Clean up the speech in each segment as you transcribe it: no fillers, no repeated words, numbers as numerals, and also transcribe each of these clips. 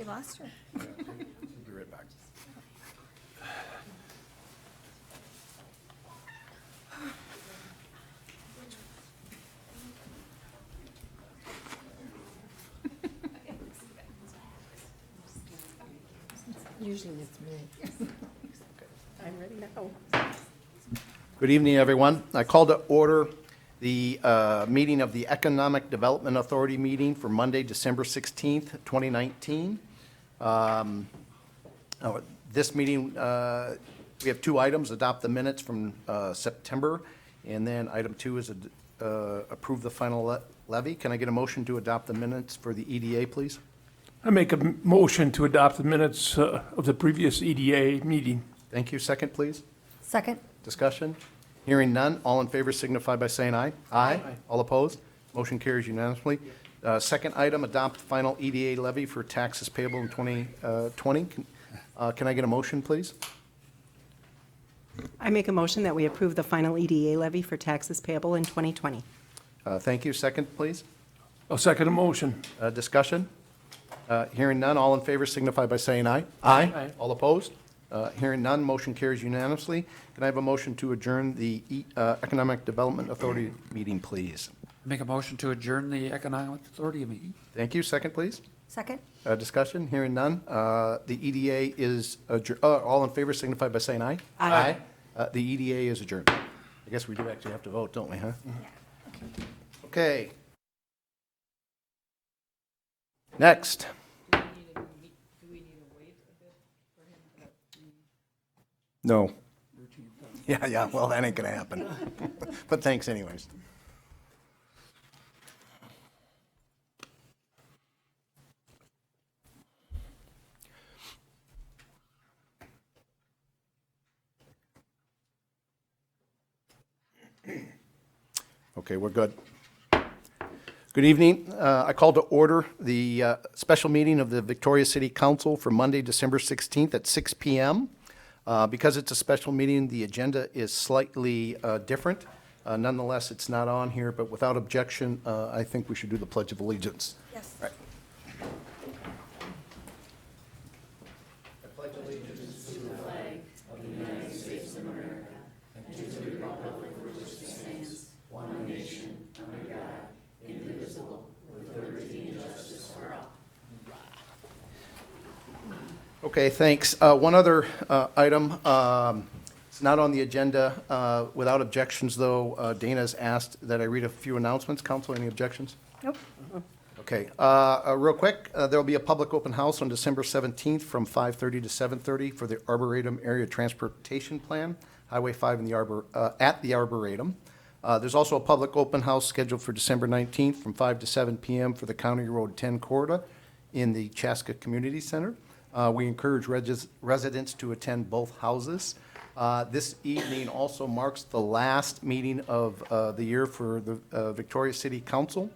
We lost her. Be right back. Usually it's me. I'm ready now. Good evening, everyone. I call to order the meeting of the Economic Development Authority meeting for Monday, December 16th, 2019. This meeting, we have two items: adopt the minutes from September, and then item 2 is approve the final levy. Can I get a motion to adopt the minutes for the EDA, please? I make a motion to adopt the minutes of the previous EDA meeting. Thank you. Second, please. Second. Discussion? Hearing none. All in favor signify by saying aye. Aye. All opposed? Motion carries unanimously. Second item, adopt final EDA levy for taxes payable in 2020. Can I get a motion, please? I make a motion that we approve the final EDA levy for taxes payable in 2020. Thank you. Second, please. I'll second the motion. Discussion? Hearing none. All in favor signify by saying aye. Aye. All opposed? Hearing none. Motion carries unanimously. Can I have a motion to adjourn the Economic Development Authority meeting, please? Make a motion to adjourn the Economic Authority meeting. Thank you. Second, please. Second. Discussion, hearing none. The EDA is, all in favor signify by saying aye. Aye. The EDA is adjourned. I guess we do actually have to vote, don't we, huh? Okay. Next. No. Yeah, well, that ain't gonna happen. But thanks anyways. Okay, we're good. Good evening. I call to order the special meeting of the Victoria City Council for Monday, December 16th at 6 p.m. Because it's a special meeting, the agenda is slightly different. Nonetheless, it's not on here, but without objection, I think we should do the Pledge of Allegiance. Yes. Right. Okay, thanks. One other item, it's not on the agenda. Without objections, though, Dana's asked that I read a few announcements. Council, any objections? Nope. Okay, real quick, there'll be a public open house on December 17th from 5:30 to 7:30 for the Arboretum Area Transportation Plan, Highway 5 in the at the Arboretum. There's also a public open house scheduled for December 19th from 5 to 7 p.m. for the County Road 10 corridor in the Chaska Community Center. We encourage residents to attend both houses. This evening also marks the last meeting of the year for the Victoria City Council.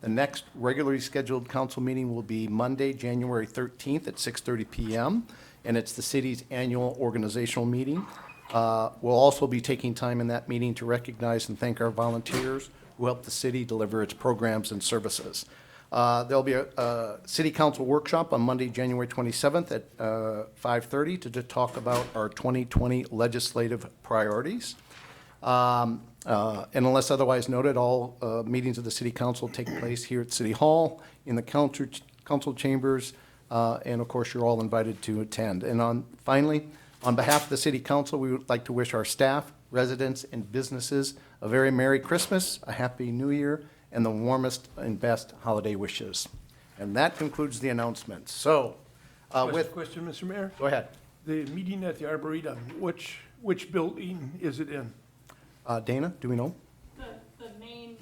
The next regularly scheduled council meeting will be Monday, January 13th at 6:30 p.m., and it's the city's annual organizational meeting. We'll also be taking time in that meeting to recognize and thank our volunteers who help the city deliver its programs and services. There'll be a city council workshop on Monday, January 27th at 5:30 to talk about our 2020 legislative priorities. And unless otherwise noted, all meetings of the city council take place here at City Hall, in the council chambers, and of course, you're all invited to attend. And finally, on behalf of the city council, we would like to wish our staff, residents, and businesses a very Merry Christmas, a Happy New Year, and the warmest and best holiday wishes. And that concludes the announcements. So, Question, Mr. Mayor? go ahead. The meeting at the Arboretum, which building is it in? Dana, do we know? The main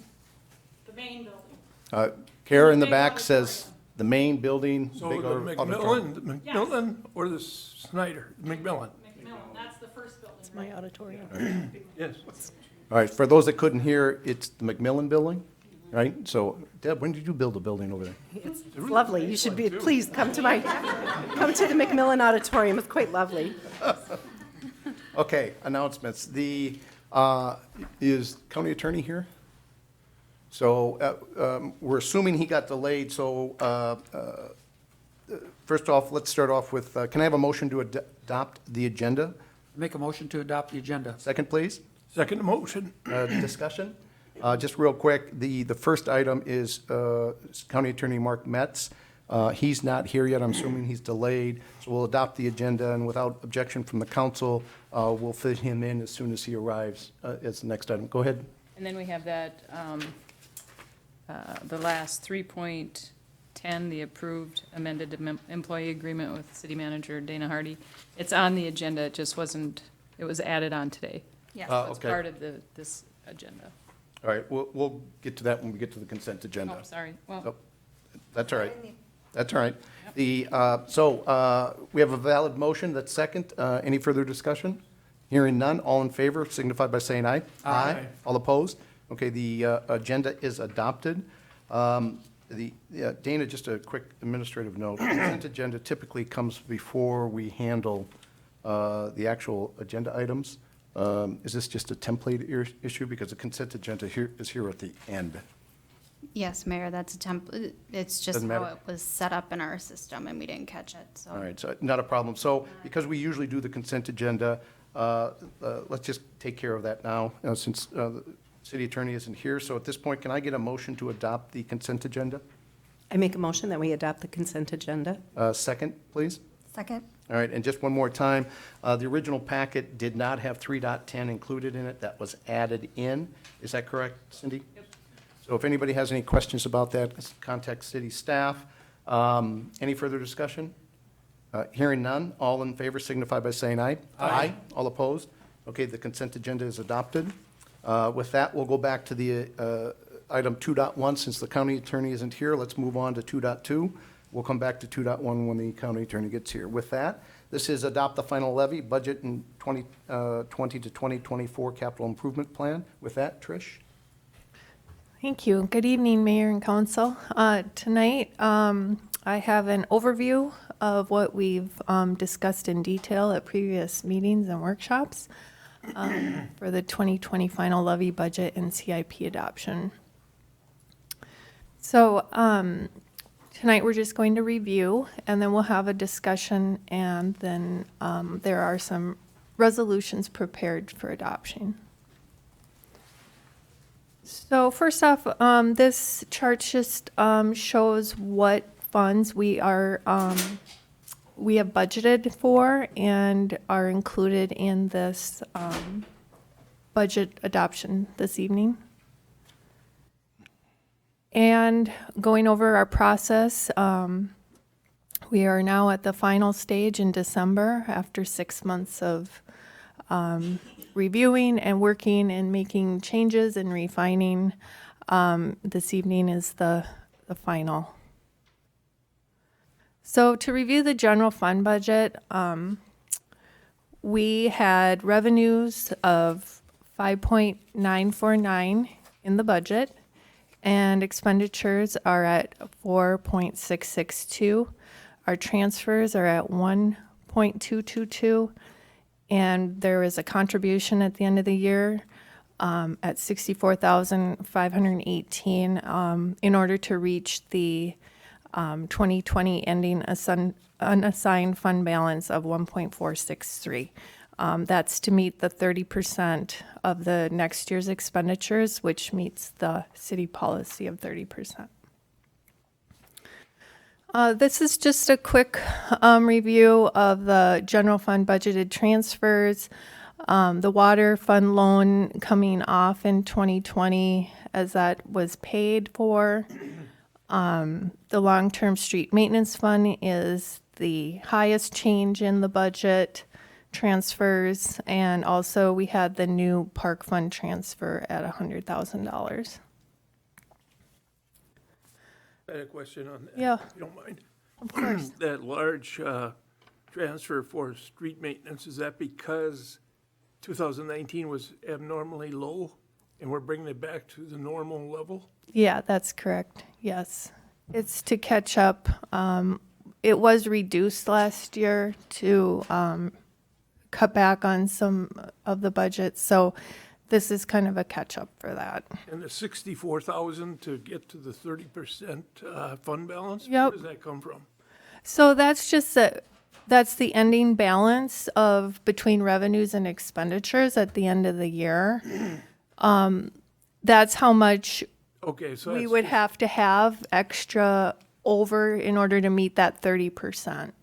building. Kara in the Big back says auditorium. the main building. So big the auditorium. McMillan or the Snyder? McMillan? McMillan, that's the first building. It's my auditorium. Yes. All right, for those that couldn't hear, it's the McMillan building, right? So Deb, when did you build a building over there? It's lovely. You should be, please come to the McMillan Auditorium. It's quite lovely. Okay, announcements. Is county attorney here? So we're assuming he got delayed, so First off, let's start off with, can I have a motion to adopt the agenda? Make a motion to adopt the agenda. Second, please. Second motion. Discussion? Just real quick, the first item is County Attorney Mark Metz. He's not here yet, I'm assuming he's delayed, so we'll adopt the agenda, and without objection from the council, we'll fit him in as soon as he arrives as the next item. Go ahead. And then we have that, the last 3.10, the approved amended employee agreement with city manager Dana Hardy. It's on the agenda, it just wasn't, it was added on today. Yes. It's Okay. part of this agenda. All right, we'll get to that when we get to the consent agenda. Oh, sorry. Well, Oh, that's all right. That's all right. So we have a valid motion, that's second. Any further discussion? Hearing none, all in favor signify by saying aye. Aye. All opposed? Okay, the agenda is adopted. Dana, just a quick administrative note. The consent agenda typically comes before we handle the actual agenda items. Is this just a template issue? Because the consent agenda is here at the end. Yes, Mayor, that's a template. It's just Doesn't how matter. it was set up in our system, and we didn't catch it, so. All right, so not a problem. So because we usually do the consent agenda, let's just take care of that now, since the city attorney isn't here. So at this point, can I get a motion to adopt the consent agenda? I make a motion that we adopt the consent agenda. Second, please. Second? All right, and just one more time, the original packet did not have 3.10 included in it. That was added in. Is that correct, Cindy? Yep. So if anybody has any questions about that, contact city staff. Any further discussion? Hearing none, all in favor signify by saying aye. Aye. All opposed? Okay, the consent agenda is adopted. With that, we'll go back to the item 2.1. Since the county attorney isn't here, let's move on to 2.2. We'll come back to 2.1 when the county attorney gets here. With that, this is adopt the final levy budget in 2020 to 2024 capital improvement plan. With that, Trish? Thank you. Good evening, Mayor and Council. Tonight, I have an overview of what we've discussed in detail at previous meetings and workshops for the 2020 final levy budget and CIP adoption. So tonight, we're just going to review, and then we'll have a discussion, and then there are some resolutions prepared for adoption. So first off, this chart just shows what funds we have budgeted for and are included in this budget adoption this evening. And going over our process, we are now at the final stage in December after 6 months of reviewing and working and making changes and refining. This evening is the final. So to review the general fund budget, we had revenues of 5.949 in the budget, and expenditures are at 4.662. Our transfers are at 1.222. And there is a contribution at the end of the year at $64,518 in order to reach the 2020 ending unassigned fund balance of 1.463. That's to meet the 30% of the next year's expenditures, which meets the city policy of 30%. This is just a quick review of the general fund budgeted transfers. The water fund loan coming off in 2020 as that was paid for. The long-term street maintenance fund is the highest change in the budget transfers. And also we had the new park fund transfer at $100,000. I had a question on that. Yeah. If you don't mind. Of course. That large transfer for street maintenance, is that because 2019 was abnormally low and we're bringing it back to the normal level? Yeah, that's correct. Yes. It's to catch up. It was reduced last year to cut back on some of the budget. So this is kind of a catch-up for that. And the 64,000 to get to the 30% fund balance? Yep. Where does that come from? So that's just that's the ending balance of between revenues and expenditures at the end of the year. That's how much Okay, so we that's would just- have to have extra over in order to meet that 30%.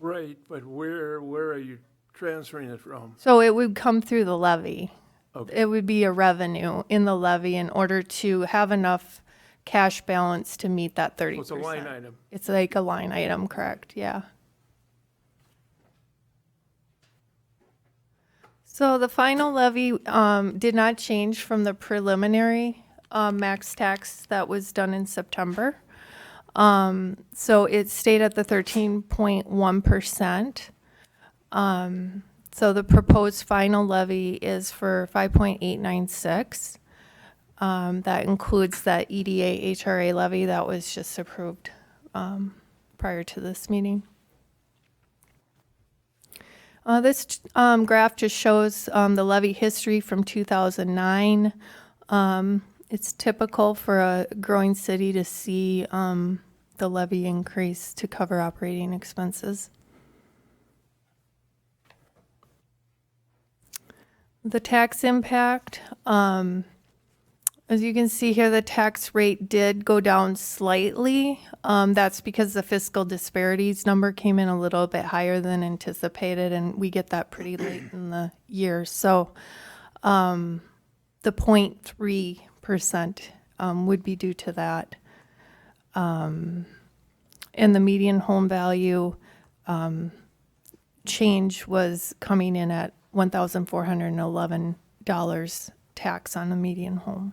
Right, but where are you transferring it from? So it would come through the levy. Okay. It would be a revenue in the levy in order to have enough cash balance to meet that 30%. So it's a line item. It's like a line item, correct? Yeah. So the final levy did not change from the preliminary max tax that was done in September. So it stayed at the 13.1%. So the proposed final levy is for 5.896. That includes that EDA HRA levy that was just approved prior to this meeting. This graph just shows the levy history from 2009. It's typical for a growing city to see the levy increase to cover operating expenses. The tax impact, as you can see here, the tax rate did go down slightly. That's because the fiscal disparities number came in a little bit higher than anticipated, and we get that pretty late in the year. So the 0.3% would be due to that. And the median home value change was coming in at $1,411 tax on the median home.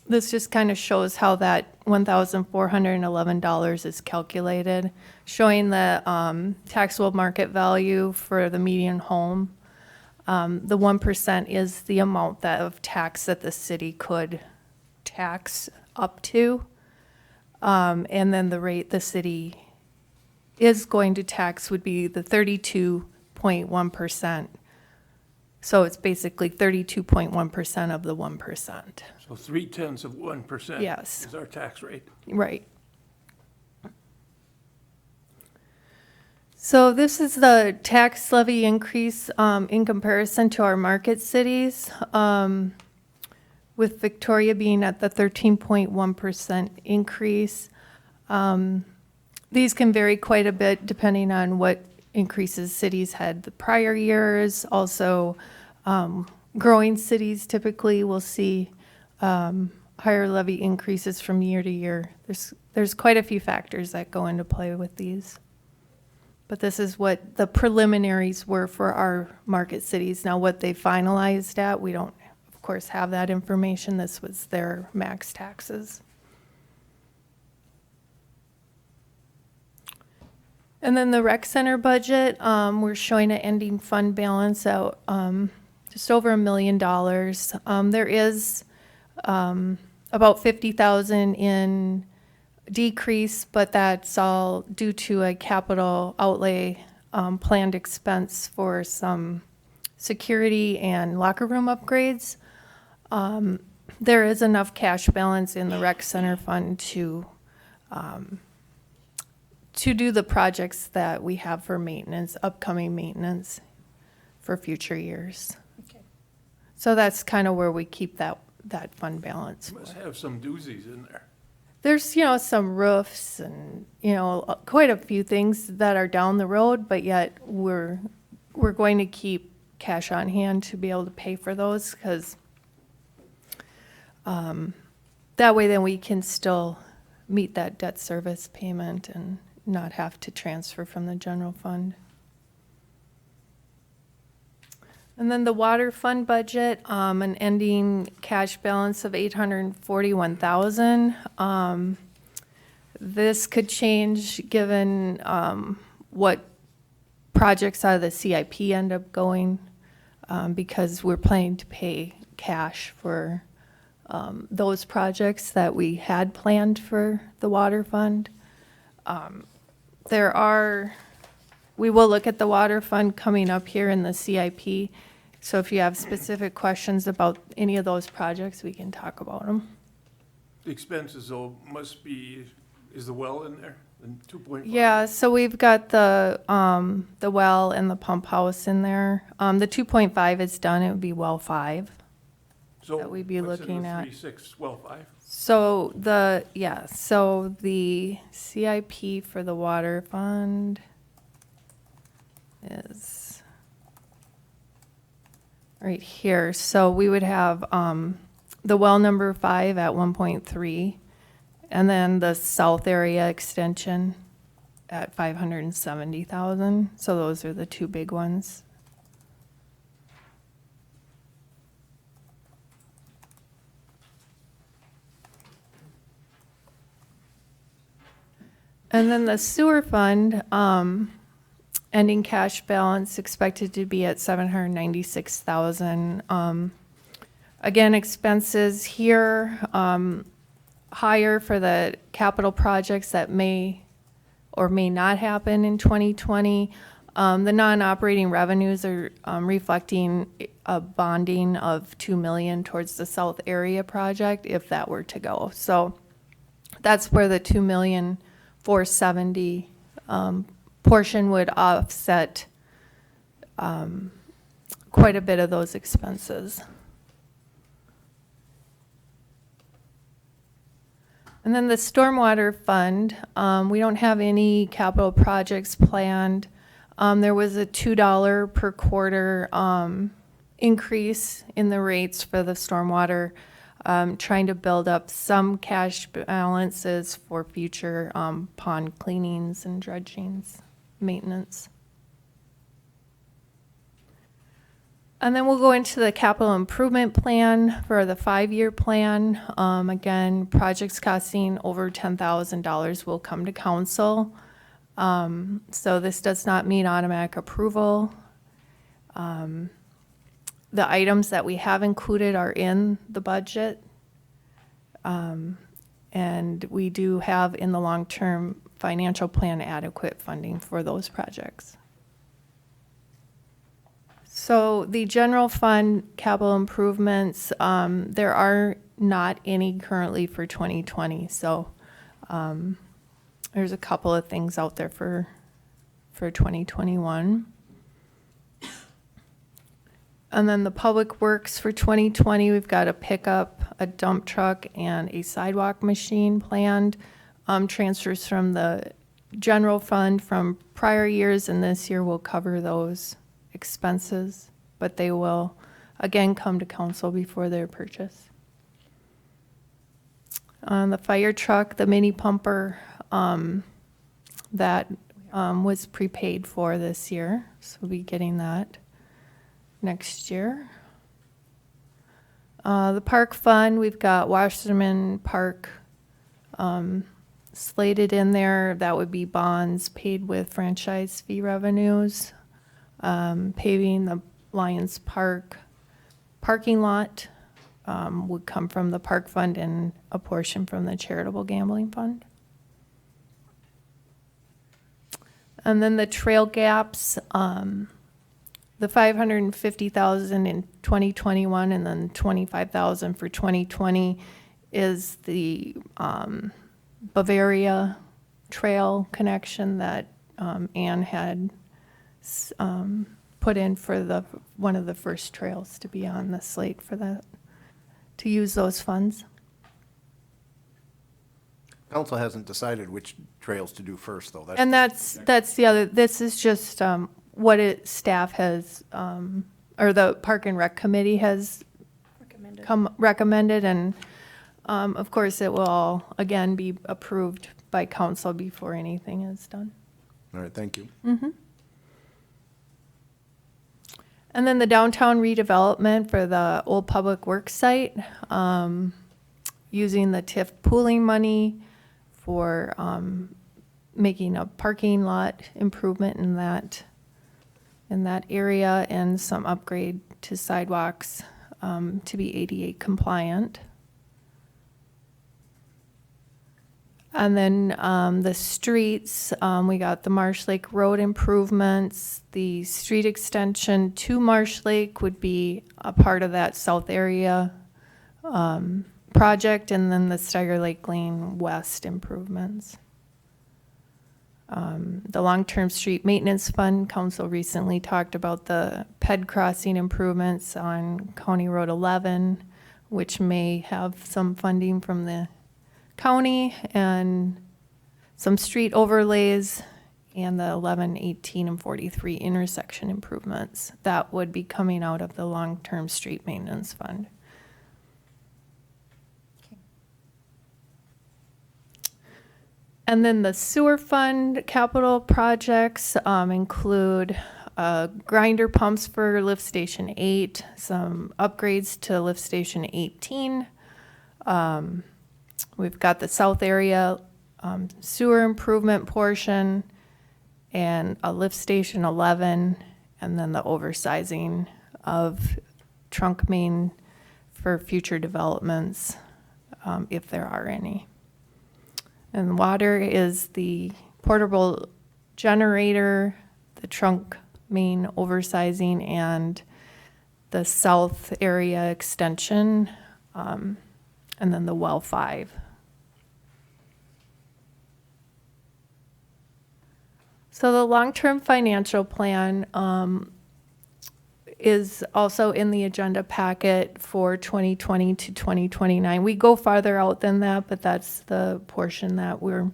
This just kind of shows how that $1,411 is calculated, showing the taxable market value for the median home. The 1% is the amount of tax that the city could tax up to. And then the rate the city is going to tax would be the 32.1%. So it's basically 32.1% of the 1%. So 0.3%. Yes. Is our tax rate. Right. So this is the tax levy increase in comparison to our market cities, with Victoria being at the 13.1% increase. These can vary quite a bit depending on what increases cities had the prior years. Also, growing cities typically will see higher levy increases from year to year. There's quite a few factors that go into play with these. But this is what the preliminaries were for our market cities. Now, what they finalized at, we don't, of course, have that information. This was their max taxes. And then the rec center budget, we're showing an ending fund balance out just over $1 million. There is about 50,000 in decrease, but that's all due to a capital outlay planned expense for some security and locker room upgrades. There is enough cash balance in the rec center fund to do the projects that we have for maintenance, upcoming maintenance for future years. Okay. So that's kind of where we keep that fund balance. Must have some doozies in there. There's, some roofs and, quite a few things that are down the road, but yet we're going to keep cash on hand to be able to pay for those, because that way then we can still meet that debt service payment and not have to transfer from the general fund. And then the water fund budget, an ending cash balance of $841,000. This could change given what projects out of the CIP end up going, because we're planning to pay cash for those projects that we had planned for the water fund. We will look at the water fund coming up here in the CIP. So if you have specific questions about any of those projects, we can talk about them. The expenses, though, must be Is the well in there, the 2.5? Yeah, so we've got the well and the pump house in there. The 2.5 is done, it would be well 5. So that we'd be what's in looking the at. 3.6, well, 5? So so the CIP for the water fund is right here. So we would have the well number 5 at 1.3, and then the south area extension at 570,000. So those are the two big ones. And then the sewer fund, ending cash balance expected to be at 796,000. Again, expenses here, higher for the capital projects that may or may not happen in 2020. The non-operating revenues are reflecting a bonding of $2 million towards the South Area project if that were to go. So that's where the $2,470,000 portion would offset quite a bit of those expenses. And then the stormwater fund, we don't have any capital projects planned. There was a $2 per quarter increase in the rates for the stormwater, trying to build up some cash balances for future pond cleanings and dredgings, maintenance. And then we'll go into the capital improvement plan for the 5-year plan. Again, projects costing over $10,000 will come to council. So this does not mean automatic approval. The items that we have included are in the budget. And we do have in the long-term financial plan adequate funding for those projects. So the general fund capital improvements, there are not any currently for 2020. So there's a couple of things out there for 2021. And then the public works for 2020, we've got a pickup, a dump truck, and a sidewalk machine planned. Transfers from the general fund from prior years, and this year will cover those expenses, but they will again come to council before they're purchased. The fire truck, the mini pumper, that was prepaid for this year, so we'll be getting that next year. The park fund, we've got Wasserman Park slated in there. That would be bonds paid with franchise fee revenues. Paving the Lions Park parking lot would come from the park fund and a portion from the charitable gambling fund. And then the trail gaps, the 550,000 in 2021 and then 25,000 for 2020 is the Bavaria Trail connection that Ann had put in for one of the first trails to be on the slate for that, to use those funds. Council hasn't decided which trails to do first, though. And that's the other, this is just what staff has, or the Park and Rec Committee has recommended, and of course it will all, again, be approved by council before anything is done. All right, thank you. And then the downtown redevelopment for the old public works site, using the TIF pooling money for making a parking lot improvement in that area and some upgrade to sidewalks to be ADA compliant. And then the streets, we got the Marsh Lake Road improvements. The street extension to Marsh Lake would be a part of that south area project, and then the Steiger Lake Lane West improvements. The long-term street maintenance fund, council recently talked about the ped crossing improvements on County Road 11, which may have some funding from the county, and some street overlays, and the 11, 18, and 43 intersection improvements. That would be coming out of the long-term street maintenance fund. And then the sewer fund capital projects include grinder pumps for lift station 8, some upgrades to lift station 18. We've got the south area sewer improvement portion, and a lift station 11, and then the oversizing of trunk main for future developments, if there are any. And water is the portable generator, the trunk main oversizing, and the south area extension, and then the well 5. So the long-term financial plan is also in the agenda packet for 2020 to 2029. We go farther out than that, but that's the portion that we're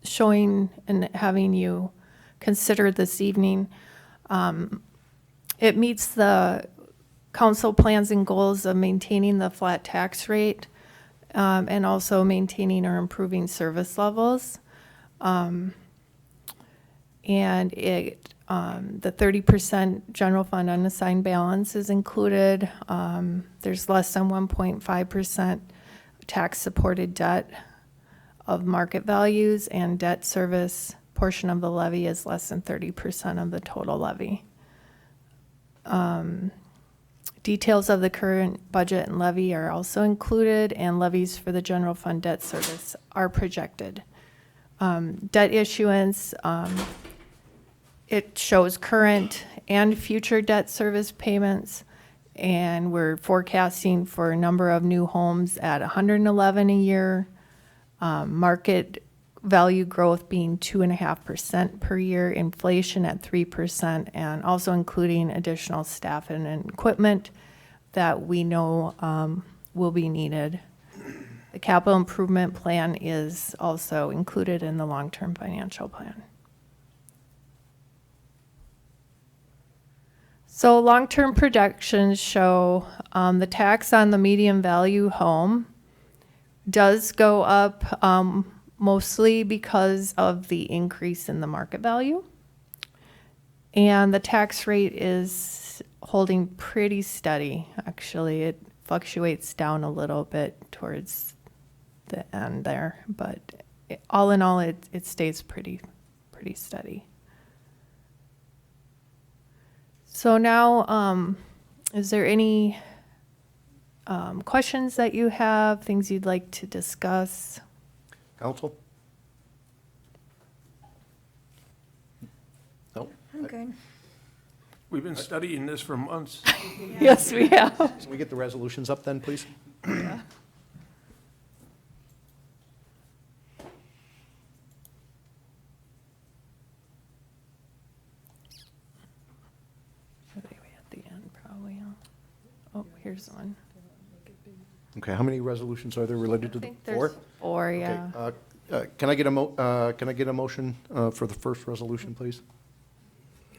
showing and having you consider this evening. It meets the council plans and goals of maintaining the flat tax rate and also maintaining or improving service levels. And the 30% general fund unassigned balance is included. There's less than 1.5% tax supported debt of market values, and debt service portion of the levy is less than 30% of the total levy. Details of the current budget and levy are also included, and levies for the general fund debt service are projected. Debt issuance, it shows current and future debt service payments, and we're forecasting for a number of new homes at 111 a year, market value growth being 2.5% per year, inflation at 3%, and also including additional staff and equipment that we know will be needed. The capital improvement plan is also included in the long-term financial plan. So long-term projections show the tax on the medium value home does go up mostly because of the increase in the market value. And the tax rate is holding pretty steady. Actually, it fluctuates down a little bit towards the end there, but all in all, it stays pretty steady. So now, is there any questions that you have, things you'd like to discuss? Council? No? I'm good. We've been studying this for months. Yes, we have. Can we get the resolutions up then, please? Are they way at the end, probably? Oh, here's one. Okay, how many resolutions are there related to I the think there's 4? 4, yeah. Okay, can I get a motion for the first resolution, please?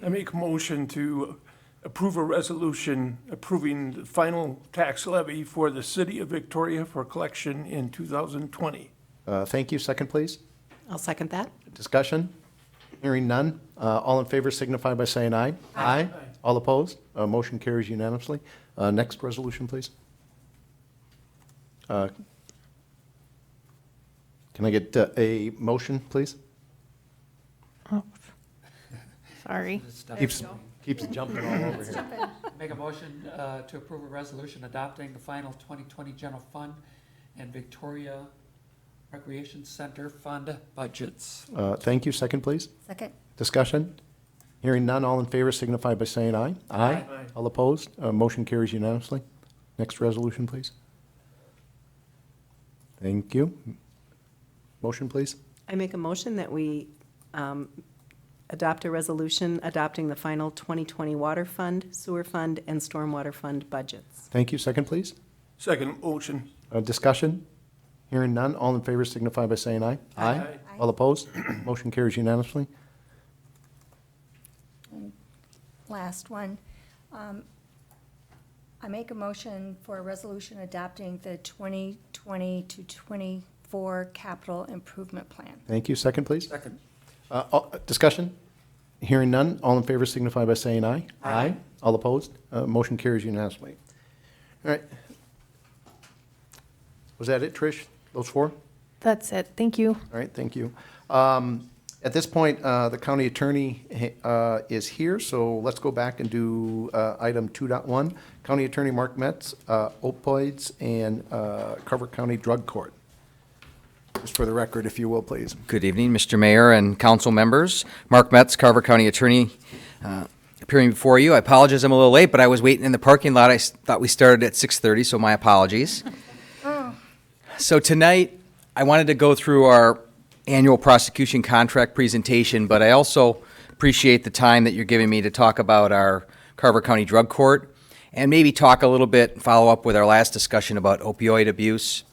I make a motion to approve a resolution approving the final tax levy for the city of Victoria for collection in 2020. Thank you. Second, please. I'll second that. Discussion? Hearing none. All in favor signify by saying aye. Aye. All opposed? Motion carries unanimously. Next resolution, please. Can I get a motion, please? Oh, sorry. Keeps jumping all over here. Make a motion to approve a resolution adopting the final 2020 general fund and Victoria Recreation Center fund budgets. Thank you. Second, please. Second. Discussion? Hearing none. All in favor signify by saying aye. Aye. All opposed? Motion carries unanimously. Next resolution, please. Thank you. Motion, please. I make a motion that we adopt a resolution adopting the final 2020 water fund, sewer fund, and stormwater fund budgets. Thank you. Second, please. Second motion. Discussion? Hearing none, all in favor signify by saying aye. Aye. All opposed? Motion carries unanimously. Last one. I make a motion for a resolution adopting the 2020 to 24 capital improvement plan. Thank you. Second, please. Second. Discussion? Hearing none, all in favor signify by saying aye. Aye. All opposed? Motion carries unanimously. All right. Was that it, Trish? Those four? That's it. Thank you. All right, thank you. At this point, the county attorney is here, so let's go back and do item 2.1. County Attorney Mark Metz, opioids and Carver County Drug Court. Just for the record, if you will, please. Good evening, Mr. Mayor and council members. Mark Metz, Carver County Attorney, appearing before you. I apologize I'm a little late, but I was waiting in the parking lot. I thought we started at 6:30, so my apologies. So tonight, I wanted to go through our annual prosecution contract presentation, but I also appreciate the time that you're giving me to talk about our Carver County Drug Court and maybe talk a little bit, follow up with our last discussion about opioid abuse.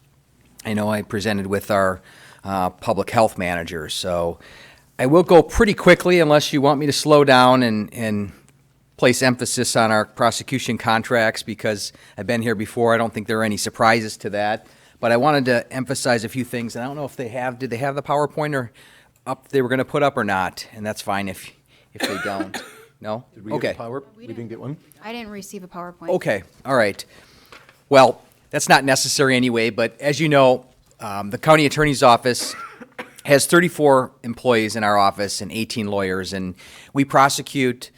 I know I presented with our public health manager, so I will go pretty quickly unless you want me to slow down and place emphasis on our prosecution contracts because I've been here before. I don't think there are any surprises to that. But I wanted to emphasize a few things, and I don't know if did they have the PowerPoint or up they were going to put up or not, and that's fine if they don't. No? Did we Okay. get power? We didn't get one? I didn't receive a PowerPoint. Okay, all right. Well, that's not necessary anyway, but as you know, the county attorney's office has 34 employees in our office and 18 lawyers, and we prosecute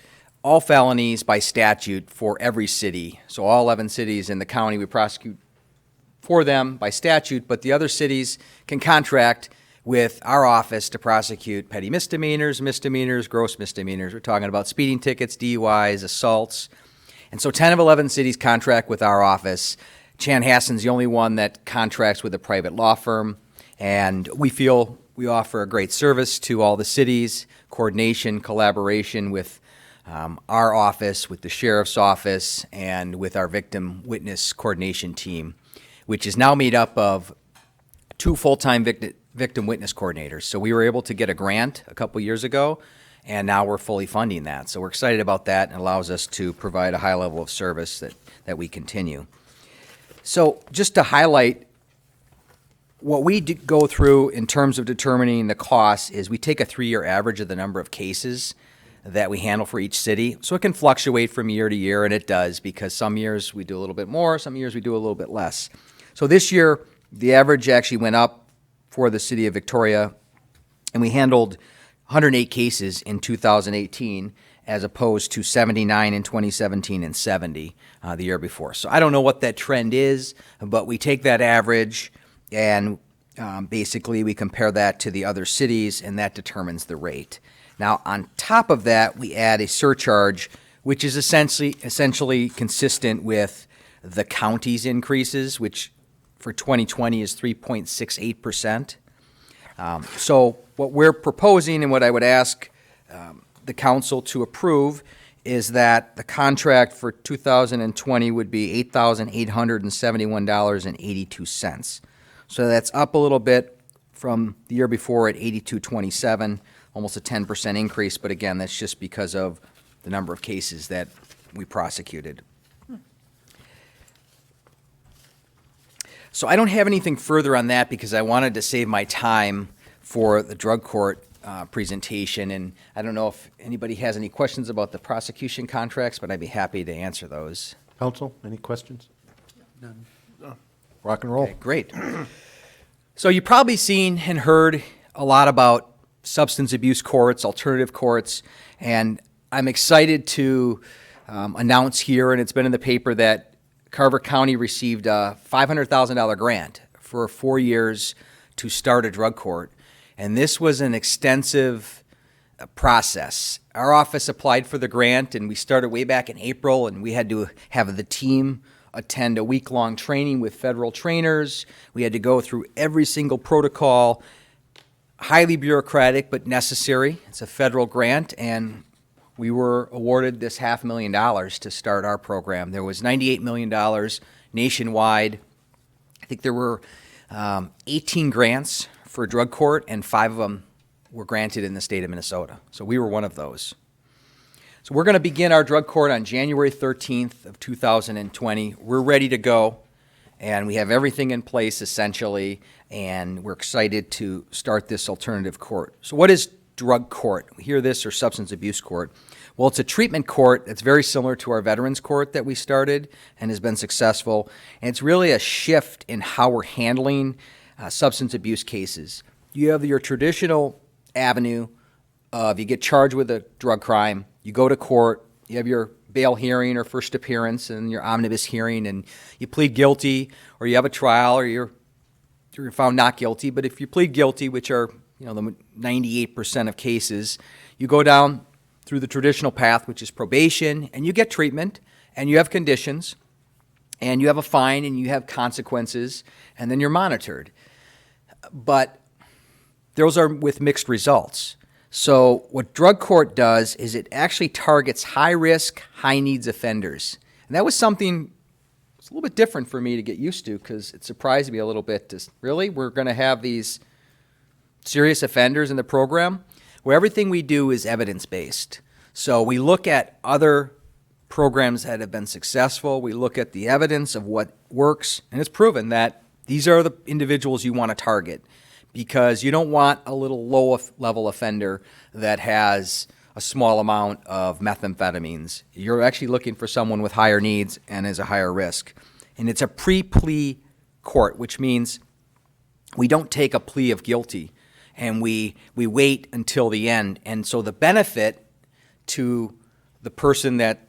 all felonies by statute for every city. So all 11 cities in the county, we prosecute for them by statute, but the other cities can contract with our office to prosecute petty misdemeanors, gross misdemeanors. We're talking about speeding tickets, DUIs, assaults. And so 10 of 11 cities contract with our office. Chanhassen's the only one that contracts with a private law firm. And we feel we offer a great service to all the cities, coordination, collaboration with our office, with the sheriff's office, and with our victim witness coordination team, which is now made up of 2 full-time victim witness coordinators. So we were able to get a grant a couple years ago, and now we're fully funding that. So we're excited about that, and it allows us to provide a high level of service that we continue. So just to highlight, what we go through in terms of determining the costs is we take a 3-year average of the number of cases that we handle for each city. So it can fluctuate from year to year, and it does, because some years we do a little bit more, some years we do a little bit less. So this year, the average actually went up for the city of Victoria, and we handled 108 cases in 2018 as opposed to 79 in 2017 and 70 the year before. So I don't know what that trend is, but we take that average and basically we compare that to the other cities, and that determines the rate. Now, on top of that, we add a surcharge, which is essentially consistent with the county's increases, which for 2020 is 3.68%. So what we're proposing and what I would ask the council to approve is that the contract for 2020 would be $8,871.82. So that's up a little bit from the year before at $82.27, almost a 10% increase, but again, that's just because of the number of cases that we prosecuted. So I don't have anything further on that because I wanted to save my time for the drug court presentation, and I don't know if anybody has any questions about the prosecution contracts, but I'd be happy to answer those. Council, any questions? None. Rock and roll. Okay, great. So you've probably seen and heard a lot about substance abuse courts, alternative courts, and I'm excited to announce here, and it's been in the paper, that Carver County received a $500,000 grant for 4 years to start a drug court. And this was an extensive process. Our office applied for the grant, and we started way back in April, and we had to have the team attend a week-long training with federal trainers. We had to go through every single protocol. highly bureaucratic but necessary. It's a federal grant, and we were awarded this $500,000 to start our program. There was $98 million nationwide. I think there were 18 grants for drug court, and 5 of them were granted in the state of Minnesota. So we were one of those. So we're going to begin our drug court on January 13th of 2020. We're ready to go, and we have everything in place essentially, and we're excited to start this alternative court. So what is drug court? We hear this, or substance abuse court. Well, it's a treatment court that's very similar to our veterans court that we started and has been successful. And it's really a shift in how we're handling substance abuse cases. You have your traditional avenue of you get charged with a drug crime, you go to court, you have your bail hearing or first appearance and your omnibus hearing, and you plead guilty, or you have a trial, or you're found not guilty. But if you plead guilty, which are the 98% of cases, you go down through the traditional path, which is probation, and you get treatment, and you have conditions, and you have a fine, and you have consequences, and then you're monitored. But those are with mixed results. So what drug court does is it actually targets high-risk, high-needs offenders. And that was something it's a little bit different for me to get used to, because it surprised me a little bit. Really? We're going to have these serious offenders in the program? Where everything we do is evidence-based. So we look at other programs that have been successful. We look at the evidence of what works, and it's proven that these are the individuals you want to target, because you don't want a little low-level offender that has a small amount of methamphetamines. You're actually looking for someone with higher needs and is a higher risk. And it's a pre-plea court, which means we don't take a plea of guilty, and we wait until the end. And so the benefit to the person that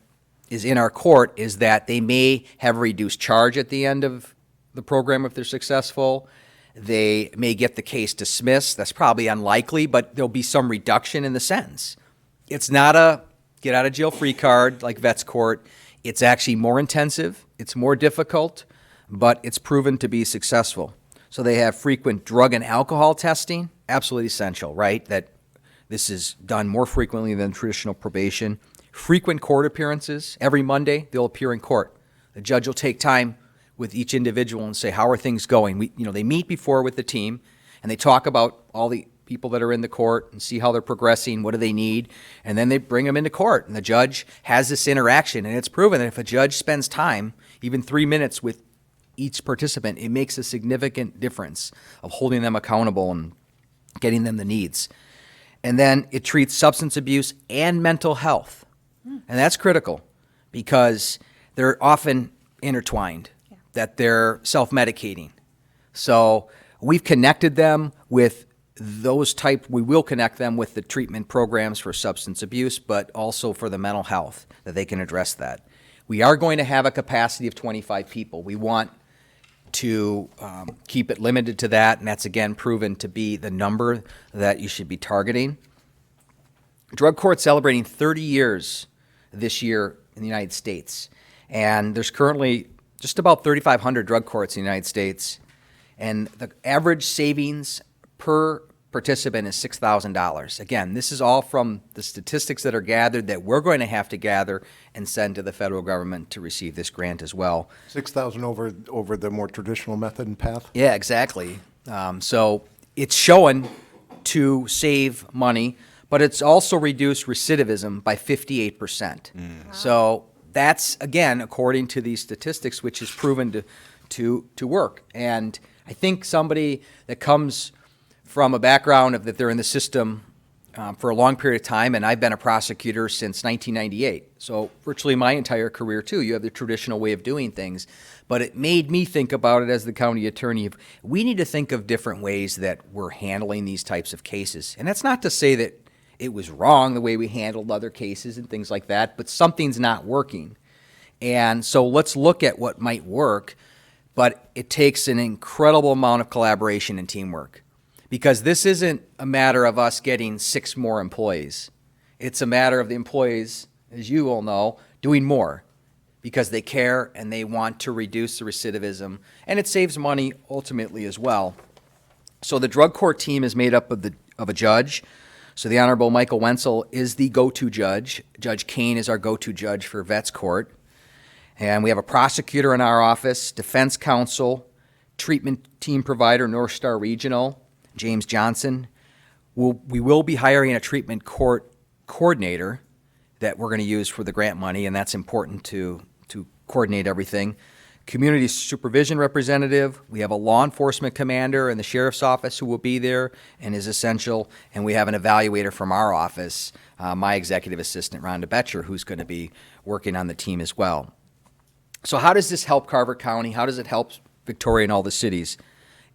is in our court is that they may have a reduced charge at the end of the program if they're successful. They may get the case dismissed. That's probably unlikely, but there'll be some reduction in the sentence. It's not a get-out-of-jail-free card like vets court. It's actually more intensive. It's more difficult, but it's proven to be successful. So they have frequent drug and alcohol testing, absolutely essential, right? That this is done more frequently than traditional probation. Frequent court appearances. Every Monday, they'll appear in court. The judge will take time with each individual and say, how are things going? They meet before with the team, and they talk about all the people that are in the court and see how they're progressing, what do they need, and then they bring them into court. And the judge has this interaction, and it's proven that if a judge spends time, even 3 minutes with each participant, it makes a significant difference of holding them accountable and getting them the needs. And then it treats substance abuse and mental health. And that's critical because they're often intertwined, that they're self-medicating. So we've connected them with we will connect them with the treatment programs for substance abuse, but also for the mental health, that they can address that. We are going to have a capacity of 25 people. We want to keep it limited to that, and that's again proven to be the number that you should be targeting. Drug court celebrating 30 years this year in the United States, and there's currently just about 3,500 drug courts in the United States, and the average savings per participant is $6,000. Again, this is all from the statistics that are gathered that we're going to have to gather and send to the federal government to receive this grant as well. 6,000 over the more traditional method and path? Yeah, exactly. So it's shown to save money, but it's also reduced recidivism by 58%. So that's, again, according to these statistics, which is proven to work. And I think somebody that comes from a background of that they're in the system for a long period of time, and I've been a prosecutor since 1998. So virtually my entire career, too. You have the traditional way of doing things. But it made me think about it as the county attorney. We need to think of different ways that we're handling these types of cases. And that's not to say that it was wrong the way we handled other cases and things like that, but something's not working. And so let's look at what might work, but it takes an incredible amount of collaboration and teamwork. Because this isn't a matter of us getting 6 more employees. It's a matter of the employees, as you all know, doing more because they care and they want to reduce the recidivism. And it saves money ultimately as well. So the drug court team is made up of a judge. So the Honorable Michael Wenzel is the go-to judge. Judge Kane is our go-to judge for Vets Court. And we have a prosecutor in our office, defense counsel, treatment team provider, North Star Regional, James Johnson. We will be hiring a treatment court coordinator that we're going to use for the grant money, and that's important to coordinate everything. Community supervision representative. We have a law enforcement commander in the sheriff's office who will be there and is essential. And we have an evaluator from our office, my executive assistant, Rhonda Betcher, who's going to be working on the team as well. So how does this help Carver County? How does it help Victoria and all the cities?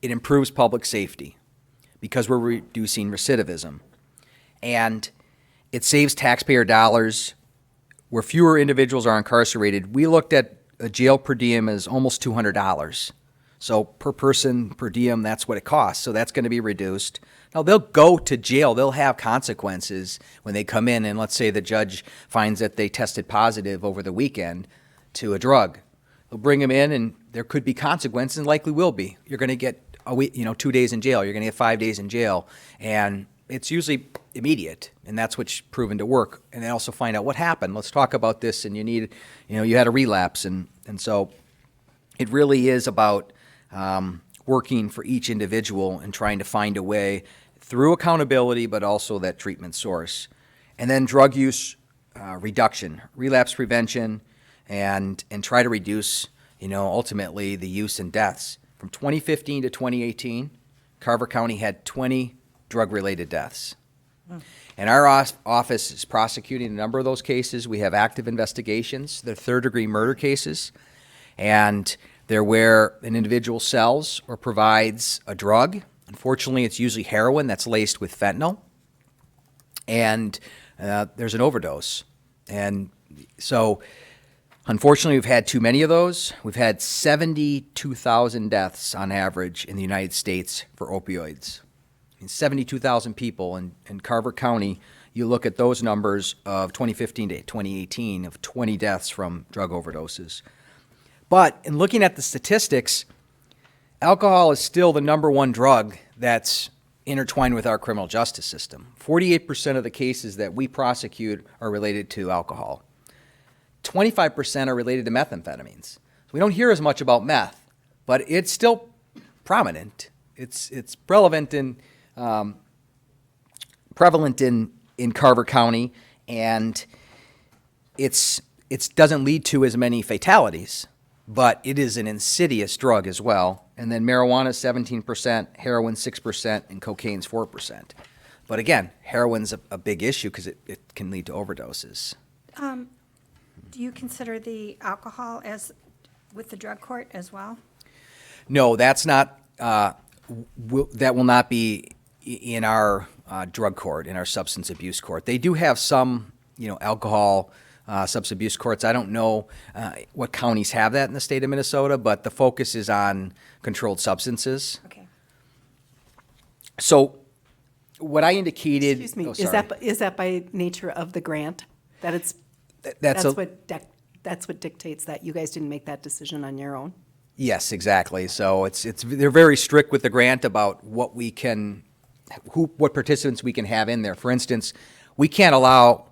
It improves public safety because we're reducing recidivism. And it saves taxpayer dollars. Where fewer individuals are incarcerated, we looked at a jail per diem as almost $200. So per person per diem, that's what it costs. So that's going to be reduced. Now they'll go to jail. They'll have consequences when they come in. And let's say the judge finds that they tested positive over the weekend to a drug. They'll bring them in, and there could be consequences, and likely will be. You're going to get 2 days in jail. You're going to get 5 days in jail, and it's usually immediate, and that's what's proven to work. And they also find out what happened. Let's talk about this, and you had a relapse, and so it really is about working for each individual and trying to find a way through accountability, but also that treatment source. And then drug use reduction, relapse prevention, and try to reduce, ultimately the use and deaths. From 2015 to 2018, Carver County had 20 drug-related deaths. And our office is prosecuting a number of those cases. We have active investigations. They're third-degree murder cases, and they're where an individual sells or provides a drug. Unfortunately, it's usually heroin that's laced with fentanyl, and there's an overdose. And so, unfortunately, we've had too many of those. We've had 72,000 deaths on average in the United States for opioids. 72,000 people in Carver County. You look at those numbers of 2015 to 2018 of 20 deaths from drug overdoses. But in looking at the statistics, alcohol is still the number one drug that's intertwined with our criminal justice system. 48% of the cases that we prosecute are related to alcohol. 25% are related to methamphetamines. We don't hear as much about meth, but it's still prominent. It's prevalent in Carver County, and it doesn't lead to as many fatalities, but it is an insidious drug as well. And then marijuana is 17%, heroin 6%, and cocaine's 4%. But again, heroin's a big issue because it can lead to overdoses. Do you consider the alcohol as with the drug court as well? No, that's not. That will not be in our drug court, in our substance abuse court. They do have some, alcohol substance abuse courts. I don't know what counties have that in the state of Minnesota, but the focus is on controlled substances. Okay. So, what I indicated. Excuse me, oh, is that by nature of the grant? That it's that's what dictates that you guys didn't make that decision on your own? Yes, exactly. So they're very strict with the grant about what what participants we can have in there. For instance, we can't allow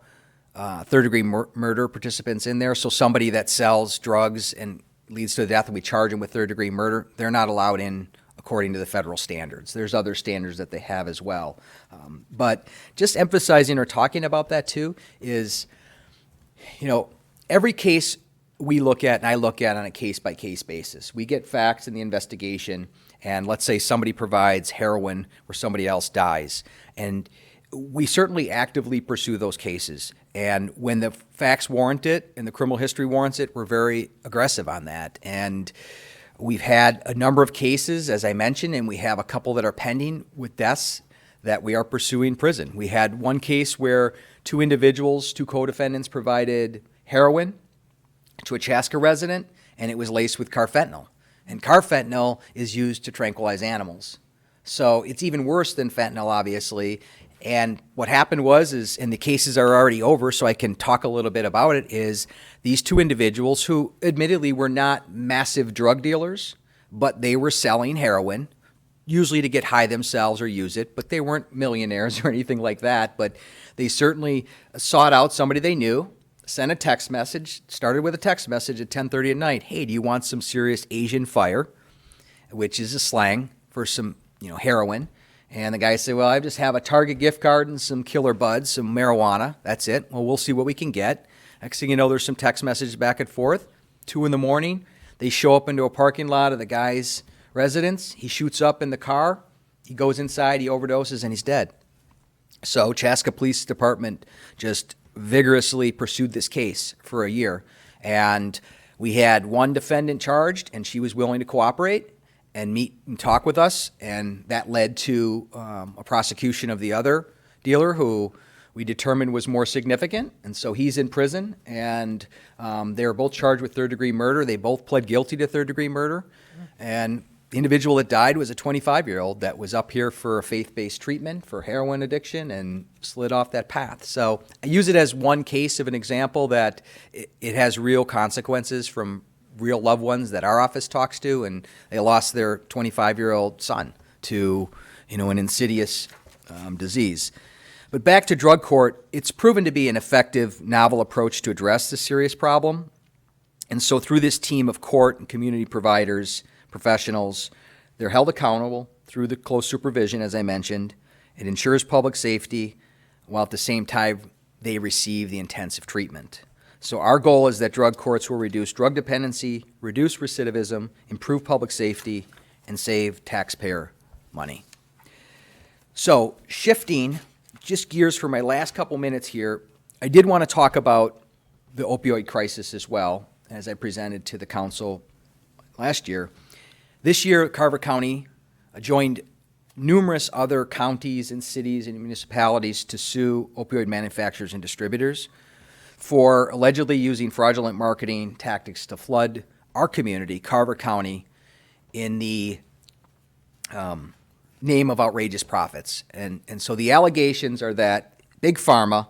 third-degree murder participants in there. So somebody that sells drugs and leads to the death and we charge them with third-degree murder, they're not allowed in according to the federal standards. There's other standards that they have as well. But just emphasizing or talking about that too is, every case we look at, and I look at on a case-by-case basis. We get facts in the investigation, and let's say somebody provides heroin where somebody else dies. And we certainly actively pursue those cases. And when the facts warrant it and the criminal history warrants it, we're very aggressive on that. And we've had a number of cases, as I mentioned, and we have a couple that are pending with deaths that we are pursuing prison. We had one case where two co-defendants provided heroin to a Chaska resident, and it was laced with carfentanil. And carfentanil is used to tranquilize animals. So it's even worse than fentanyl, obviously. And what happened and the cases are already over, so I can talk a little bit about it, is these two individuals who admittedly were not massive drug dealers, but they were selling heroin, usually to get high themselves or use it, but they weren't millionaires or anything like that. But they certainly sought out somebody they knew, sent a text message, started with a text message at 10:30 at night. Hey, do you want some serious Asian fire? Which is a slang for some, heroin. And the guy said, well, I just have a Target gift card and some killer buds, some marijuana. That's it. Well, we'll see what we can get. Next thing you know, there's some text messages back and forth. 2 a.m, they show up into a parking lot of the guy's residence. He shoots up in the car. He goes inside, he overdoses, and he's dead. So Chaska Police Department just vigorously pursued this case for a year. And we had one defendant charged, and she was willing to cooperate and meet and talk with us, and that led to a prosecution of the other dealer who we determined was more significant, and so he's in prison, and they were both charged with third-degree murder. They both pled guilty to third-degree murder, and the individual that died was a 25-year-old that was up here for a faith-based treatment for heroin addiction and slid off that path. So I use it as one case of an example that it has real consequences from real loved ones that our office talks to, and they lost their 25-year-old son to, an insidious disease. But back to drug court, it's proven to be an effective, novel approach to address this serious problem. And so through this team of court and community providers, professionals, they're held accountable through the close supervision, as I mentioned. It ensures public safety, while at the same time they receive the intensive treatment. So our goal is that drug courts will reduce drug dependency, reduce recidivism, improve public safety, and save taxpayer money. So shifting just gears for my last couple minutes here, I did want to talk about the opioid crisis as well, as I presented to the council last year. This year, Carver County joined numerous other counties and cities and municipalities to sue opioid manufacturers and distributors for allegedly using fraudulent marketing tactics to flood our community, Carver County, in the name of outrageous profits. And so the allegations are that Big Pharma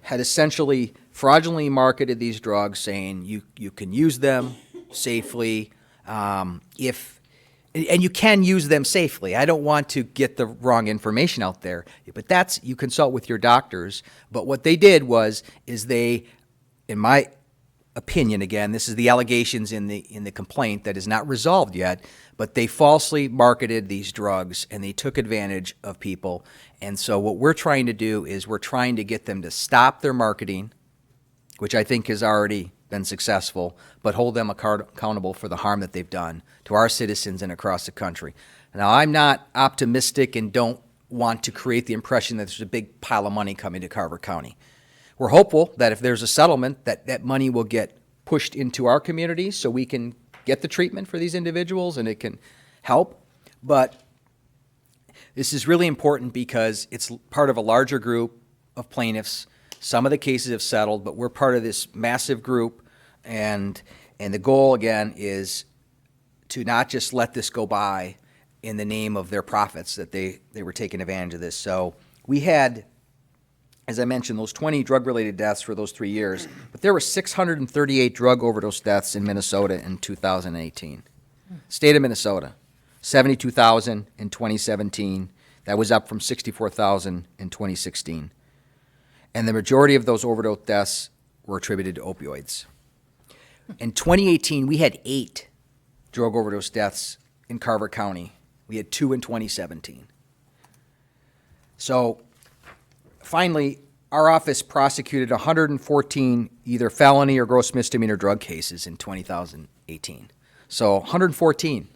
had essentially fraudulently marketed these drugs, saying you can use them safely and you can use them safely. I don't want to get the wrong information out there, but you consult with your doctors. But what they did is they, in my opinion, again, this is the allegations in the complaint that is not resolved yet, but they falsely marketed these drugs and they took advantage of people. And so what we're trying to do is we're trying to get them to stop their marketing, which I think has already been successful, but hold them accountable for the harm that they've done to our citizens and across the country. Now, I'm not optimistic and don't want to create the impression that there's a big pile of money coming to Carver County. We're hopeful that if there's a settlement, that money will get pushed into our community so we can get the treatment for these individuals and it can help. But this is really important because it's part of a larger group of plaintiffs. Some of the cases have settled, but we're part of this massive group, and the goal, again, is to not just let this go by in the name of their profits, that they were taking advantage of this. So we had, as I mentioned, those 20 drug-related deaths for those 3 years, but there were 638 drug overdose deaths in Minnesota in 2018. State of Minnesota, 72,000 in 2017. That was up from 64,000 in 2016. And the majority of those overdose deaths were attributed to opioids. In 2018, we had 8 drug overdose deaths in Carver County. We had 2 in 2017. So finally, our office prosecuted 114 either felony or gross misdemeanor drug cases in 2018. So 114,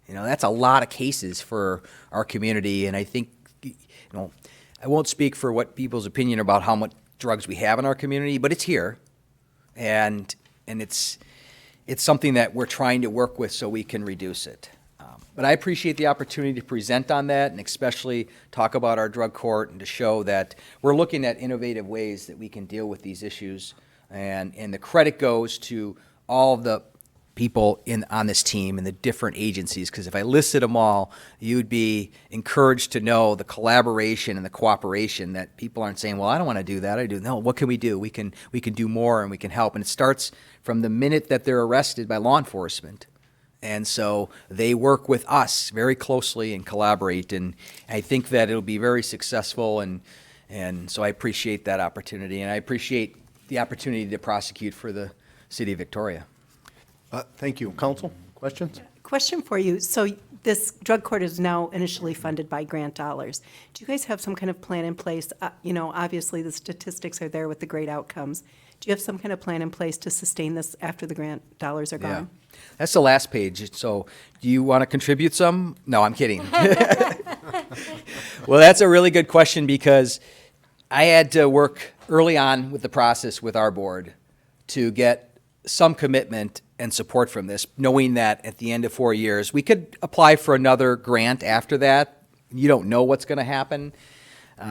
that's a lot of cases for our community. And I think, I won't speak for what people's opinion about how much drugs we have in our community, but it's here, and it's something that we're trying to work with so we can reduce it. But I appreciate the opportunity to present on that, and especially talk about our drug court and to show that we're looking at innovative ways that we can deal with these issues. And the credit goes to all of the people on this team and the different agencies, because if I listed them all, you'd be encouraged to know the collaboration and the cooperation, that people aren't saying, well, I don't want to do that. No, what can we do? We can do more and we can help. And it starts from the minute that they're arrested by law enforcement. And so they work with us very closely and collaborate, and I think that it'll be very successful, and so I appreciate that opportunity, and I appreciate the opportunity to prosecute for the city of Victoria. Thank you. Council, questions? Question for you. So this drug court is now initially funded by grant dollars. Do you guys have some kind of plan in place? Obviously, the statistics are there with the great outcomes. Do you have some kind of plan in place to sustain this after the grant dollars are Yeah. gone? That's the last page. So do you want to contribute some? No, I'm kidding. Well, that's a really good question because I had to work early on with the process with our board to get some commitment and support from this, knowing that at the end of 4 years, we could apply for another grant after that. You don't know what's going to happen,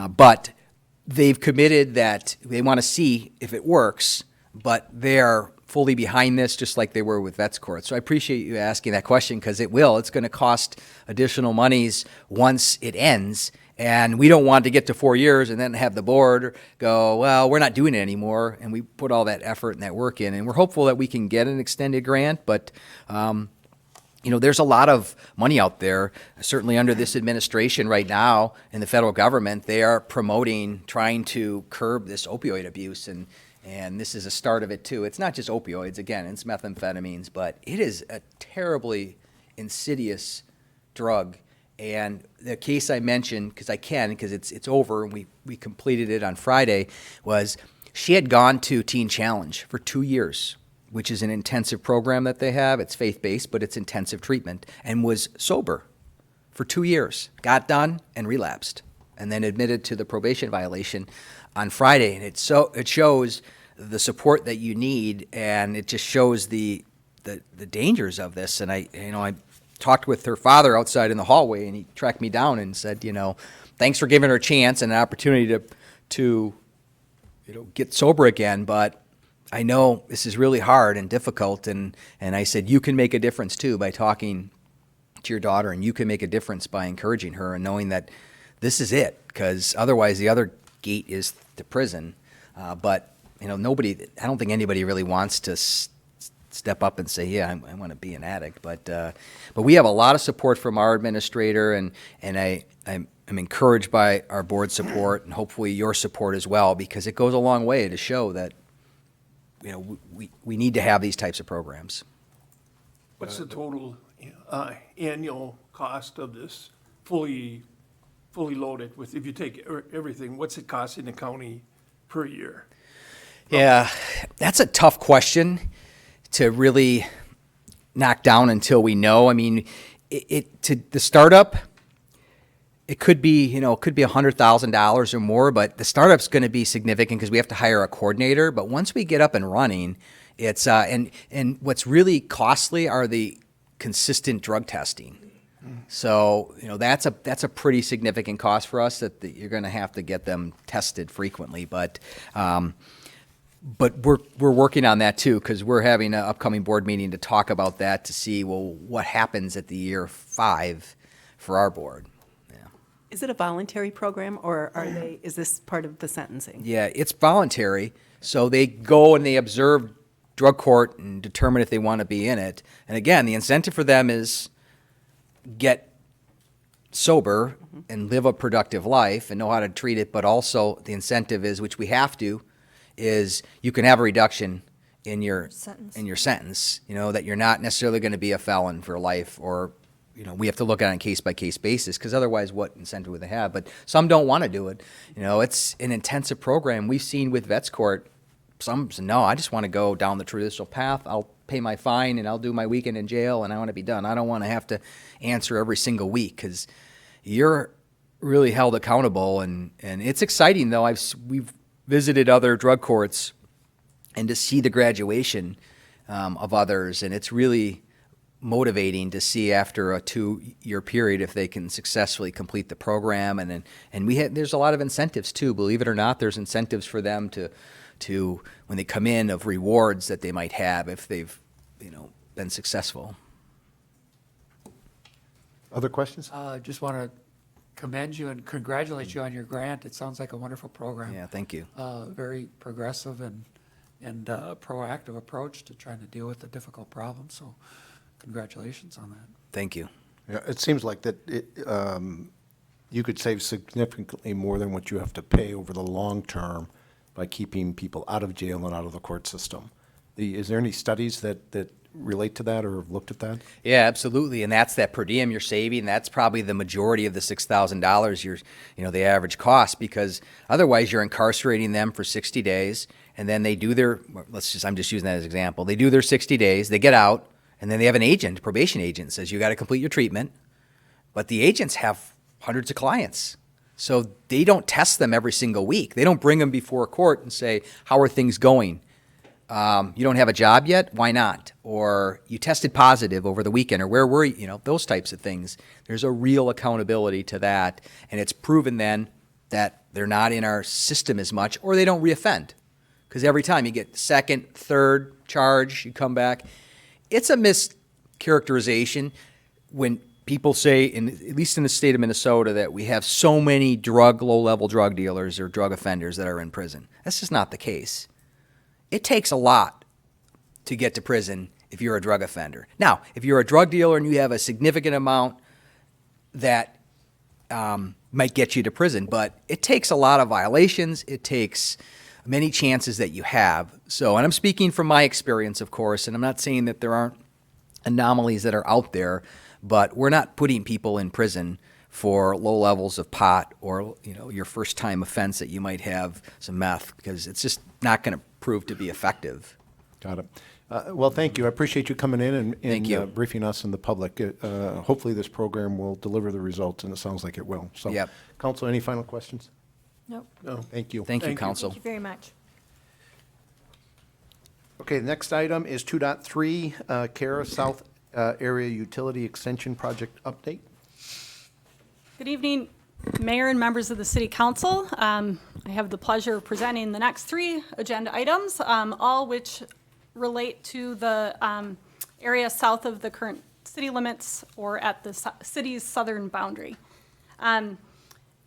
but they've committed that they want to see if it works, but they're fully behind this, just like they were with Vets Court. So I appreciate you asking that question because it will. It's going to cost additional monies once it ends, and we don't want to get to 4 years and then have the board go, well, we're not doing it anymore, and we put all that effort and that work in, and we're hopeful that we can get an extended grant, but there's a lot of money out there, certainly under this administration right now in the federal government. They are promoting, trying to curb this opioid abuse, and this is a start of it too. It's not just opioids, again, it's methamphetamines, but it is a terribly insidious drug. And the case I mentioned, because it's over, and we completed it on Friday, was she had gone to Teen Challenge for 2 years, which is an intensive program that they have. It's faith-based, but it's intensive treatment, and was sober for 2 years, got done, and relapsed, and then admitted to the probation violation on Friday. And it shows the support that you need, and it just shows the dangers of this. And I talked with her father outside in the hallway, and he tracked me down and said, thanks for giving her a chance and an opportunity to get sober again, but I know this is really hard and difficult, and I said, you can make a difference too by talking to your daughter, and you can make a difference by encouraging her and knowing that this is it, because otherwise the other gate is to prison. But I don't think anybody really wants to step up and say, yeah, I want to be an addict. But we have a lot of support from our administrator, and I'm encouraged by our board support, and hopefully your support as well, because it goes a long way to show that we need to have these types of programs. What's the total annual cost of this fully loaded if you take everything, what's it costing the county per year? Yeah, that's a tough question to really knock down until we know. I mean, the startup, it could be, $100,000 or more, but the startup's going to be significant because we have to hire a coordinator. But once we get up and running, it's and what's really costly are the consistent drug testing. So that's a pretty significant cost for us that you're going to have to get them tested frequently. But we're working on that too, because we're having an upcoming board meeting to talk about that to see what happens at the year 5 for our board. Is it a voluntary program, or is this part of the sentencing? Yeah, it's voluntary. So they go and they observe drug court and determine if they want to be in it. And again, the incentive for them is get sober and live a productive life and know how to treat it. But also the incentive is, which we have to, is you can have a reduction in your sentence. That you're not necessarily going to be a felon for life, or we have to look at it on a case-by-case basis, because otherwise what incentive would they have? But some don't want to do it. It's an intensive program. We've seen with Vets Court, some say, no, I just want to go down the traditional path. I'll pay my fine and I'll do my weekend in jail and I want to be done. I don't want to have to answer every single week, because you're really held accountable. And it's exciting, though. We've visited other drug courts, and to see the graduation of others, and it's really motivating to see after a 2-year period if they can successfully complete the program. And there's a lot of incentives too. Believe it or not, there's incentives for them to when they come in, of rewards that they might have if they've been successful. Other questions? Just want to commend you and congratulate you on your grant. It sounds like a wonderful program. Yeah, thank you. Very progressive and proactive approach to trying to deal with a difficult problem. So Congratulations on that. Thank you. Yeah, it seems like that you could save significantly more than what you have to pay over the long term by keeping people out of jail and out of the court system. Is there any studies that relate to that or have looked at that? Yeah, absolutely. And that's that per diem you're saving. That's probably the majority of the $6,000 the average cost, because otherwise you're incarcerating them for 60 days and then they do their, I'm just using that as an example. They do their 60 days, they get out, and then they have an agent, probation agent, says you got to complete your treatment. But the agents have hundreds of clients. So they don't test them every single week. They don't bring them before court and say, how are things going? You don't have a job yet? Why not? Or you tested positive over the weekend, or where were you? Those types of things. There's a real accountability to that. And it's proven then that they're not in our system as much, or they don't reoffend. Because every time you get second, third charge, you come back. It's a mischaracterization when people say, at least in the state of Minnesota, that we have so many low-level drug dealers or drug offenders that are in prison. That's just not the case. It takes a lot to get to prison if you're a drug offender. Now, if you're a drug dealer and you have a significant amount, that might get you to prison. But it takes a lot of violations. It takes many chances that you have. So, and I'm speaking from my experience, of course, and I'm not saying that there aren't anomalies that are out there, but we're not putting people in prison for low levels of pot or, your first time offense that you might have some meth, because it's just not going to prove to be effective. Got it. Well, thank you. I appreciate you coming in Thank you. and briefing us and the public. Hopefully this program will deliver the results, and it sounds like it will. So, Yep. Council, any final questions? Nope. No. Thank you. Thank you, Thank you. Council. Thank you very much. Okay, the next item is 2.3, Cara South Area Utility Extension Project Update. Good evening, Mayor and members of the City Council. I have the pleasure of presenting the next 3 agenda items, all which relate to the area south of the current city limits or at the city's southern boundary.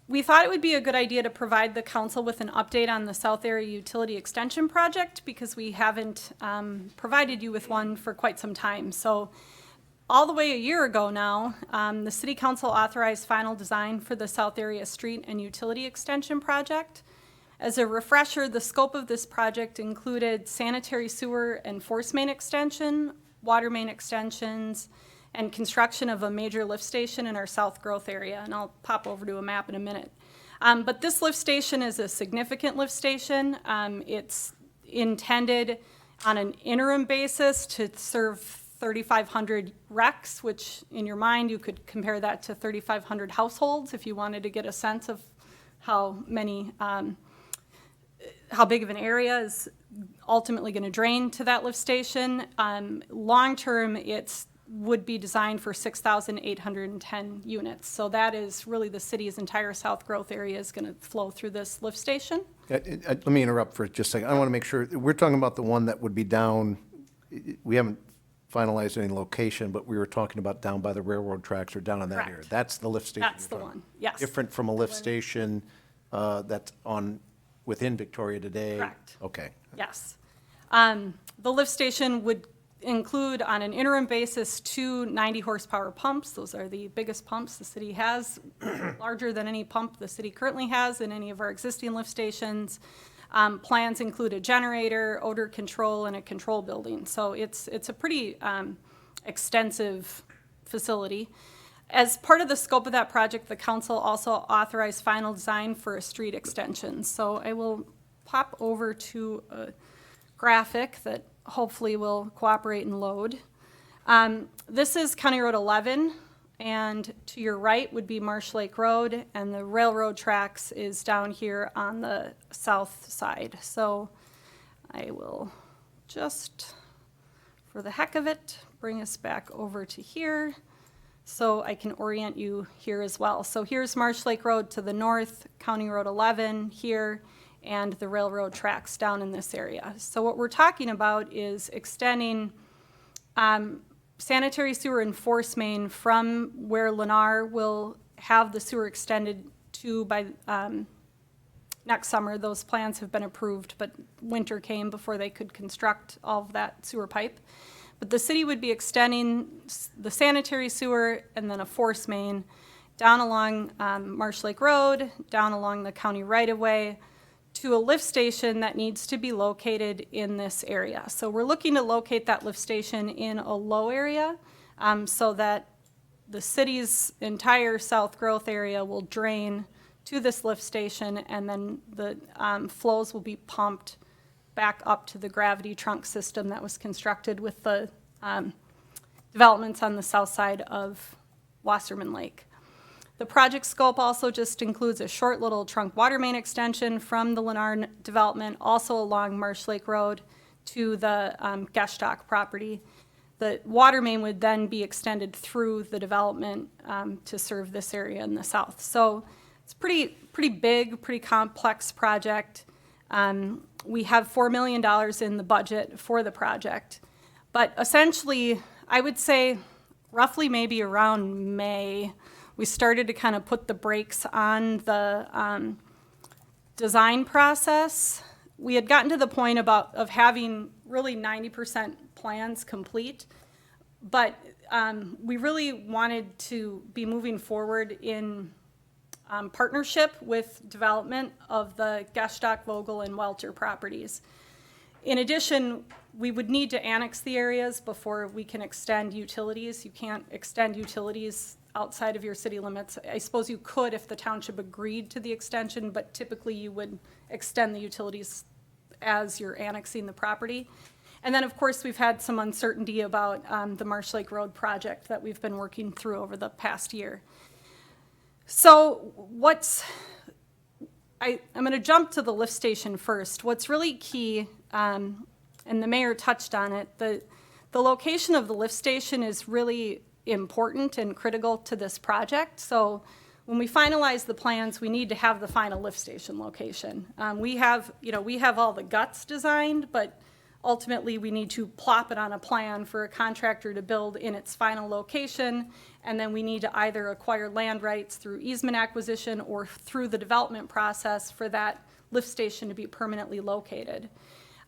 We thought it would be a good idea to provide the council with an update on the South Area Utility Extension Project, because we haven't provided you with one for quite some time. So all the way a year ago now, the City Council authorized final design for the South Area Street and Utility Extension Project. As a refresher, the scope of this project included sanitary sewer and force main extension, water main extensions, and construction of a major lift station in our South Growth area. And I'll pop over to a map in a minute. But this lift station is a significant lift station. It's intended on an interim basis to serve 3,500 recs, which in your mind, you could compare that to 3,500 households if you wanted to get a sense of how many, how big of an area is ultimately going to drain to that lift station. Long-term, it's would be designed for 6,810 units. So that is really the city's entire South Growth area is going to flow through this lift station. Let me interrupt for just a second. I want to make sure, we're talking about the one that would be down, we haven't finalized any location, but we were talking about down by the railroad tracks or down in that Correct. area. That's the lift station. That's the you're talking one, yes. Different from a lift station that's within Victoria today? Correct. Okay. Yes. The lift station would include on an interim basis 2 90 horsepower pumps. Those are the biggest pumps the city has, larger than any pump the city currently has in any of our existing lift stations. Plans include a generator, odor control, and a control building. So it's a pretty extensive facility. As part of the scope of that project, the council also authorized final design for a street extension. So I will pop over to a graphic that hopefully will cooperate and load. This is County Road 11, and to your right would be Marsh Lake Road, and the railroad tracks is down here on the south side. So I will just, for the heck of it, bring us back over to here so I can orient you here as well. So here's Marsh Lake Road to the north, County Road 11 here, and the railroad tracks down in this area. So what we're talking about is extending sanitary sewer and force main from where Lennar will have the sewer extended to by next summer. Those plans have been approved, but winter came before they could construct all of that sewer pipe. But the city would be extending the sanitary sewer and then a force main down along Marsh Lake Road, down along the county right-of-way, to a lift station that needs to be located in this area. So we're looking to locate that lift station in a low area so that the city's entire south growth area will drain to this lift station, and then the flows will be pumped back up to the gravity trunk system that was constructed with the developments on the south side of Wasserman Lake. The project scope also just includes a short little trunk water main extension from the Lennar development, also along Marsh Lake Road to the Geshtock property. The water main would then be extended through the development to serve this area in the south. So it's pretty big, pretty complex project. We have $4 million in the budget for the project. But essentially, I would say roughly maybe around May, we started to kind of put the brakes on the design process. We had gotten to the point of having really 90% plans complete, but we really wanted to be moving forward in partnership with development of the Geshtock, Vogel, and Welter properties. In addition, we would need to annex the areas before we can extend utilities. You can't extend utilities outside of your city limits. I suppose you could if the township agreed to the extension, but typically you would extend the utilities as you're annexing the property. And then, of course, we've had some uncertainty about the Marsh Lake Road project that we've been working through over the past year. So I'm going to jump to the lift station first. What's really key, and the mayor touched on it, the location of the lift station is really important and critical to this project. So when we finalize the plans, we need to have the final lift station location. We have all the guts designed, but ultimately we need to plop it on a plan for a contractor to build in its final location, and then we need to either acquire land rights through easement acquisition or through the development process for that lift station to be permanently located.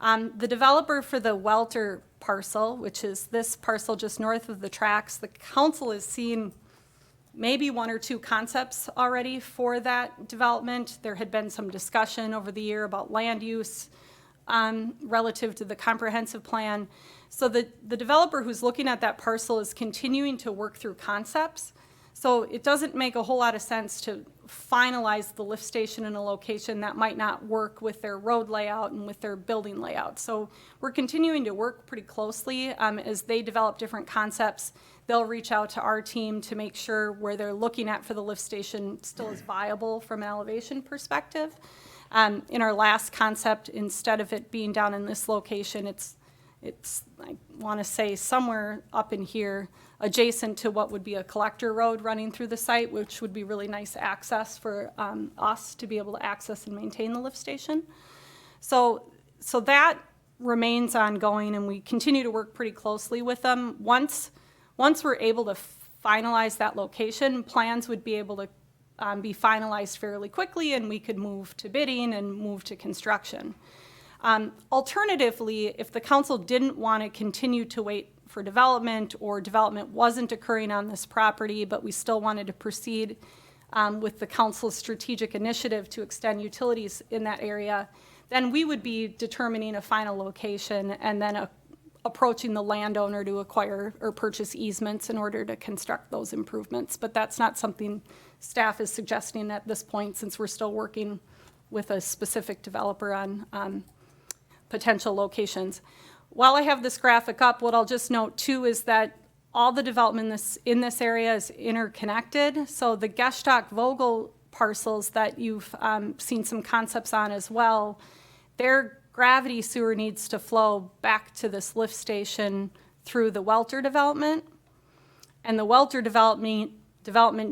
The developer for the Welter parcel, which is this parcel just north of the tracks, the council has seen maybe one or two concepts already for that development. There had been some discussion over the year about land use relative to the comprehensive plan. So the developer who's looking at that parcel is continuing to work through concepts. So it doesn't make a whole lot of sense to finalize the lift station in a location that might not work with their road layout and with their building layout. So we're continuing to work pretty closely as they develop different concepts. They'll reach out to our team to make sure where they're looking at for the lift station still is viable from an elevation perspective. In our last concept, instead of it being down in this location, it's I want to say somewhere up in here, adjacent to what would be a collector road running through the site, which would be really nice access for us to be able to access and maintain the lift station. So that remains ongoing, and we continue to work pretty closely with them. Once we're able to finalize that location, plans would be able to be finalized fairly quickly, and we could move to bidding and move to construction. Alternatively, if the council didn't want to continue to wait for development, or development wasn't occurring on this property, but we still wanted to proceed with the council's strategic initiative to extend utilities in that area, then we would be determining a final location and then approaching the landowner to acquire or purchase easements in order to construct those improvements. But that's not something staff is suggesting at this point, since we're still working with a specific developer on potential locations. While I have this graphic up, what I'll just note too is that all the development in this area is interconnected. So the Geshtock Vogel parcels that you've seen some concepts on as well, their gravity sewer needs to flow back to this lift station through the Welter development. And the Welter development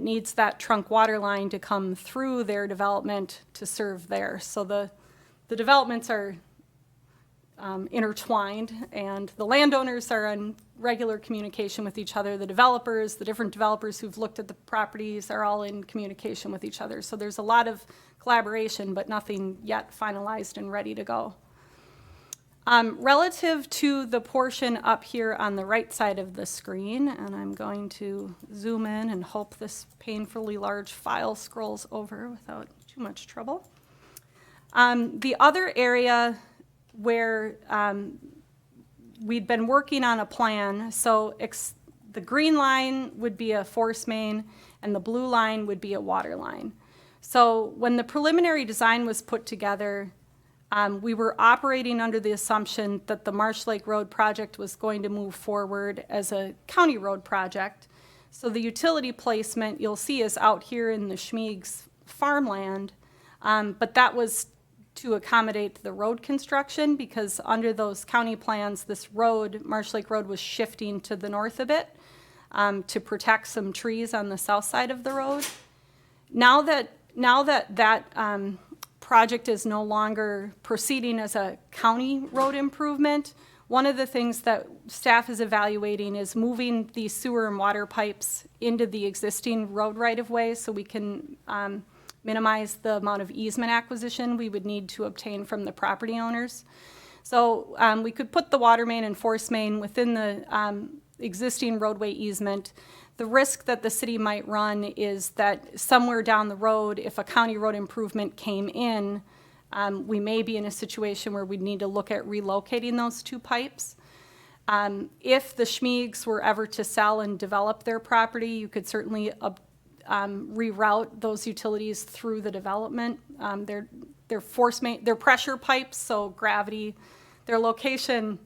needs that trunk water line to come through their development to serve there. So the developments are intertwined, and the landowners are in regular communication with each other. The different developers who've looked at the properties are all in communication with each other. So there's a lot of collaboration, but nothing yet finalized and ready to go. Relative to the portion up here on the right side of the screen, and I'm going to zoom in and hope this painfully large file scrolls over without too much trouble. The other area where we'd been working on a plan, so the green line would be a force main and the blue line would be a water line. So when the preliminary design was put together, we were operating under the assumption that the Marsh Lake Road project was going to move forward as a county road project. So the utility placement you'll see is out here in the Schmieg's farmland, but that was to accommodate the road construction, because under those county plans, this road, Marsh Lake Road, was shifting to the north a bit to protect some trees on the south side of the road. Now that project is no longer proceeding as a county road improvement, one of the things that staff is evaluating is moving the sewer and water pipes into the existing road right-of-way so we can minimize the amount of easement acquisition we would need to obtain from the property owners. So we could put the water main and force main within the existing roadway easement. The risk that the city might run is that somewhere down the road, if a county road improvement came in, we may be in a situation where we'd need to look at relocating those two pipes. If the Schmiegs were ever to sell and develop their property, you could certainly reroute those utilities through the development. They're force main, they're pressure pipes, so gravity, their location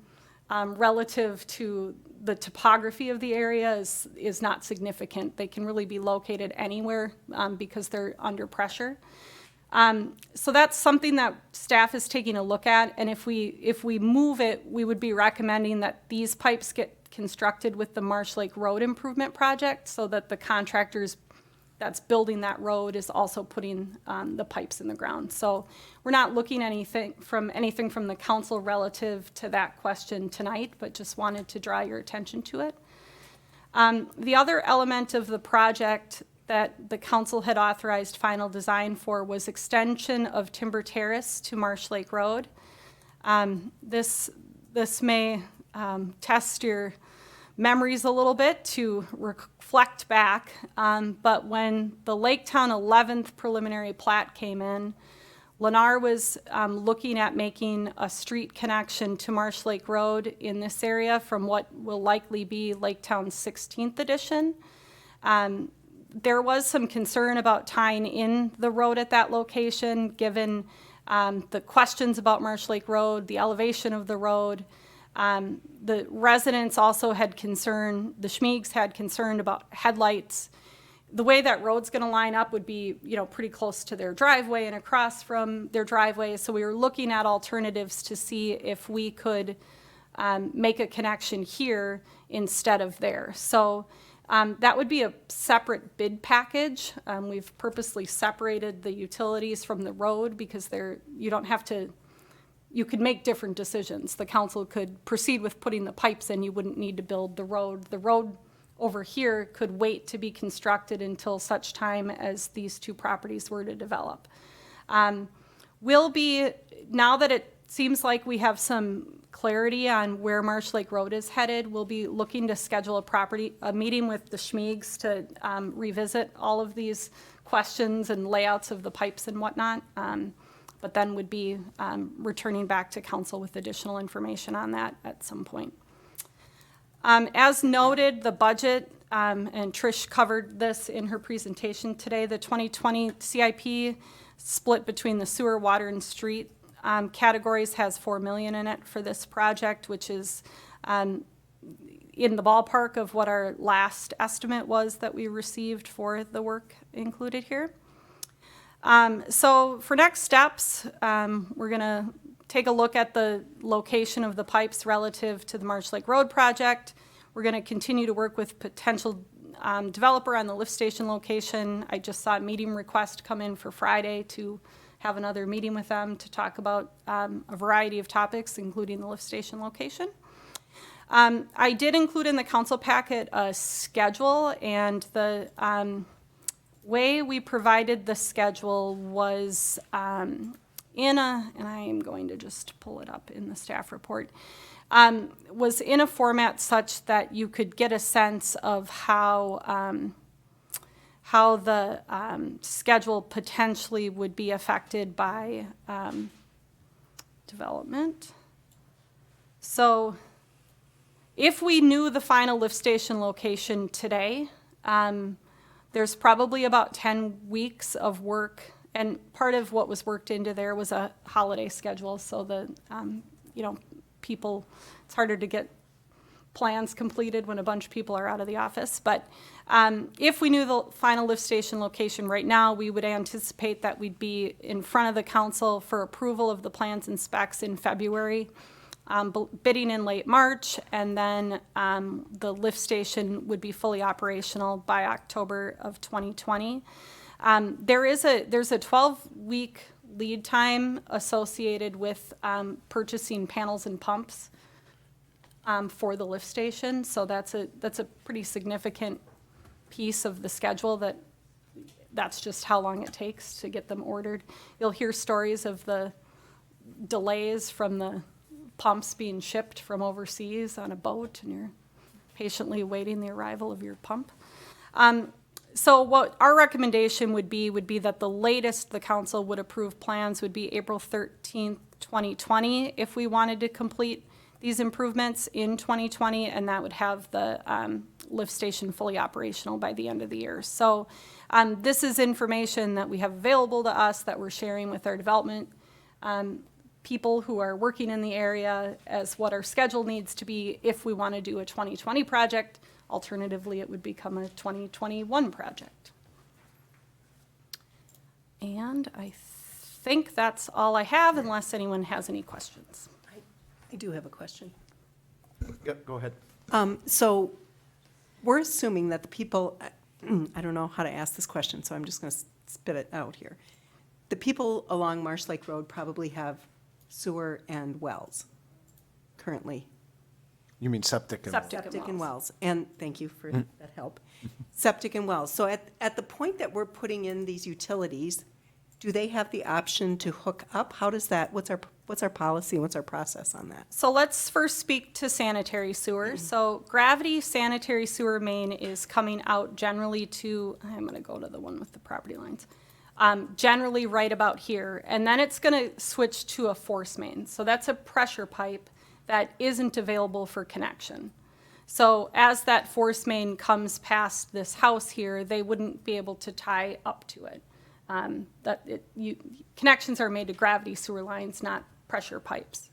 relative to the topography of the area is not significant. They can really be located anywhere because they're under pressure. So that's something that staff is taking a look at, and if we move it, we would be recommending that these pipes get constructed with the Marsh Lake Road Improvement Project so that the contractors that's building that road is also putting the pipes in the ground. So we're not looking at anything from the council relative to that question tonight, but just wanted to draw your attention to it. The other element of the project that the council had authorized final design for was extension of Timber Terrace to Marsh Lake Road. This may test your memories a little bit to reflect back, but when the Laketown 11th preliminary plat came in, Lennar was looking at making a street connection to Marsh Lake Road in this area from what will likely be Laketown 16th edition. There was some concern about tying in the road at that location, given the questions about Marsh Lake Road, the elevation of the road. The residents also had concern, the Schmiegs had concern about headlights. The way that road's gonna line up would be, pretty close to their driveway and across from their driveway. So we were looking at alternatives to see if we could make a connection here instead of there. So that would be a separate bid package. We've purposely separated the utilities from the road because you could make different decisions. The council could proceed with putting the pipes in, you wouldn't need to build the road. The road over here could wait to be constructed until such time as these two properties were to develop. Now that it seems like we have some clarity on where Marsh Lake Road is headed, we'll be looking to schedule a meeting with the Schmiegs to revisit all of these questions and layouts of the pipes and whatnot. But then would be returning back to council with additional information on that at some point. As noted, the budget, and Trish covered this in her presentation today, the 2020 CIP split between the sewer, water, and street categories has $4 million in it for this project, which is in the ballpark of what our last estimate was that we received for the work included here. So for next steps, we're gonna take a look at the location of the pipes relative to the Marsh Lake Road project. We're gonna continue to work with potential developer on the lift station location. I just saw a meeting request come in for Friday to have another meeting with them to talk about a variety of topics, including the lift station location. I did include in the council packet a schedule, and the way we provided the schedule was and I am going to just pull it up in the staff report, was in a format such that you could get a sense of how the schedule potentially would be affected by development. So if we knew the final lift station location today, there's probably about 10 weeks of work, and part of what was worked into there was a holiday schedule, so the, people, it's harder to get plans completed when a bunch of people are out of the office. But if we knew the final lift station location right now, we would anticipate that we'd be in front of the council for approval of the plans and specs in February, bidding in late March, and then the lift station would be fully operational by October of 2020. There's a 12-week lead time associated with purchasing panels and pumps for the lift station, so that's a pretty significant piece of the schedule. That's just how long it takes to get them ordered. You'll hear stories of the delays from the pumps being shipped from overseas on a boat, and you're patiently awaiting the arrival of your pump. So what our recommendation would be that the latest the council would approve plans would be April 13th, 2020, if we wanted to complete these improvements in 2020, and that would have the lift station fully operational by the end of the year. So this is information that we have available to us that we're sharing with our development people who are working in the area as what our schedule needs to be if we want to do a 2020 project. Alternatively, it would become a 2021 project. And I think that's all I have, unless anyone has any questions. I do have a question. Yep, go ahead. So we're assuming that the people, I don't know how to ask this question, so I'm just going to spit it out here. The people along Marsh Lake Road probably have sewer and wells currently. You mean septic? Septic and wells. And thank you for that help. Septic and wells. So at the point that we're putting in these utilities, do they have the option to hook up? How does that, what's our policy, what's our process on that? So let's first speak to sanitary sewer. So gravity sanitary sewer main is coming out generally to, I'm going to go to the one with the property lines, generally right about here. And then it's going to switch to a force main. So that's a pressure pipe that isn't available for connection. So as that force main comes past this house here, they wouldn't be able to tie up to it. Connections are made to gravity sewer lines, not pressure pipes.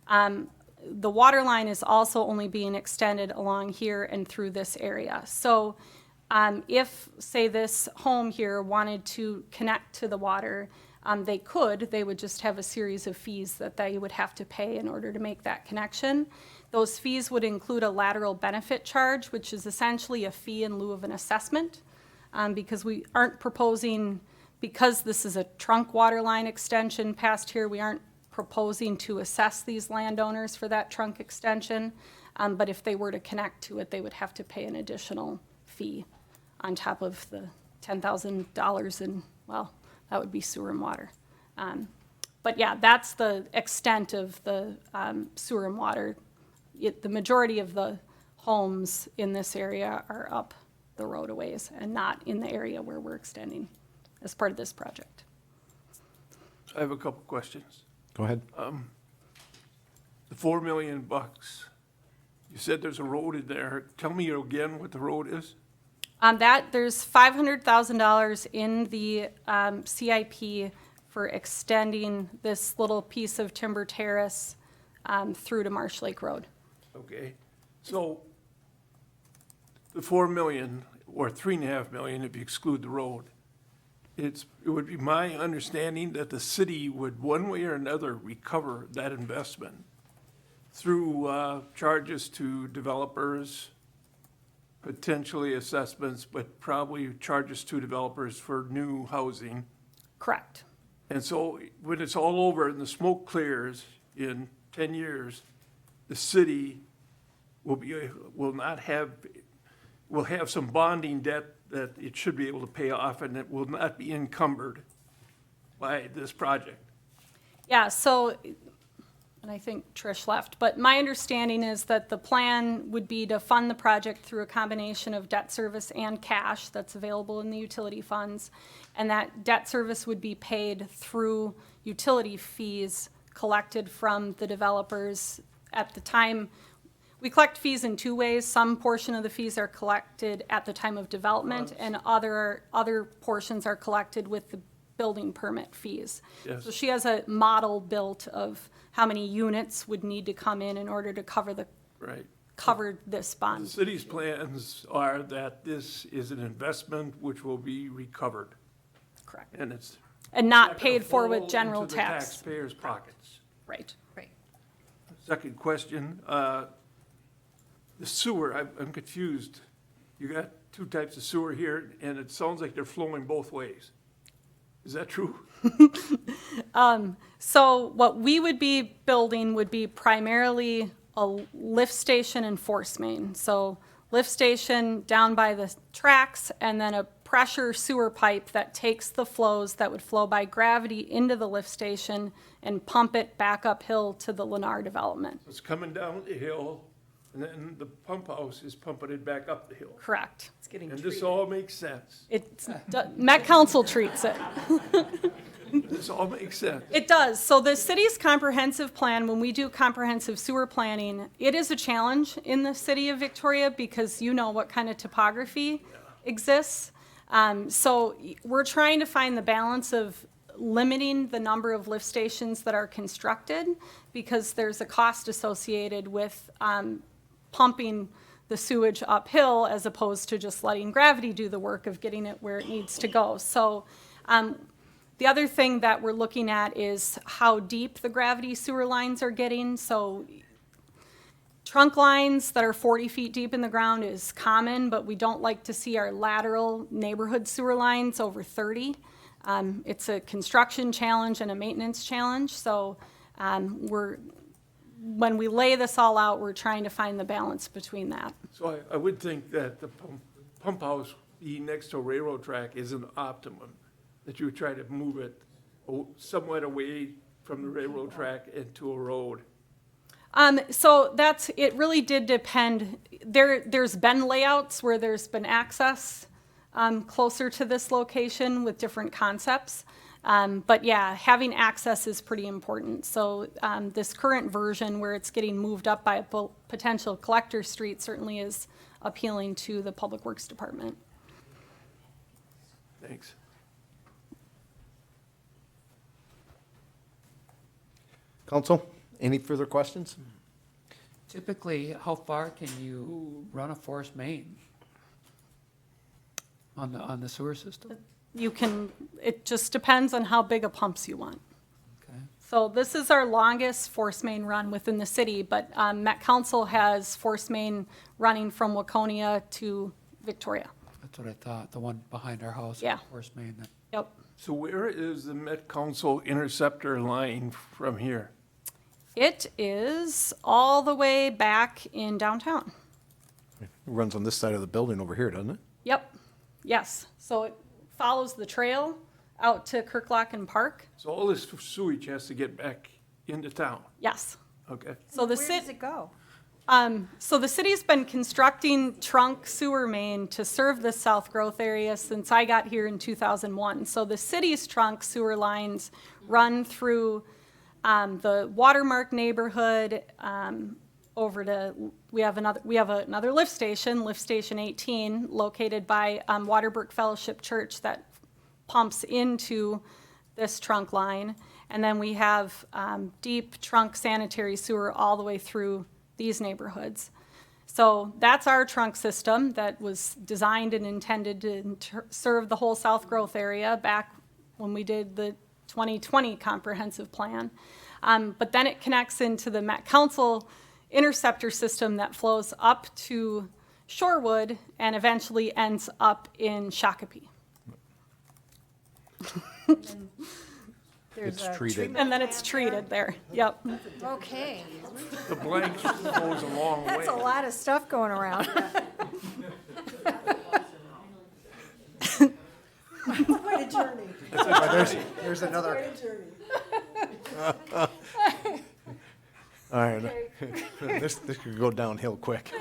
The water line is also only being extended along here and through this area. So if, say, this home here wanted to connect to the water, they would just have a series of fees that they would have to pay in order to make that connection. Those fees would include a lateral benefit charge, which is essentially a fee in lieu of an assessment, because we aren't proposing, because this is a trunk water line extension past here, we aren't proposing to assess these landowners for that trunk extension. But if they were to connect to it, they would have to pay an additional fee on top of the $10,000 in, well, that would be sewer and water. But yeah, that's the extent of the sewer and water. The majority of the homes in this area are up the road a ways and not in the area where we're extending as part of this project. I have a couple questions. Go ahead. The $4 million, you said there's a road in there. Tell me again what the road is. There's $500,000 in the CIP for extending this little piece of timber terrace through to Marsh Lake Road. Okay, so the 4 million, or 3.5 million if you exclude the road, it would be my understanding that the city would, one way or another, recover that investment through charges to developers, potentially assessments, but probably charges to developers for new housing. Correct. And so when it's all over and the smoke clears in 10 years, the city will have some bonding debt that it should be able to pay off, and it will not be encumbered by this project. Yeah, so, and I think Trish left, but my understanding is that the plan would be to fund the project through a combination of debt service and cash that's available in the utility funds. And that debt service would be paid through utility fees collected from the developers at the time. We collect fees in two ways. Some portion of the fees are collected at the time of development, and other portions are collected with the building permit fees. Yes. So she has a model built of how many units would need to come in order to cover Right. this The bond. city's plans are that this is an investment which will be recovered, Correct. and it's And not not gonna paid for flow with general into the tax. taxpayers' pockets. Right. Second question, the sewer, I'm confused. You got two types of sewer here, and it sounds like they're flowing both ways. Is that true? So what we would be building would be primarily a lift station and force main. So lift station down by the tracks, and then a pressure sewer pipe that takes the flows that would flow by gravity into the lift station and pump it back uphill to the Lennar development. It's coming down the hill, and then the pump house is pumping it back up the hill. Correct. And this all makes sense. Met Council treats it. This all makes sense. It does. So the city's comprehensive plan, when we do comprehensive sewer planning, it is a challenge in the city of Victoria because you know what kind of topography exists. So we're trying to find the balance of limiting the number of lift stations that are constructed because there's a cost associated with pumping the sewage uphill as opposed to just letting gravity do the work of getting it where it needs to go. So the other thing that we're looking at is how deep the gravity sewer lines are getting. So trunk lines that are 40 feet deep in the ground is common, but we don't like to see our lateral neighborhood sewer lines over 30. It's a construction challenge and a maintenance challenge. So when we lay this all out, we're trying to find the balance between that. So I would think that the pump house being next to a railroad track is an optimum, that you would try to move it somewhat away from the railroad track into a road. So it really did depend. There's been layouts where there's been access closer to this location with different concepts. But yeah, having access is pretty important. So this current version where it's getting moved up by a potential collector street certainly is appealing to the Public Works Department. Thanks. Council, any further questions? Typically, how far can you run a force main on the sewer system? It just depends on how big a pumps you want. Okay. So this is our longest force main run within the city, but Met Council has force main running from Waconia to Victoria. That's what I thought, the one behind our house, Yeah. force main. Yep. So where is the Met Council interceptor line from here? It is all the way back in downtown. It runs on this side of the building over here, doesn't it? Yep, yes. So it follows the trail out to Kirklocken Park. So all this sewage has to get back into town, Yes. okay? So the Where city. does it go? So the city's been constructing trunk sewer main to serve the South Growth area since I got here in 2001. So the city's trunk sewer lines run through the Watermark neighborhood over to, we have another lift station 18, located by Waterbrook Fellowship Church that pumps into this trunk line. And then we have deep trunk sanitary sewer all the way through these neighborhoods. So that's our trunk system that was designed and intended to serve the whole South Growth area back when we did the 2020 comprehensive plan. But then it connects into the Met Council interceptor system that flows up to Shorewood and eventually ends up in Shakopee. It's treated. And then it's treated there. Yep. Okay, The blank goes a long way. that's a lot of stuff going around. Quite a journey. There's another. All right. This could go downhill quick.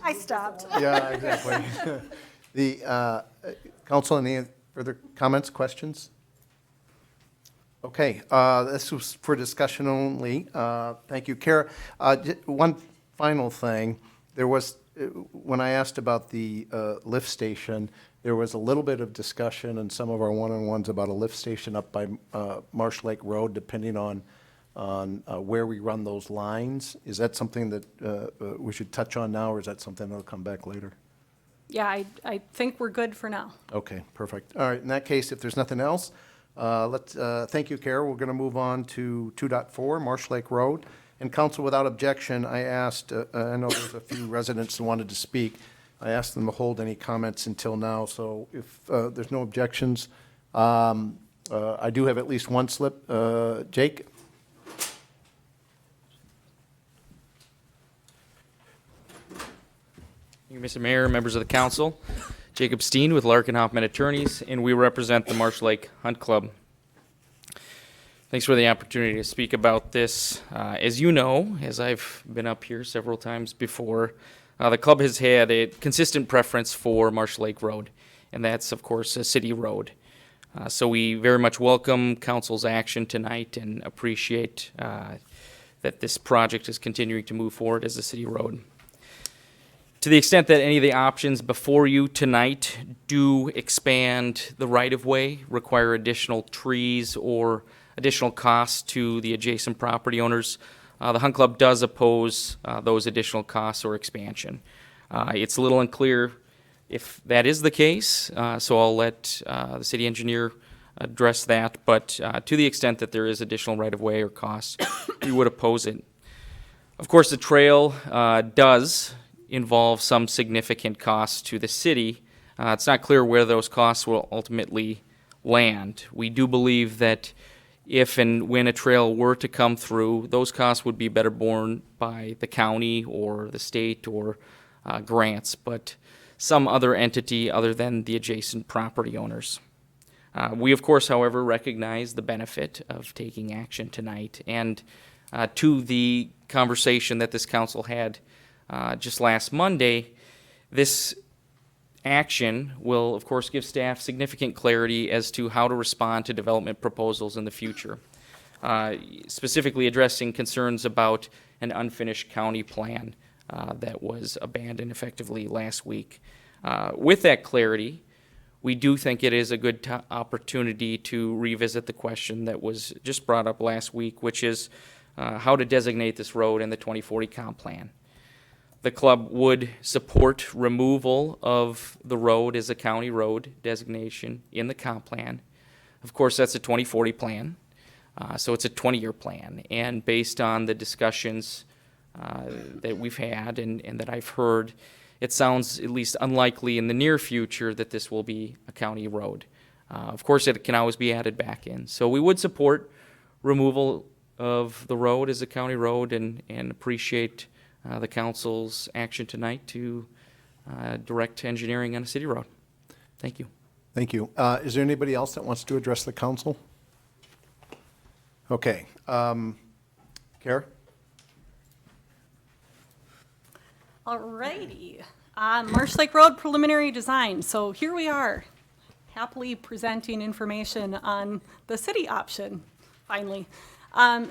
I stopped. Yeah, exactly. The council, any further comments, questions? Okay, this was for discussion only. Thank you, Kara. One final thing, there was, when I asked about the lift station, there was a little bit of discussion in some of our one-on-ones about a lift station up by Marsh Lake Road, depending on where we run those lines. Is that something that we should touch on now, or is that something that'll come back later? Yeah, I think we're good for now. Okay, perfect. All right, in that case, if there's nothing else, thank you, Kara. We're going to move on to 2.4, Marsh Lake Road. And council, without objection, I asked, I know there's a few residents who wanted to speak. I asked them to hold any comments until now, so if there's no objections, I do have at least one slip. Jake? Thank you, Mr. Mayor, members of the council. Jacob Steen with Larkin Hoffman Attorneys, and we represent the Marsh Lake Hunt Club. Thanks for the opportunity to speak about this. As you know, as I've been up here several times before, the club has had a consistent preference for Marsh Lake Road, and that's, of course, a city road. So we very much welcome council's action tonight and appreciate that this project is continuing to move forward as a city road. To the extent that any of the options before you tonight do expand the right-of-way, require additional trees or additional costs to the adjacent property owners, the Hunt Club does oppose those additional costs or expansion. It's a little unclear if that is the case, so I'll let the city engineer address that, but to the extent that there is additional right-of-way or costs, we would oppose it. Of course, the trail does involve some significant costs to the city. It's not clear where those costs will ultimately land. We do believe that if and when a trail were to come through, those costs would be better borne by the county or the state or grants, but some other entity other than the adjacent property owners. We, of course, however, recognize the benefit of taking action tonight, and to the conversation that this council had just last Monday, this action will, of course, give staff significant clarity as to how to respond to development proposals in the future, specifically addressing concerns about an unfinished county plan that was abandoned effectively last week. With that clarity, we do think it is a good opportunity to revisit the question that was just brought up last week, which is how to designate this road in the 2040 comp plan. The club would support removal of the road as a county road designation in the comp plan. Of course, that's a 2040 plan, so it's a 20-year plan. And based on the discussions that we've had and that I've heard, it sounds at least unlikely in the near future that this will be a county road. Of course, it can always be added back in. So we would support removal of the road as a county road and appreciate the council's action tonight to direct engineering on a city road. Thank you. Thank you. Is there anybody else that wants to address the council? Okay. Kara? All righty. Marsh Lake Road preliminary design. So here we are, happily presenting information on the city option, finally.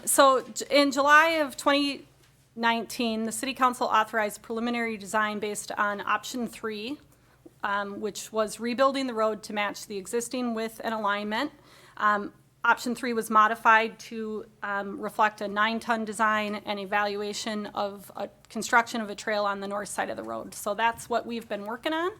So in July of 2019, the City Council authorized preliminary design based on option 3, which was rebuilding the road to match the existing width and alignment. Option 3 was modified to reflect a 9-ton design and evaluation of a construction of a trail on the north side of the road. So that's what we've been working on.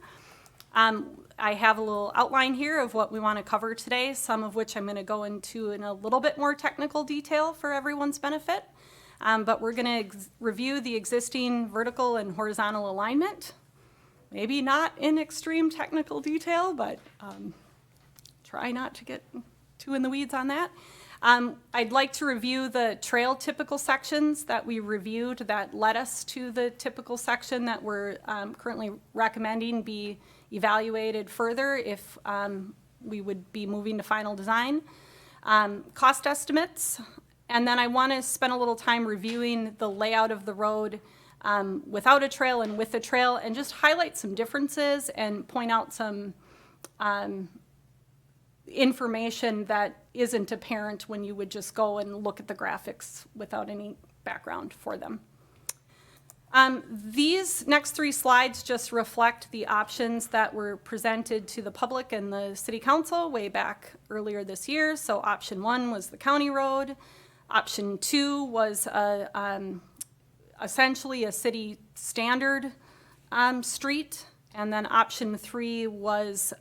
I have a little outline here of what we want to cover today, some of which I'm going to go into in a little bit more technical detail for everyone's benefit. But we're going to review the existing vertical and horizontal alignment. Maybe not in extreme technical detail, but try not to get too in the weeds on that. I'd like to review the trail typical sections that we reviewed that led us to the typical section that we're currently recommending be evaluated further if we would be moving to final design. Cost estimates, and then I want to spend a little time reviewing the layout of the road without a trail and with a trail, and just highlight some differences and point out some information that isn't apparent when you would just go and look at the graphics without any background for them. These next 3 slides just reflect the options that were presented to the public and the city council way back earlier this year. So option 1 was the county road. Option 2 was essentially a city standard street. And then option 3 was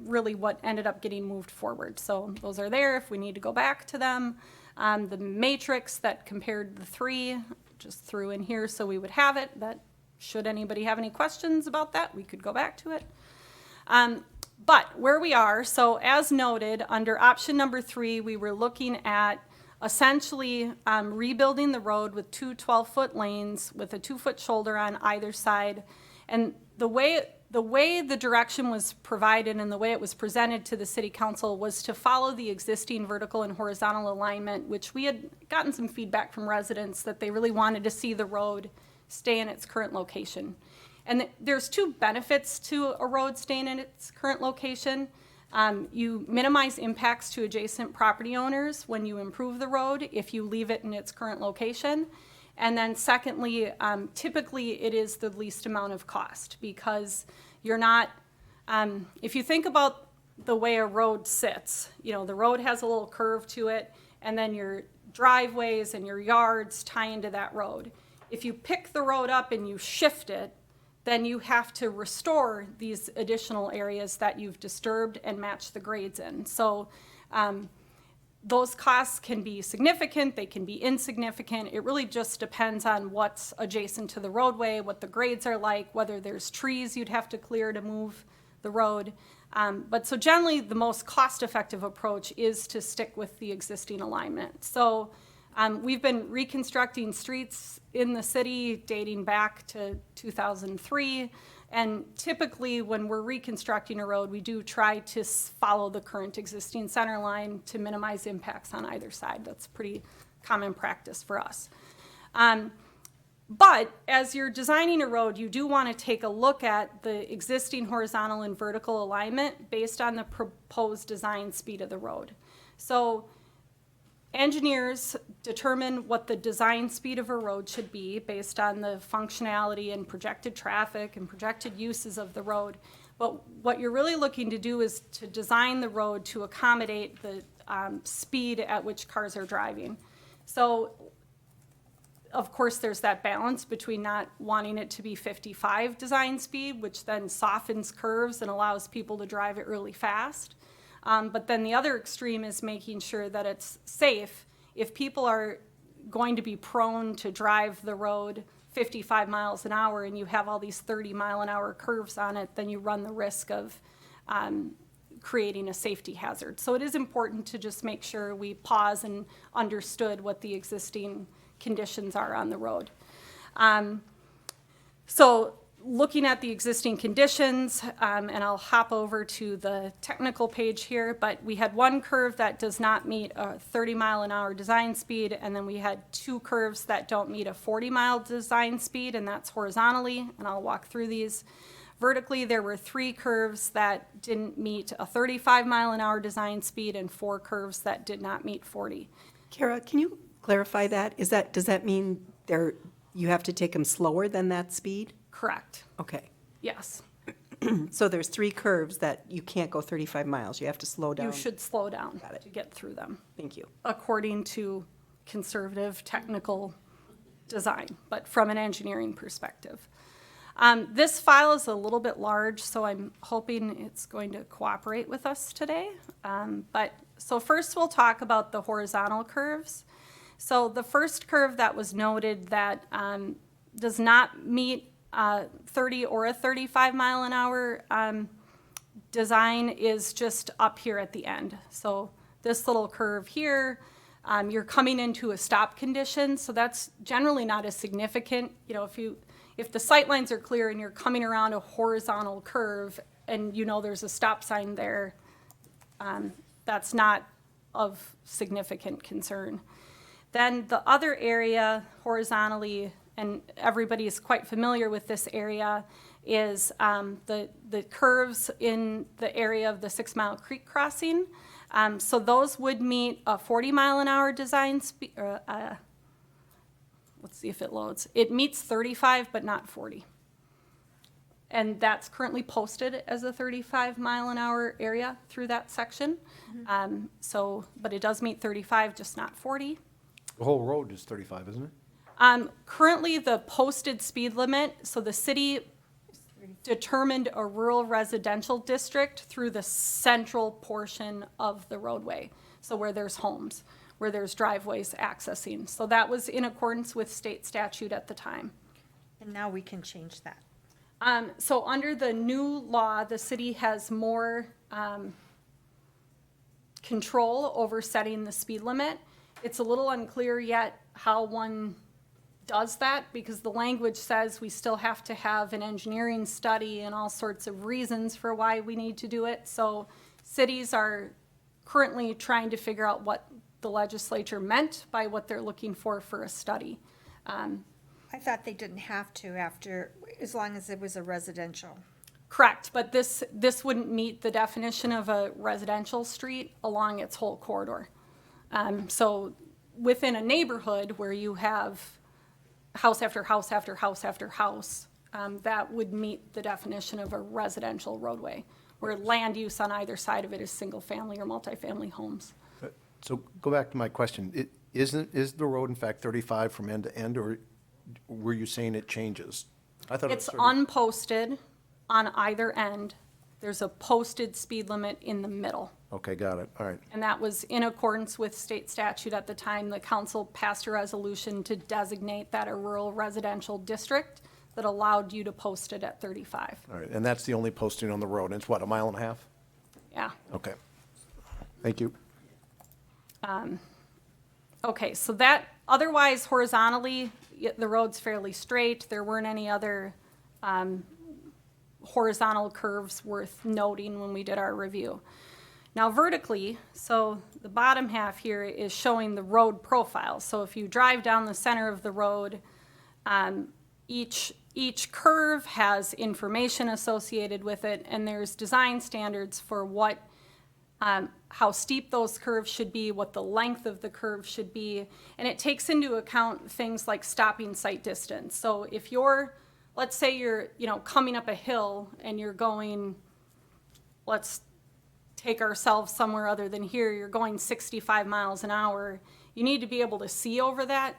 really what ended up getting moved forward. So those are there if we need to go back to them. The matrix that compared the 3 just threw in here so we would have it. That should anybody have any questions about that, we could go back to it. But where we are, so as noted, under option number 3, we were looking at essentially rebuilding the road with 2 12-foot lanes with a 2-foot shoulder on either side. And the way the direction was provided and the way it was presented to the city council was to follow the existing vertical and horizontal alignment, which we had gotten some feedback from residents that they really wanted to see the road stay in its current location. And there's 2 benefits to a road staying in its current location. You minimize impacts to adjacent property owners when you improve the road if you leave it in its current location. And then secondly, typically it is the least amount of cost because you're not, if you think about the way a road sits, you know, the road has a little curve to it and then your driveways and your yards tie into that road. If you pick the road up and you shift it, then you have to restore these additional areas that you've disturbed and match the grades in. So those costs can be significant, they can be insignificant. It really just depends on what's adjacent to the roadway, what the grades are like, whether there's trees you'd have to clear to move the road. But so generally the most cost-effective approach is to stick with the existing alignment. So we've been reconstructing streets in the city dating back to 2003. And typically when we're reconstructing a road, we do try to follow the current existing center line to minimize impacts on either side. That's pretty common practice for us. But as you're designing a road, you do want to take a look at the existing horizontal and vertical alignment based on the proposed design speed of the road. So engineers determine what the design speed of a road should be based on the functionality and projected traffic and projected uses of the road. But what you're really looking to do is to design the road to accommodate the speed at which cars are driving. So, of course, there's that balance between not wanting it to be 55 design speed, which then softens curves and allows people to drive it really fast. But then the other extreme is making sure that it's safe. If people are going to be prone to drive the road 55 miles an hour and you have all these 30-mile-an-hour curves on it, then you run the risk of creating a safety hazard. So it is important to just make sure we pause and understood what the existing conditions are on the road. So looking at the existing conditions, and I'll hop over to the technical page here, but we had 1 curve that does not meet a 30-mile-an-hour design speed, and then we had 2 curves that don't meet a 40-mile design speed, and that's horizontally, and I'll walk through these. Vertically, there were 3 curves that didn't meet a 35-mile-an-hour design speed and 4 curves that did not meet 40. Kara, can you clarify that? Does that mean you have to take them slower than that speed? Correct. Okay. Yes. So there's 3 curves that you can't go 35 miles. You have to slow down. You should slow down to get through them, Thank you. according to conservative technical design, but from an engineering perspective. This file is a little bit large, so I'm hoping it's going to cooperate with us today. So first we'll talk about the horizontal curves. So the first curve that was noted that does not meet 30 or a 35-mile-an-hour design is just up here at the end. So this little curve here, you're coming into a stop condition, so that's generally not as significant. You know, if the sight lines are clear and you're coming around a horizontal curve and you know there's a stop sign there, that's not of significant concern. Then the other area horizontally, and everybody is quite familiar with this area, is the curves in the area of the 6 Mile Creek crossing. So those would meet a 40-mile-an-hour design speed. Let's see if it loads. It meets 35, but not 40. And that's currently posted as a 35-mile-an-hour area through that section. But it does meet 35, just not 40. The whole road is 35, isn't it? Currently, the posted speed limit, so the city determined a rural residential district through the central portion of the roadway. So where there's homes, where there's driveways accessing. So that was in accordance with state statute at the time. And now we can change that. So under the new law, the city has more control over setting the speed limit. It's a little unclear yet how one does that, because the language says we still have to have an engineering study and all sorts of reasons for why we need to do it. So cities are currently trying to figure out what the legislature meant by what they're looking for a study. I thought they didn't have to after, as long as it was a residential. Correct, but this wouldn't meet the definition of a residential street along its whole corridor. So within a neighborhood where you have house after house after house after house, that would meet the definition of a residential roadway, where land use on either side of it is single-family or multifamily homes. So go back to my question. Is the road in fact 35 from end to end, or were you saying it changes? I thought It's it was 30. unposted on either end. There's a posted speed limit in the middle. Okay, got it. All right. And that was in accordance with state statute at the time. The council passed a resolution to designate that a rural residential district that allowed you to post it at 35. All right, and that's the only posting on the road. And it's what, a mile and a half? Yeah. Okay. Thank you. Okay, so that, otherwise horizontally, the road's fairly straight. There weren't any other horizontal curves worth noting when we did our review. Now vertically, so the bottom half here is showing the road profile. So if you drive down the center of the road, each curve has information associated with it, and there's design standards for what, how steep those curves should be, what the length of the curve should be, and it takes into account things like stopping sight distance. So if you're, let's say you're, coming up a hill and you're going, let's take ourselves somewhere other than here, you're going 65 miles an hour, you need to be able to see over that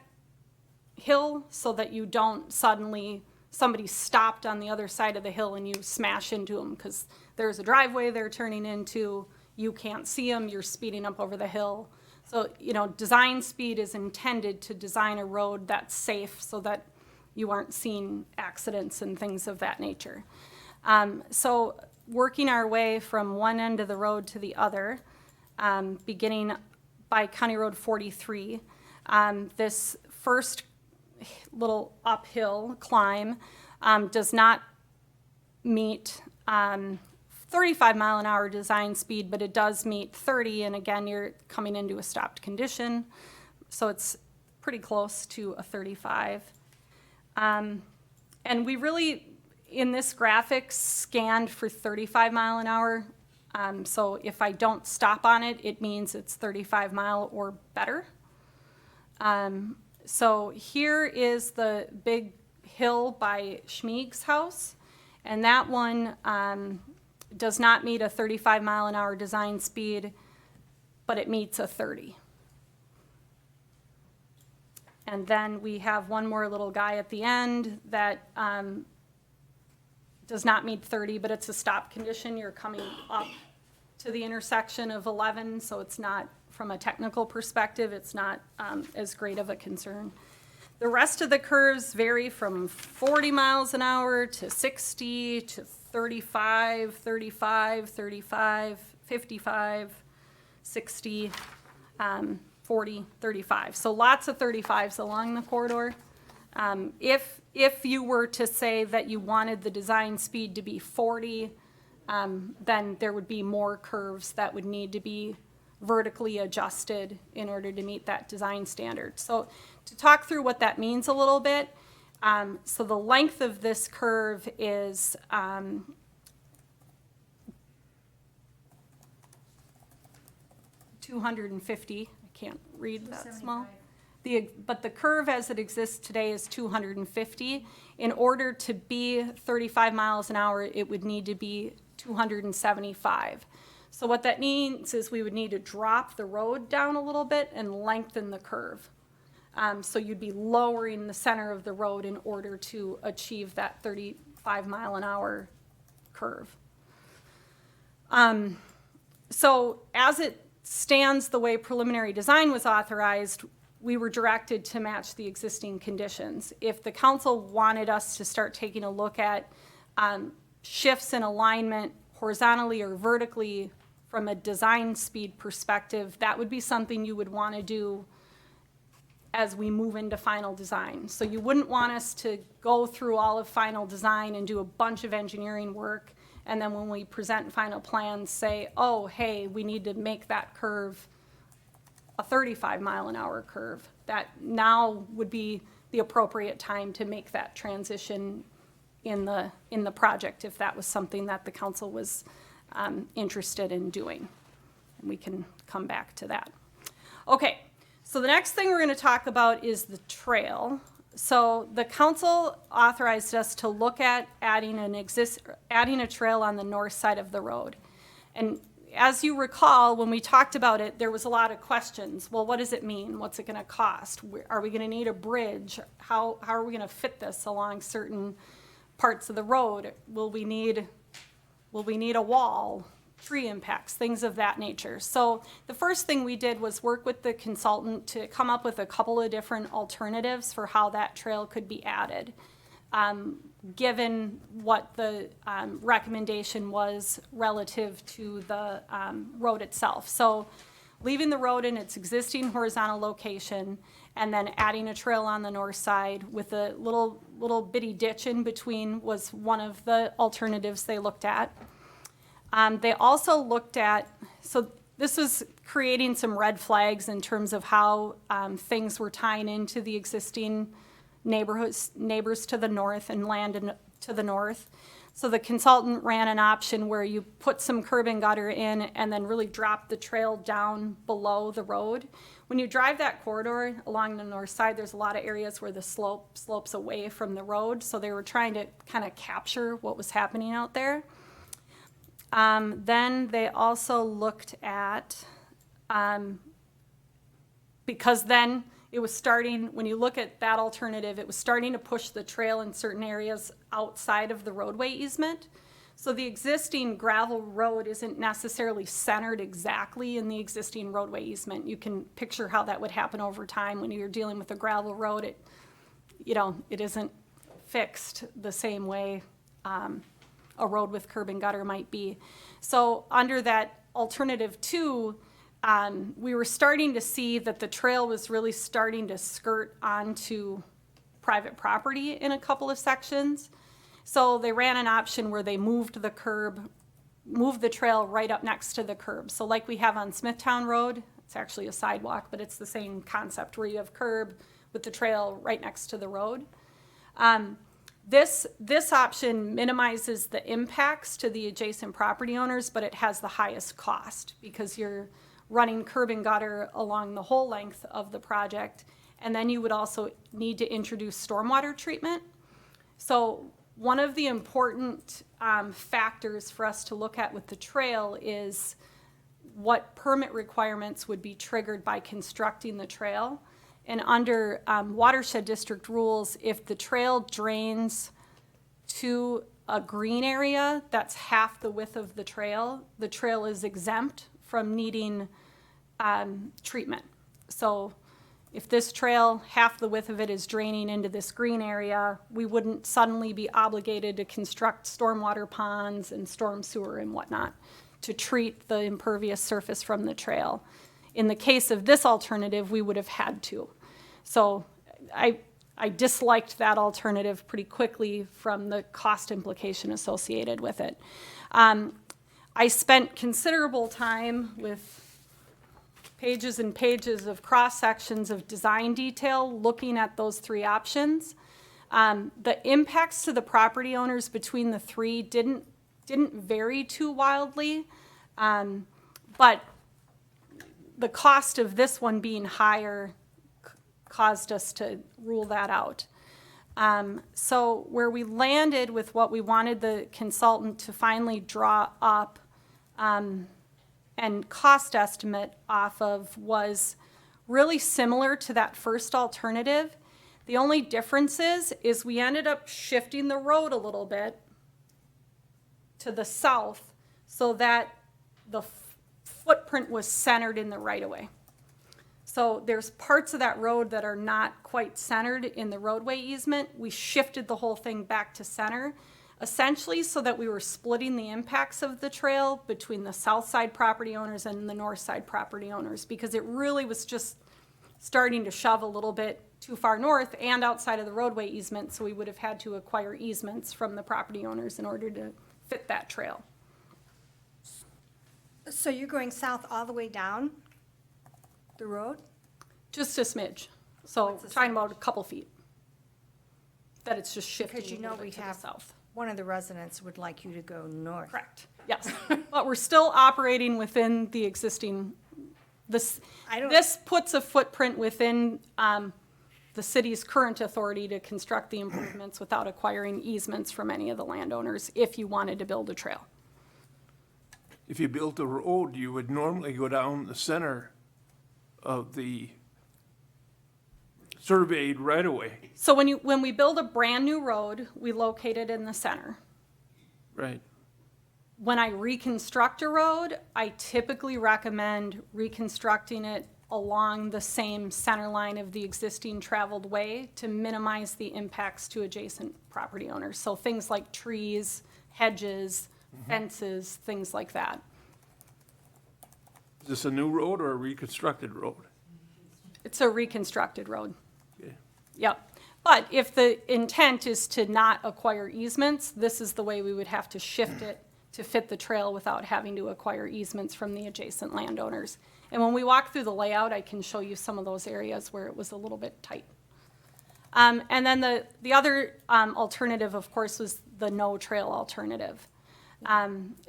hill so that you don't suddenly, somebody stopped on the other side of the hill and you smash into them because there's a driveway they're turning into, you can't see them, you're speeding up over the hill. So, design speed is intended to design a road that's safe so that you aren't seeing accidents and things of that nature. So working our way from one end of the road to the other, beginning by County Road 43, this first little uphill climb does not meet 35-mile-an-hour design speed, but it does meet 30, and again, you're coming into a stopped condition, so it's pretty close to a 35. And we really, in this graphic, scanned for 35-mile-an-hour. So if I don't stop on it, it means it's 35 mile or better. So here is the big hill by Schmieg's house, and that one does not meet a 35-mile-an-hour design speed, but it meets a 30. And then we have one more little guy at the end that does not meet 30, but it's a stop condition. You're coming up to the intersection of 11, so it's not, from a technical perspective, it's not as great of a concern. The rest of the curves vary from 40 miles an hour to 60 to 35, 35, 35, 55, 60, 40, 35. So lots of 35s along the corridor. If you were to say that you wanted the design speed to be 40, then there would be more curves that would need to be vertically adjusted in order to meet that design standard. So to talk through what that means a little bit, so the length of this curve is 250. I can't read that small. But the curve as it exists today is 250. In order to be 35 miles an hour, it would need to be 275. So what that means is we would need to drop the road down a little bit and lengthen the curve. So you'd be lowering the center of the road in order to achieve that 35 mile an hour curve. So as it stands the way preliminary design was authorized, we were directed to match the existing conditions. If the council wanted us to start taking a look at shifts in alignment horizontally or vertically from a design speed perspective, that would be something you would want to do as we move into final design. So you wouldn't want us to go through all of final design and do a bunch of engineering work, and then when we present final plans say, oh, hey, we need to make that curve a 35 mile an hour curve. That now would be the appropriate time to make that transition in the project if that was something that the council was interested in doing. And we can come back to that. Okay, so the next thing we're going to talk about is the trail. So the council authorized us to look at adding a trail on the north side of the road. And as you recall, when we talked about it, there was a lot of questions. Well, what does it mean? What's it going to cost? Are we going to need a bridge? How are we going to fit this along certain parts of the road? Will we need a wall, tree impacts, things of that nature? So the first thing we did was work with the consultant to come up with a couple of different alternatives for how that trail could be added, given what the recommendation was relative to the road itself. So leaving the road in its existing horizontal location and then adding a trail on the north side with a little bitty ditch in between was one of the alternatives they looked at. They also looked at, so this was creating some red flags in terms of how things were tying into the existing neighbors to the north and land to the north. So the consultant ran an option where you put some curb and gutter in and then really drop the trail down below the road. When you drive that corridor along the north side, there's a lot of areas where the slope slopes away from the road. So they were trying to kind of capture what was happening out there. Then they also looked at, because then it was starting, when you look at that alternative, it was starting to push the trail in certain areas outside of the roadway easement. So the existing gravel road isn't necessarily centered exactly in the existing roadway easement. You can picture how that would happen over time when you're dealing with a gravel road. It isn't fixed the same way a road with curb and gutter might be. So under that alternative 2, we were starting to see that the trail was really starting to skirt onto private property in a couple of sections. So they ran an option where they moved the trail right up next to the curb. So like we have on Smithtown Road, it's actually a sidewalk, but it's the same concept where you have curb with the trail right next to the road. This option minimizes the impacts to the adjacent property owners, but it has the highest cost because you're running curb and gutter along the whole length of the project. And then you would also need to introduce stormwater treatment. So one of the important factors for us to look at with the trail is what permit requirements would be triggered by constructing the trail. And under watershed district rules, if the trail drains to a green area that's half the width of the trail is exempt from needing treatment. So if this trail, half the width of it is draining into this green area, we wouldn't suddenly be obligated to construct stormwater ponds and storm sewer and whatnot to treat the impervious surface from the trail. In the case of this alternative, we would have had to. So I disliked that alternative pretty quickly from the cost implication associated with it. I spent considerable time with pages and pages of cross-sections of design detail looking at those three options. The impacts to the property owners between the three didn't vary too wildly, but the cost of this one being higher caused us to rule that out. So where we landed with what we wanted the consultant to finally draw up and cost estimate off of was really similar to that first alternative. The only difference is we ended up shifting the road a little bit to the south so that the footprint was centered in the right-of-way. So there's parts of that road that are not quite centered in the roadway easement. We shifted the whole thing back to center, essentially so that we were splitting the impacts of the trail between the south side property owners and the north side property owners, because it really was just starting to shove a little bit too far north and outside of the roadway easement, so we would have had to acquire easements from the property owners in order to fit that trail. So you're going south all the way down the road? Just a smidge. So What's a talking about a couple feet. That it's just shifting Because you a know little we bit to the have, south. one of the residents would like you to go north. Correct, yes. But we're still operating within the existing, this puts a footprint within the city's current authority to construct the improvements without acquiring easements from any of the landowners if you wanted to build a trail. If you built a road, you would normally go down the center of the surveyed right-of-way, So when we build a brand-new road, we locate it in the center. right? When I reconstruct a road, I typically recommend reconstructing it along the same center line of the existing traveled way to minimize the impacts to adjacent property owners. So things like trees, hedges, fences, things like that. Is this a new road or a reconstructed road? It's a reconstructed road. Okay. Yep. But if the intent is to not acquire easements, this is the way we would have to shift it to fit the trail without having to acquire easements from the adjacent landowners. And when we walk through the layout, I can show you some of those areas where it was a little bit tight. And then the other alternative, of course, was the no trail alternative.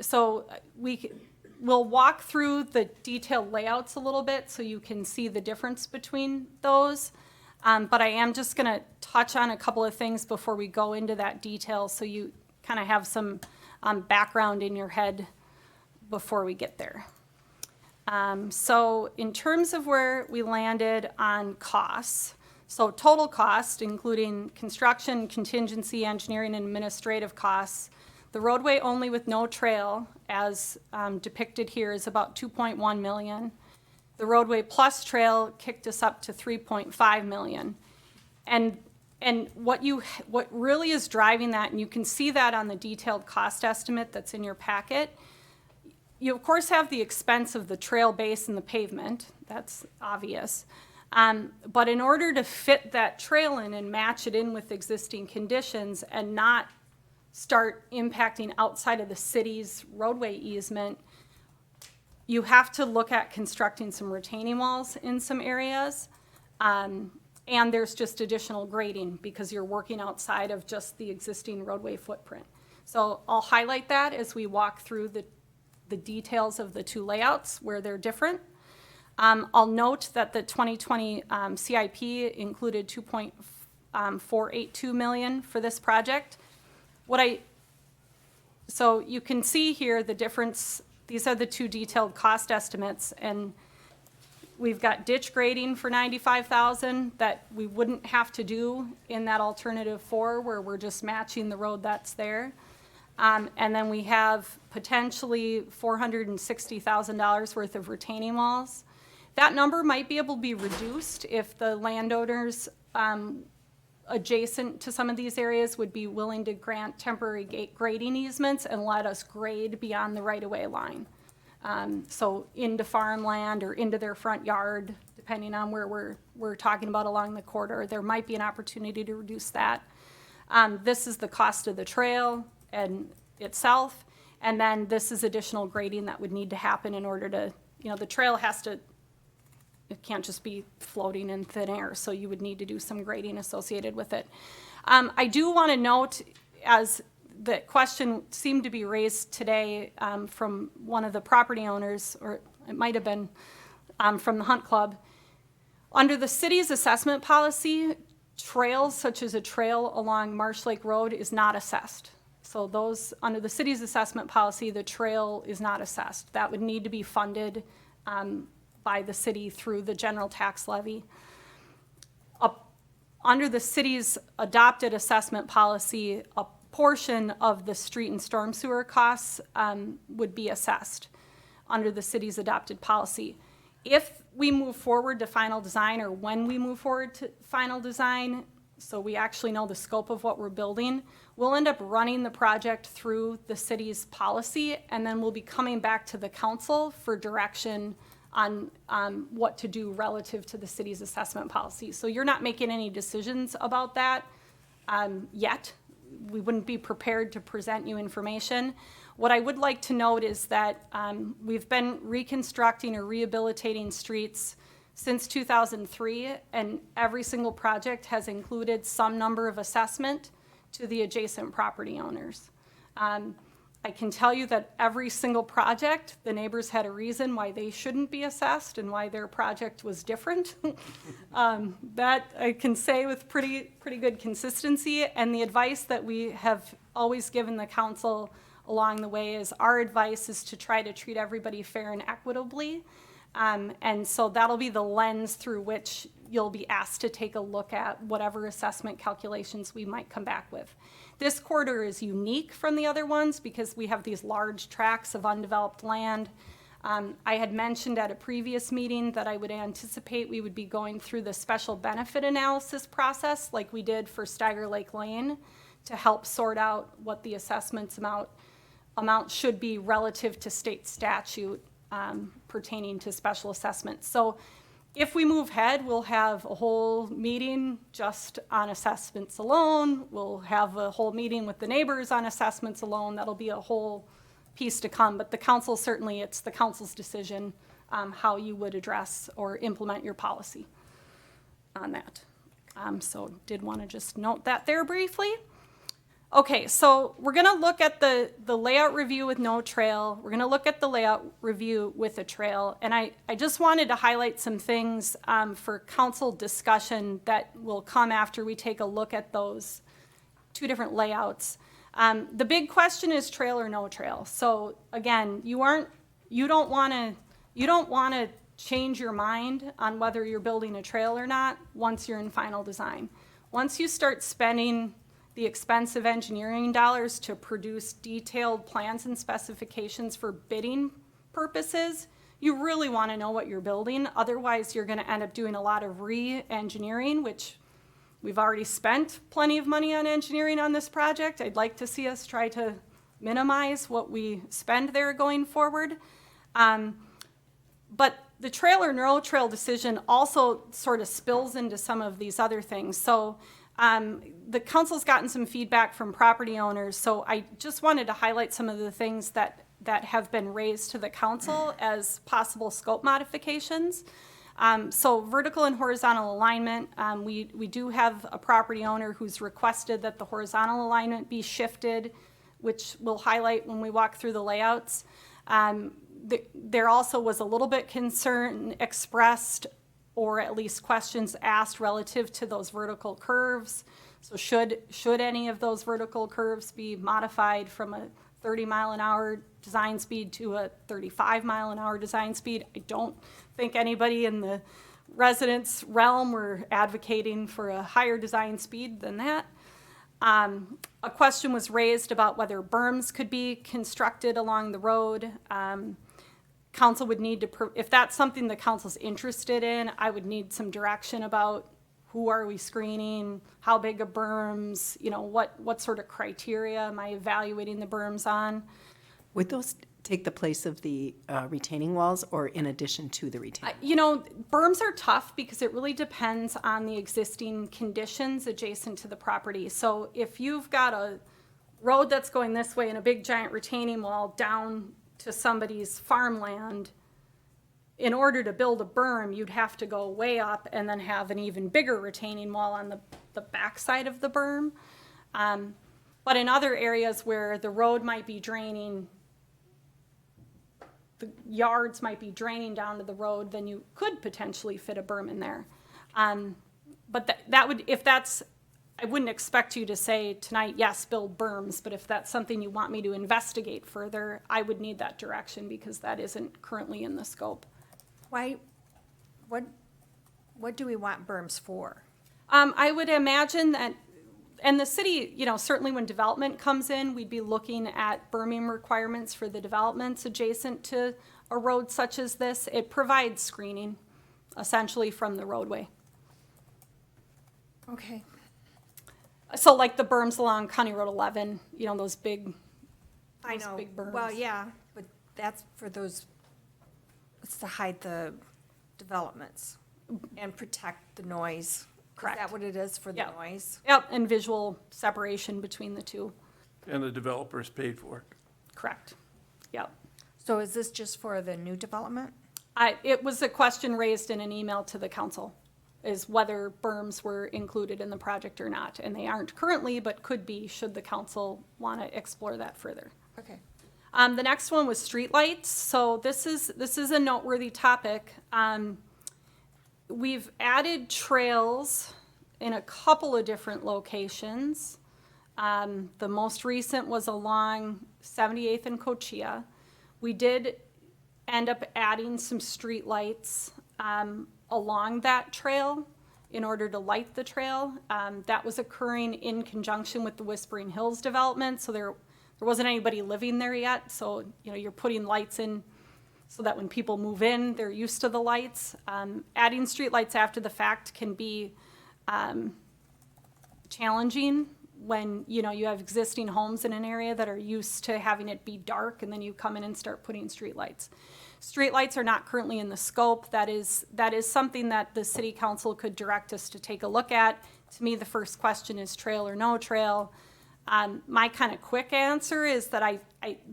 So we'll walk through the detailed layouts a little bit so you can see the difference between those. But I am just going to touch on a couple of things before we go into that detail so you kind of have some background in your head before we get there. So in terms of where we landed on costs, so total cost, including construction, contingency, engineering, and administrative costs, the roadway only with no trail, as depicted here, is about $2.1 million. The roadway plus trail kicked us up to $3.5 million. And what really is driving that, and you can see that on the detailed cost estimate that's in your packet, you of course have the expense of the trail base and the pavement, that's obvious. But in order to fit that trail in and match it in with existing conditions and not start impacting outside of the city's roadway easement, you have to look at constructing some retaining walls in some areas. And there's just additional grading because you're working outside of just the existing roadway footprint. So I'll highlight that as we walk through the details of the two layouts where they're different. I'll note that the 2020 CIP included $2.482 million for this project. So you can see here the difference. These are the two detailed cost estimates, and we've got ditch grading for $95,000 that we wouldn't have to do in that alternative 4 where we're just matching the road that's there. And then we have potentially $460,000 worth of retaining walls. That number might be able to be reduced if the landowners adjacent to some of these areas would be willing to grant temporary grading easements and let us grade beyond the right-of-way line. So into farmland or into their front yard, depending on where we're talking about along the corridor, there might be an opportunity to reduce that. This is the cost of the trail and itself, and then this is additional grading that would need to happen in order to, the trail has to it can't just be floating in thin air, so you would need to do some grading associated with it. I do want to note, as the question seemed to be raised today from one of the property owners, or it might have been from the Hunt Club, under the city's assessment policy, trails such as a trail along Marsh Lake Road is not assessed. So those, under the city's assessment policy, the trail is not assessed. That would need to be funded by the city through the general tax levy. Under the city's adopted assessment policy, a portion of the street and storm sewer costs would be assessed under the city's adopted policy. If we move forward to final design, or when we move forward to final design, so we actually know the scope of what we're building, we'll end up running the project through the city's policy, and then we'll be coming back to the council for direction on what to do relative to the city's assessment policy. So you're not making any decisions about that yet. We wouldn't be prepared to present you information. What I would like to note is that we've been reconstructing or rehabilitating streets since 2003, and every single project has included some number of assessment to the adjacent property owners. I can tell you that every single project, the neighbors had a reason why they shouldn't be assessed and why their project was different. That I can say with pretty good consistency, and the advice that we have always given the council along the way is our advice is to try to treat everybody fair and equitably. And so that'll be the lens through which you'll be asked to take a look at whatever assessment calculations we might come back with. This corridor is unique from the other ones because we have these large tracts of undeveloped land. I had mentioned at a previous meeting that I would anticipate we would be going through the special benefit analysis process like we did for Steiger Lake Lane to help sort out what the assessments amount should be relative to state statute pertaining to special assessments. So if we move ahead, we'll have a whole meeting just on assessments alone. We'll have a whole meeting with the neighbors on assessments alone. That'll be a whole piece to come. But the council, certainly it's the council's decision how you would address or implement your policy on that. So did want to just note that there briefly. Okay, so we're going to look at the layout review with no trail. We're going to look at the layout review with a trail. And I just wanted to highlight some things for council discussion that will come after we take a look at those two different layouts. The big question is trail or no trail. So again, you don't want to change your mind on whether you're building a trail or not once you're in final design. Once you start spending the expensive engineering dollars to produce detailed plans and specifications for bidding purposes, you really want to know what you're building. Otherwise, you're going to end up doing a lot of re-engineering, which we've already spent plenty of money on engineering on this project. I'd like to see us try to minimize what we spend there going forward. But the trail or no trail decision also sort of spills into some of these other things. So the council's gotten some feedback from property owners, so I just wanted to highlight some of the things that have been raised to the council as possible scope modifications. So vertical and horizontal alignment, we do have a property owner who's requested that the horizontal alignment be shifted, which we'll highlight when we walk through the layouts. There also was a little bit concern expressed, or at least questions asked relative to those vertical curves. So should any of those vertical curves be modified from a 30-mile-an-hour design speed to a 35-mile-an-hour design speed? I don't think anybody in the residents' realm were advocating for a higher design speed than that. A question was raised about whether berms could be constructed along the road. Council would need to, if that's something the council's interested in, I would need some direction about who are we screening, how big of berms, what sort of criteria am I evaluating the berms on? Would those take the place of the retaining walls or in addition to the retaining? Berms are tough because it really depends on the existing conditions adjacent to the property. So if you've got a road that's going this way and a big giant retaining wall down to somebody's farmland, in order to build a berm, you'd have to go way up and then have an even bigger retaining wall on the backside of the berm. But in other areas where the road might be draining, the yards might be draining down to the road, then you could potentially fit a berm in there. But that would, if that's, I wouldn't expect you to say tonight, yes, build berms, but if that's something you want me to investigate further, I would need that direction because that isn't currently in the scope. Why, what do we want berms for? I would imagine that, and the city, you know, certainly when development comes in, we'd be looking at berming requirements for the developments adjacent to a road such as this. It provides screening, essentially, from the roadway. Okay. So like the berms along County Road 11, you know, those big, I those know. big berms. Well, yeah, but that's for those, it's to hide the developments and protect the noise. Correct. Is that what it is for the Yep. noise? Yep, and visual separation between the two. And the developers paid for it. Correct. Yep. So is this just for the new development? It was a question raised in an email to the council, is whether berms were included in the project or not. And they aren't currently, but could be, should the council want to explore that further. Okay. The next one was streetlights. So this is a noteworthy topic. We've added trails in a couple of different locations. The most recent was along 78th and Cochia. We did end up adding some streetlights along that trail in order to light the trail. That was occurring in conjunction with the Whispering Hills development, so there wasn't anybody living there yet. So, you know, you're putting lights in so that when people move in, they're used to the lights. Adding streetlights after the fact can be challenging when, you know, you have existing homes in an area that are used to having it be dark, and then you come in and start putting streetlights. Streetlights are not currently in the scope. That is something that the city council could direct us to take a look at. To me, the first question is trail or no trail. My kind of quick answer is that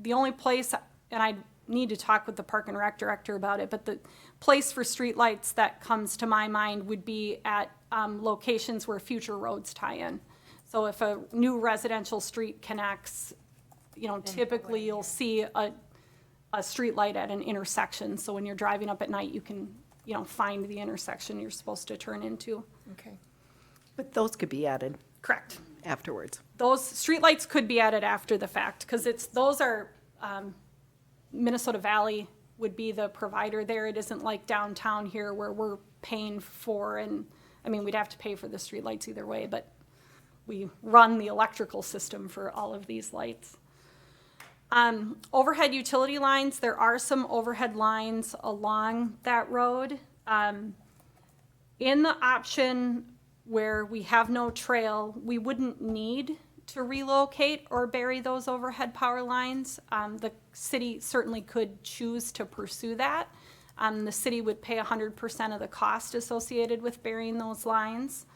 the only place, and I need to talk with the Park and Rec director about it, but the place for streetlights that comes to my mind would be at locations where future roads tie in. So if a new residential street connects, you know, typically you'll see a streetlight at an intersection. So when you're driving up at night, you can, you know, find the intersection you're supposed to turn into. Okay. But those could be added Correct. afterwards. Those streetlights could be added after the fact, because those are, Minnesota Valley would be the provider there. It isn't like downtown here where we're paying for, and, I mean, we'd have to pay for the streetlights either way, but we run the electrical system for all of these lights. Overhead utility lines, there are some overhead lines along that road. In the option where we have no trail, we wouldn't need to relocate or bury those overhead power lines. The city certainly could choose to pursue that. The city would pay 100% of the cost associated with burying those lines.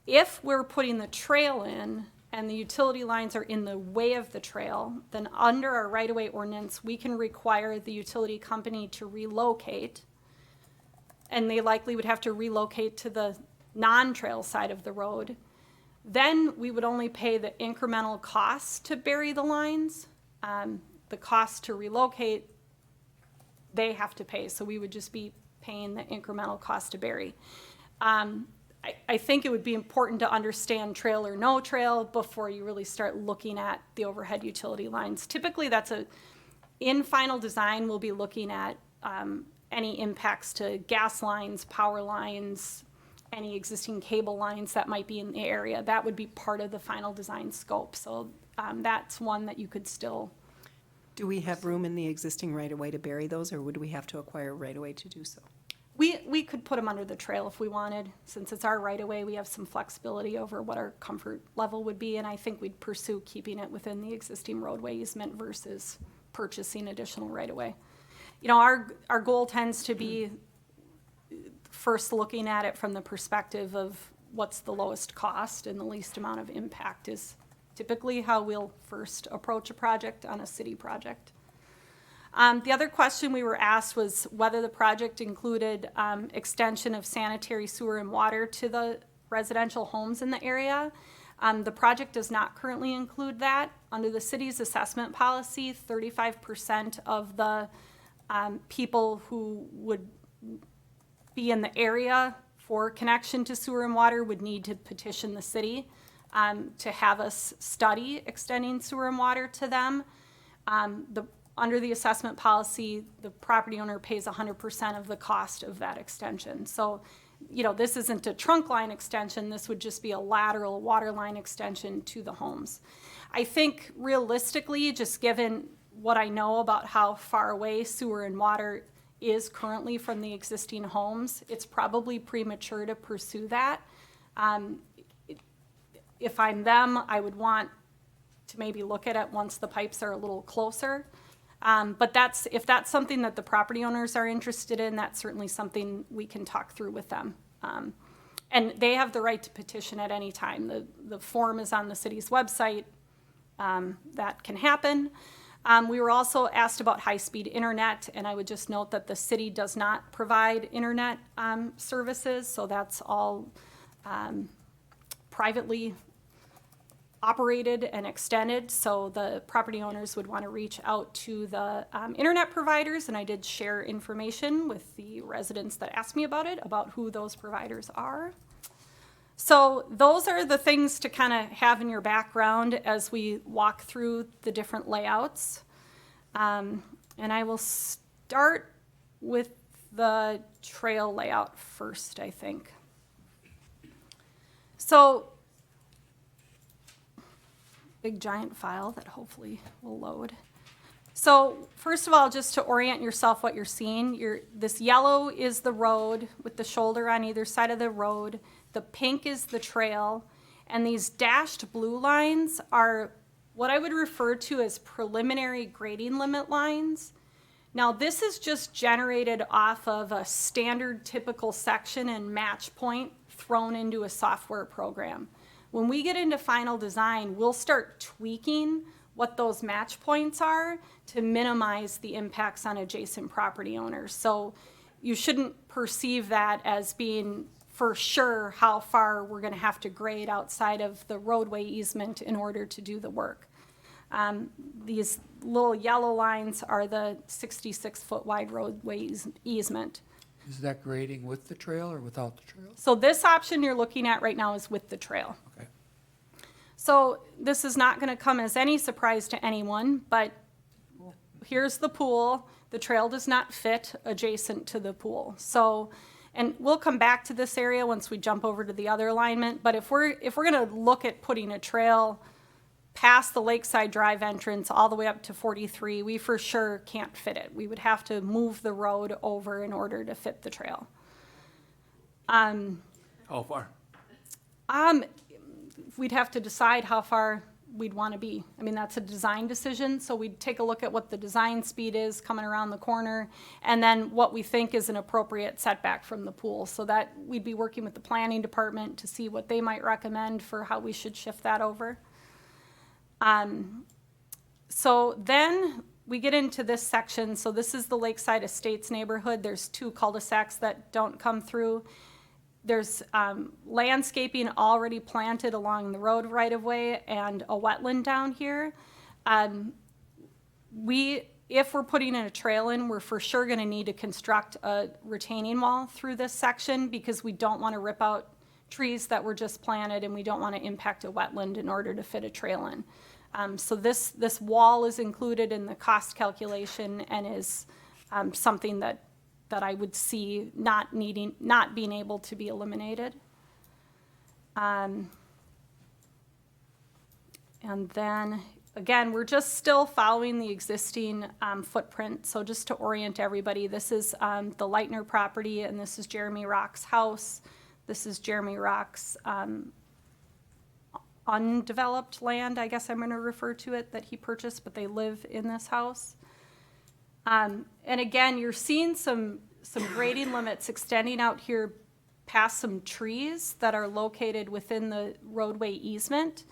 If we're putting the trail in and the utility lines are in the way of the trail, then under our right-of-way ordinance, we can require the utility company to relocate, and they likely would have to relocate to the non-trail side of the road. Then we would only pay the incremental cost to bury the lines. The cost to relocate, they have to pay, so we would just be paying the incremental cost to bury. I think it would be important to understand trail or no trail before you really start looking at the overhead utility lines. Typically, in final design, we'll be looking at any impacts to gas lines, power lines, any existing cable lines that might be in the area. That would be part of the final design scope. So that's one that you could still. Do we have room in the existing right-of-way to bury those, or would we have to acquire right-of-way to do so? We could put them under the trail if we wanted. Since it's our right-of-way, we have some flexibility over what our comfort level would be, and I think we'd pursue keeping it within the existing roadway easement versus purchasing additional right-of-way. You know, our goal tends to be first looking at it from the perspective of what's the lowest cost and the least amount of impact is typically how we'll first approach a project on a city project. The other question we were asked was whether the project included extension of sanitary sewer and water to the residential homes in the area. The project does not currently include that. Under the city's assessment policy, 35% of the people who would be in the area for connection to sewer and water would need to petition the city to have us study extending sewer and water to them. Under the assessment policy, the property owner pays 100% of the cost of that extension. So, you know, this isn't a trunk line extension, this would just be a lateral water line extension to the homes. I think realistically, just given what I know about how far away sewer and water is currently from the existing homes, it's probably premature to pursue that. If I'm them, I would want to maybe look at it once the pipes are a little closer. But if that's something that the property owners are interested in, that's certainly something we can talk through with them. And they have the right to petition at any time. The form is on the city's website. That can happen. We were also asked about high-speed internet, and I would just note that the city does not provide internet services, so that's all privately operated and extended, so the property owners would want to reach out to the internet providers, and I did share information with the residents that asked me about it, about who those providers are. So those are the things to kind of have in your background as we walk through the different layouts. And I will start with the trail layout first, I think. So, big giant file that hopefully will load. So first of all, just to orient yourself what you're seeing, this yellow is the road with the shoulder on either side of the road. The pink is the trail, and these dashed blue lines are what I would refer to as preliminary grading limit lines. Now this is just generated off of a standard typical section and match point thrown into a software program. When we get into final design, we'll start tweaking what those match points are to minimize the impacts on adjacent property owners. So you shouldn't perceive that as being for sure how far we're gonna have to grade outside of the roadway easement in order to do the work. These little yellow lines are the 66-foot wide roadway easement. Is that grading with the trail or without the trail? So this option you're looking at right now is with the trail. Okay. So this is not gonna come as any surprise to anyone, but here's the pool. The trail does not fit adjacent to the pool. So, and we'll come back to this area once we jump over to the other alignment, but if we're gonna look at putting a trail past the Lakeside Drive entrance all the way up to 43, we for sure can't fit it. We would have to move the road over in order to fit the trail. How far? We'd have to decide how far we'd want to be. I mean, that's a design decision, so we'd take a look at what the design speed is coming around the corner, and then what we think is an appropriate setback from the pool. So that we'd be working with the planning department to see what they might recommend for how we should shift that over. So then we get into this section. So this is the Lakeside Estates neighborhood. There's two cul-de-sacs that don't come through. There's landscaping already planted along the road right-of-way and a wetland down here. If we're putting in a trail in, we're for sure gonna need to construct a retaining wall through this section because we don't wanna rip out trees that were just planted and we don't wanna impact a wetland in order to fit a trail in. So this wall is included in the cost calculation and is something that I would see not being able to be eliminated. And then, again, we're just still following the existing footprint. So just to orient everybody, this is the Leitner property, and this is Jeremy Rock's house. This is Jeremy Rock's undeveloped land, I guess I'm gonna refer to it, that he purchased, but they live in this house. And again, you're seeing some grading limits extending out here past some trees that are located within the roadway easement.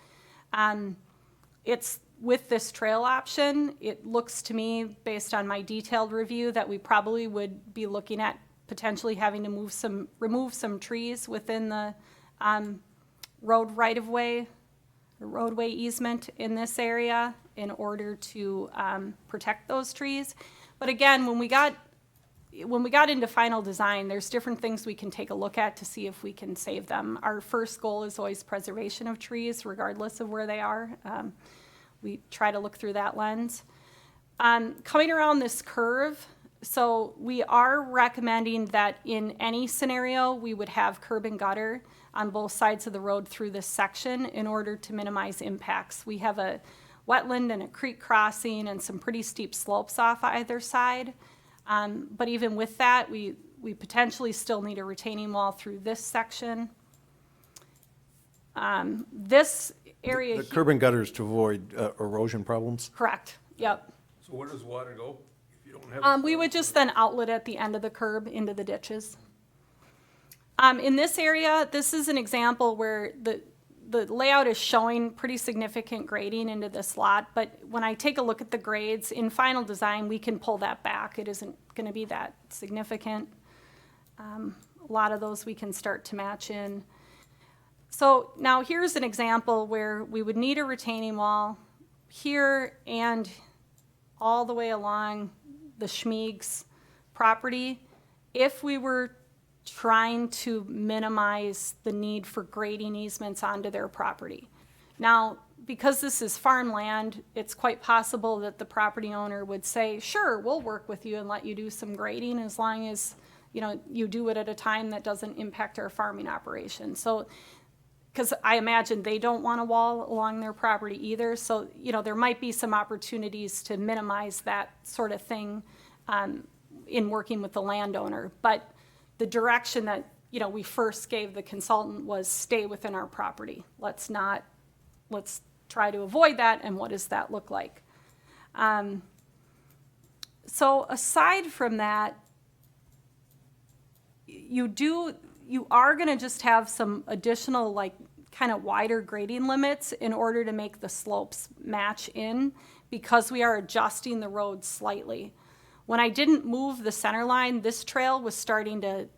with this trail option, it looks to me, based on my detailed review, that we probably would be looking at potentially having to remove some trees within the road right-of-way, or roadway easement in this area in order to protect those trees. But again, when we got into final design, there's different things we can take a look at to see if we can save them. Our first goal is always preservation of trees, regardless of where they are. We try to look through that lens. Coming around this curve, so we are recommending that in any scenario, we would have curb and gutter on both sides of the road through this section in order to minimize impacts. We have a wetland and a creek crossing and some pretty steep slopes off either side. But even with that, we potentially still need a retaining wall through this section. This area. The curb and gutters to avoid erosion problems? Correct, yep. So where does water go if you don't have? We would just then outlet at the end of the curb into the ditches. In this area, this is an example where the layout is showing pretty significant grading into this lot, but when I take a look at the grades in final design, we can pull that back. It isn't going to be that significant. A lot of those we can start to match in. So now here's an example where we would need a retaining wall here and all the way along the Schmieg's property if we were trying to minimize the need for grading easements onto their property. Now, because this is farmland, it's quite possible that the property owner would say, sure, we'll work with you and let you do some grading as long as, you know, you do it at a time that doesn't impact our farming operation. So, because I imagine they don't want a wall along their property either. So, you know, there might be some opportunities to minimize that sort of thing in working with the landowner. But the direction that, you know, we first gave the consultant was stay within our property. Let's try to avoid that, and what does that look like? So aside from that, you are gonna just have some additional, like, kind of wider grading limits in order to make the slopes match in, because we are adjusting the road slightly. When I didn't move the center line, this trail was starting to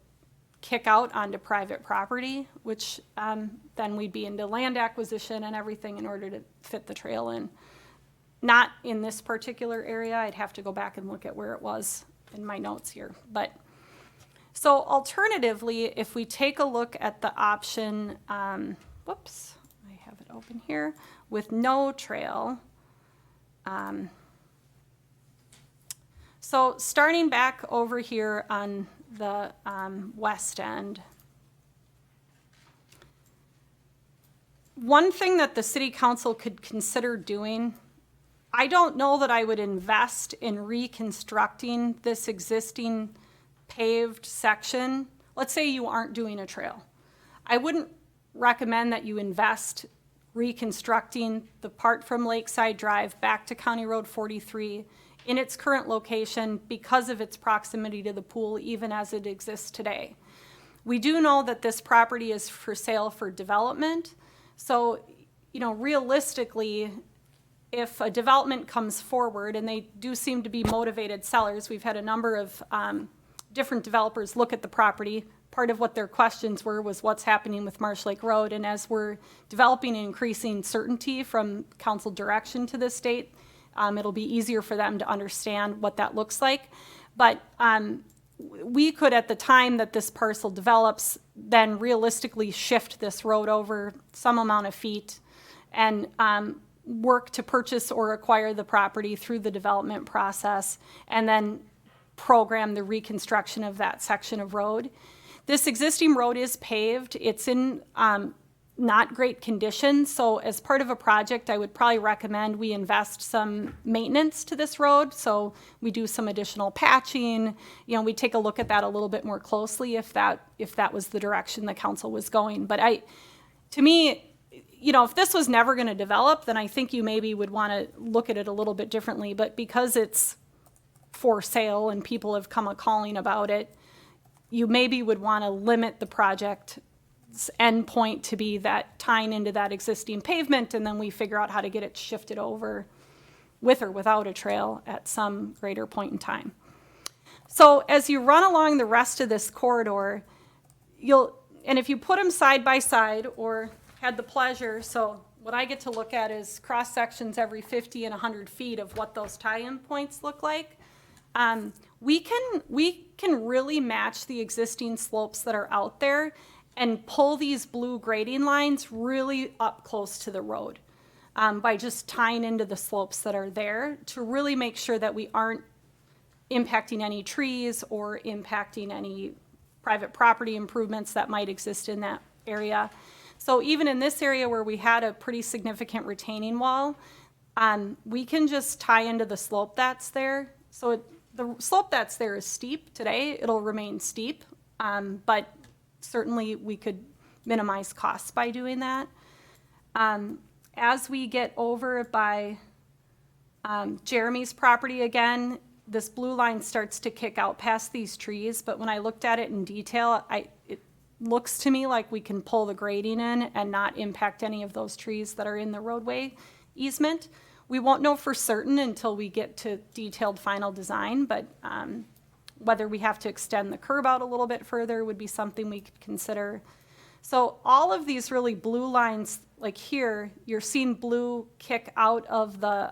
kick out onto private property, which then we'd be into land acquisition and everything in order to fit the trail in. Not in this particular area. I'd have to go back and look at where it was in my notes here. But so alternatively, if we take a look at the option, whoops, I have it open here, with no trail. So starting back over here on the west end, one thing that the city council could consider doing, I don't know that I would invest in reconstructing this existing paved section. Let's say you aren't doing a trail. I wouldn't recommend that you invest reconstructing the part from Lakeside Drive back to County Road 43 in its current location because of its proximity to the pool, even as it exists today. We do know that this property is for sale for development. So, you know, realistically, if a development comes forward, and they do seem to be motivated sellers, we've had a number of different developers look at the property. Part of what their questions were was what's happening with Marsh Lake Road, and as we're developing and increasing certainty from council direction to this date, it'll be easier for them to understand what that looks like. But we could, at the time that this parcel develops, then realistically shift this road over some amount of feet and work to purchase or acquire the property through the development process, and then program the reconstruction of that section of road. This existing road is paved. It's in not great condition, so as part of a project, I would probably recommend we invest some maintenance to this road. So we do some additional patching. You know, we take a look at that a little bit more closely if that was the direction the council was going. But to me, you know, if this was never going to develop, then I think you maybe would want to look at it a little bit differently. But because it's for sale and people have come a-calling about it, you maybe would want to limit the project's end point to be that tying into that existing pavement, and then we figure out how to get it shifted over with or without a trail at some greater point in time. So as you run along the rest of this corridor, and if you put them side by side or had the pleasure, so what I get to look at is cross sections every 50 and 100 feet of what those tie-in points look like. We can really match the existing slopes that are out there and pull these blue grading lines really up close to the road by just tying into the slopes that are there to really make sure that we aren't impacting any trees or impacting any private property improvements that might exist in that area. So even in this area where we had a pretty significant retaining wall, we can just tie into the slope that's there. So the slope that's there is steep today. It'll remain steep, but certainly we could minimize costs by doing that. As we get over by Jeremy's property again, this blue line starts to kick out past these trees, but when I looked at it in detail, it looks to me like we can pull the grading in and not impact any of those trees that are in the roadway easement. We won't know for certain until we get to detailed final design, but whether we have to extend the curb out a little bit further would be something we could consider. So all of these really blue lines, like here, you're seeing blue kick out of the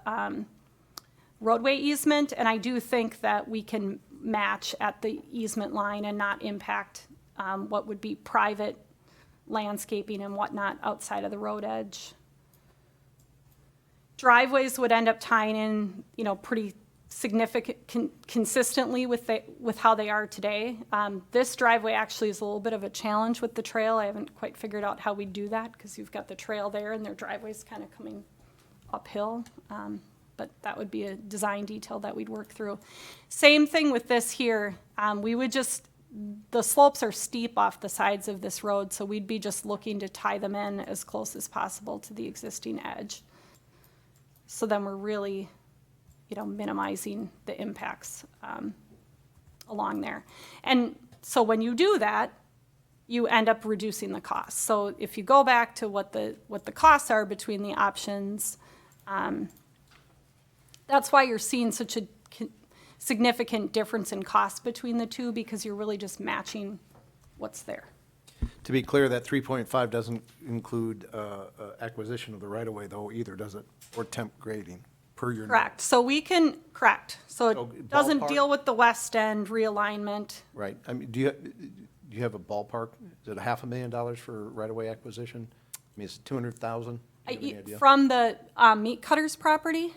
roadway easement, and I do think that we can match at the easement line and not impact what would be private landscaping and whatnot outside of the road edge. Driveways would end up tying in, pretty significant, consistently with how they are today. This driveway actually is a little bit of a challenge with the trail. I haven't quite figured out how we do that because you've got the trail there and their driveway's kind of coming uphill. But that would be a design detail that we'd work through. Same thing with this here. The slopes are steep off the sides of this road, so we'd be just looking to tie them in as close as possible to the existing edge. So then we're really, minimizing the impacts along there. And so when you do that, you end up reducing the costs. So if you go back to what the costs are between the options, that's why you're seeing such a significant difference in cost between the two, because you're really just matching what's there. To be clear, that 3.5 doesn't include acquisition of the right-of-way though either, does it? Or temp grading per your. Correct. So So it doesn't ballpark? deal with the west end realignment. Right. I mean, do you have a ballpark? Is it $500,000 for right-of-way acquisition? I mean, it's 200,000? From the meat cutters property,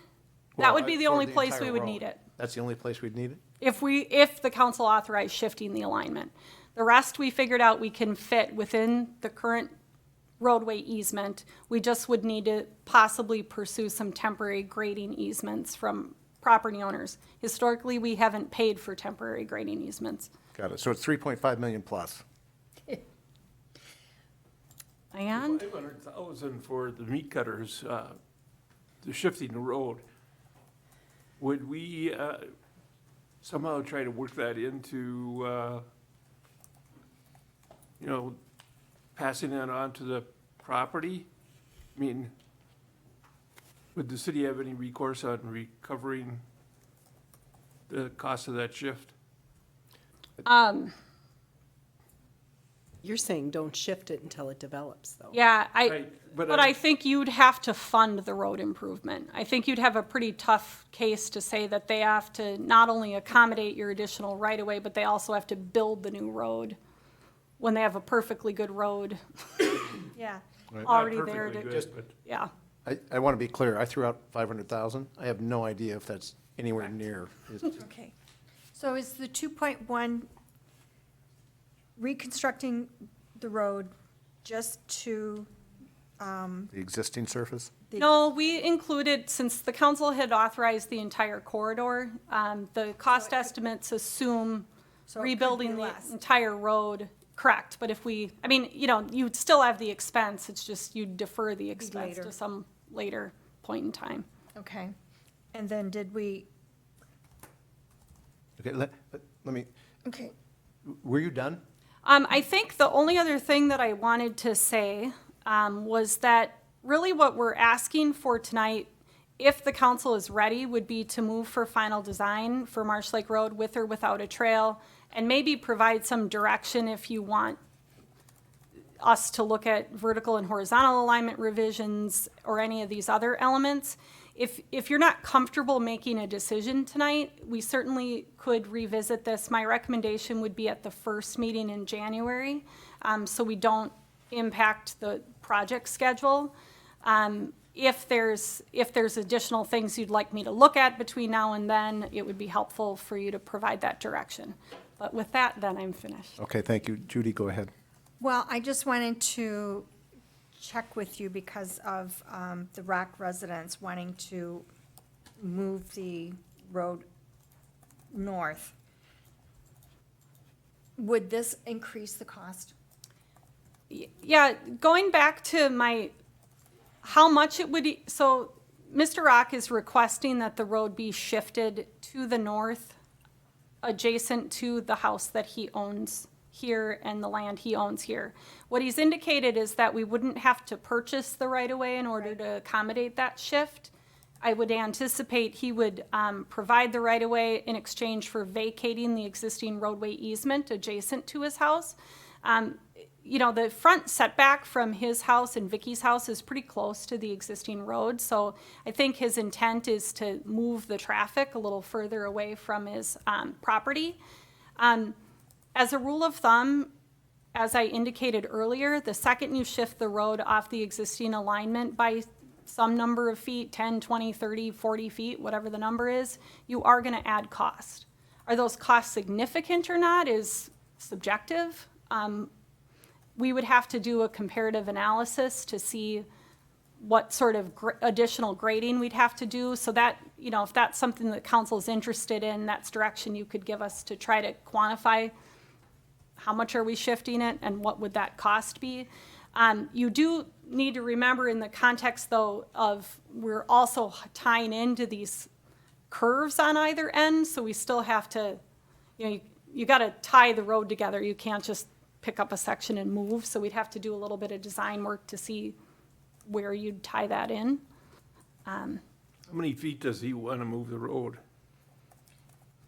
that Well, would be the for only the place entire we would road. need it. That's the only place we'd need it? If the council authorized shifting the alignment. The rest we figured out we can fit within the current roadway easement. We just would need to possibly pursue some temporary grading easements from property owners. Historically, we haven't paid for temporary grading easements. Got it. So it's 3.5 million plus. And 500,000 for the meat cutters, the shifting the road. Would we somehow try to work that into, passing that on to the property? I mean, would the city have any recourse on recovering the cost of that shift? You're saying don't shift it until it develops, though. yeah, Right, but but I think you'd have to fund the road improvement. I think you'd have a pretty tough case to say that they have to not only accommodate your additional right-of-way, but they also have to build the new road when they have a perfectly good road Yeah. already Not there. perfectly To, good, but yeah. I want to be clear. I threw out 500,000. I have no idea if that's anywhere near. Okay. So is the 2.1 reconstructing the road just to, The existing surface? No, we included, since the council had authorized the entire corridor, the cost estimates assume So it could be rebuilding the less. entire road, correct, but if you'd still have the expense, it's just you'd defer the expense later. to some later point in time. okay. And then did we, Okay, let me, okay, were you done? I think the only other thing that I wanted to say was that really what we're asking for tonight if the council is ready, would be to move for final design for Marsh Lake Road with or without a trail, and maybe provide some direction if you want us to look at vertical and horizontal alignment revisions or any of these other elements. If you're not comfortable making a decision tonight, we certainly could revisit this. My recommendation would be at the first meeting in January, so we don't impact the project schedule. If there's additional things you'd like me to look at between now and then, it would be helpful for you to provide that direction. But with that, then I'm finished. Okay, thank you. Judy, go ahead. Well, I just wanted to check with you because of the Rock residents wanting to move the road north. Would this increase the cost? Yeah, going back to how much it would, so Mr. Rock is requesting that the road be shifted to the north, adjacent to the house that he owns here and the land he owns here. What he's indicated is that we wouldn't have to purchase the right-of-way in order to accommodate that shift. I would anticipate he would provide the right-of-way in exchange for vacating the existing roadway easement adjacent to his house. You know, the front setback from his house and Vicky's house is pretty close to the existing road, so I think his intent is to move the traffic a little further away from his property. As a rule of thumb, as I indicated earlier, the second you shift the road off the existing alignment by some number of feet, 10, 20, 30, 40 feet, whatever the number is, you are going to add cost. Are those costs significant or not is subjective. We would have to do a comparative analysis to see what sort of additional grading we'd have to do. So that, you know, if that's something that council is interested in, that's direction you could give us to try to quantify how much are we shifting it and what would that cost be. You do need to remember in the context, though, of we're also tying into these curves on either end, so we still have to, you know, you got to tie the road together. You can't just pick up a section and move, so we'd have to do a little bit of design work to see where you'd tie that in. How many feet does he want to move the road?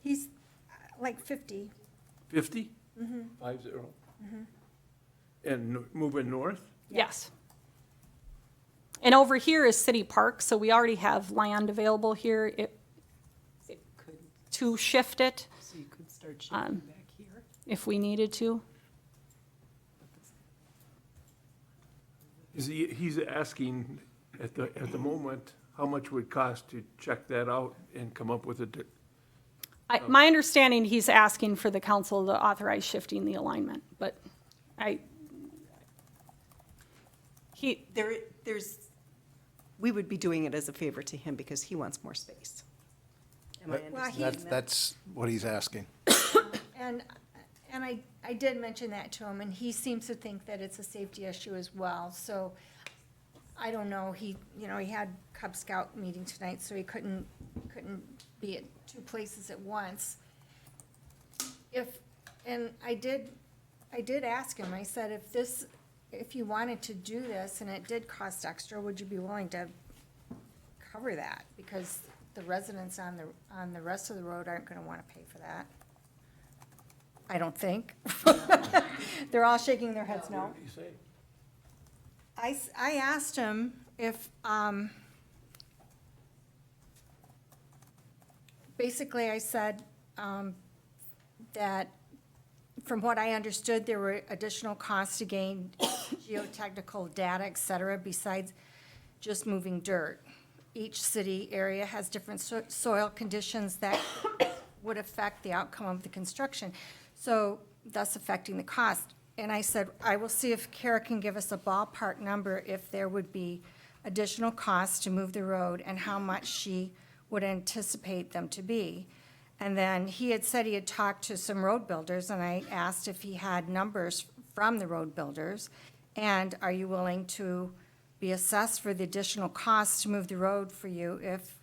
He's like 50. 50? 50? And moving north? Yes. And over here is City Park, so we already have land available here to shift it. So you could start shifting back here. If we needed to. He's asking at the moment, how much would it cost to check that out and come up with My understanding, he's asking for the council to authorize shifting the alignment, but We would be doing it as a favor to him because he wants more space. Am I Well, understanding that? That's what he's asking. And I did mention that to him, and he seems to think that it's a safety issue as well, so I don't know, he had Cub Scout meeting tonight, so he couldn't be at two places at once. And I did ask him, I said, if you wanted to do this and it did cost extra, would you be willing to cover that? Because the residents on the rest of the road aren't gonna wanna pay for that. I don't think. They're all shaking their heads no. What did he say? I asked him if, basically I said, that from what I understood, there were additional costs to gain geotechnical data, et cetera, besides just moving dirt. Each city area has different soil conditions that would affect the outcome of the construction, so thus affecting the cost. And I said, I will see if Kara can give us a ballpark number if there would be additional costs to move the road and how much she would anticipate them to be. And then he had said he had talked to some road builders, and I asked if he had numbers from the road builders. And are you willing to be assessed for the additional costs to move the road for you if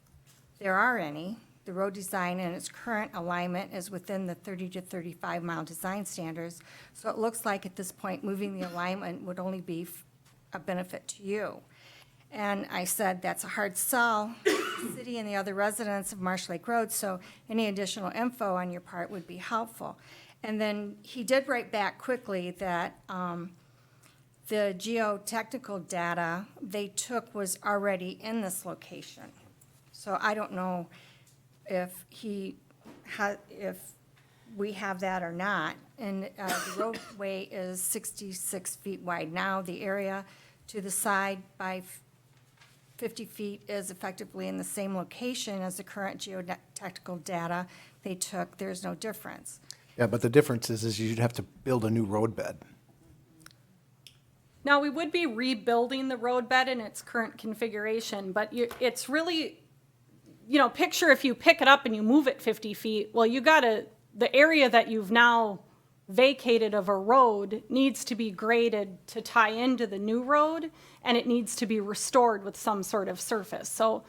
there are any? The road design and its current alignment is within the 30 to 35 mile design standards. So it looks like at this point, moving the alignment would only be a benefit to you. And I said, that's a hard sell, to the city and the other residents of Marsh Lake Road, so any additional info on your part would be helpful. And then he did write back quickly that the geotechnical data they took was already in this location. So I don't know if if we have that or not. And the roadway is 66 feet wide now. The area to the side by 50 feet is effectively in the same location as the current geotechnical data they took. There's no difference. Yeah, but the difference is you'd have to build a new road bed. Now, we would be rebuilding the roadbed in its current configuration, but it's really, picture if you pick it up and you move it 50 feet, well, the area that you've now vacated of a road needs to be graded to tie into the new road, and it needs to be restored with some sort of surface. So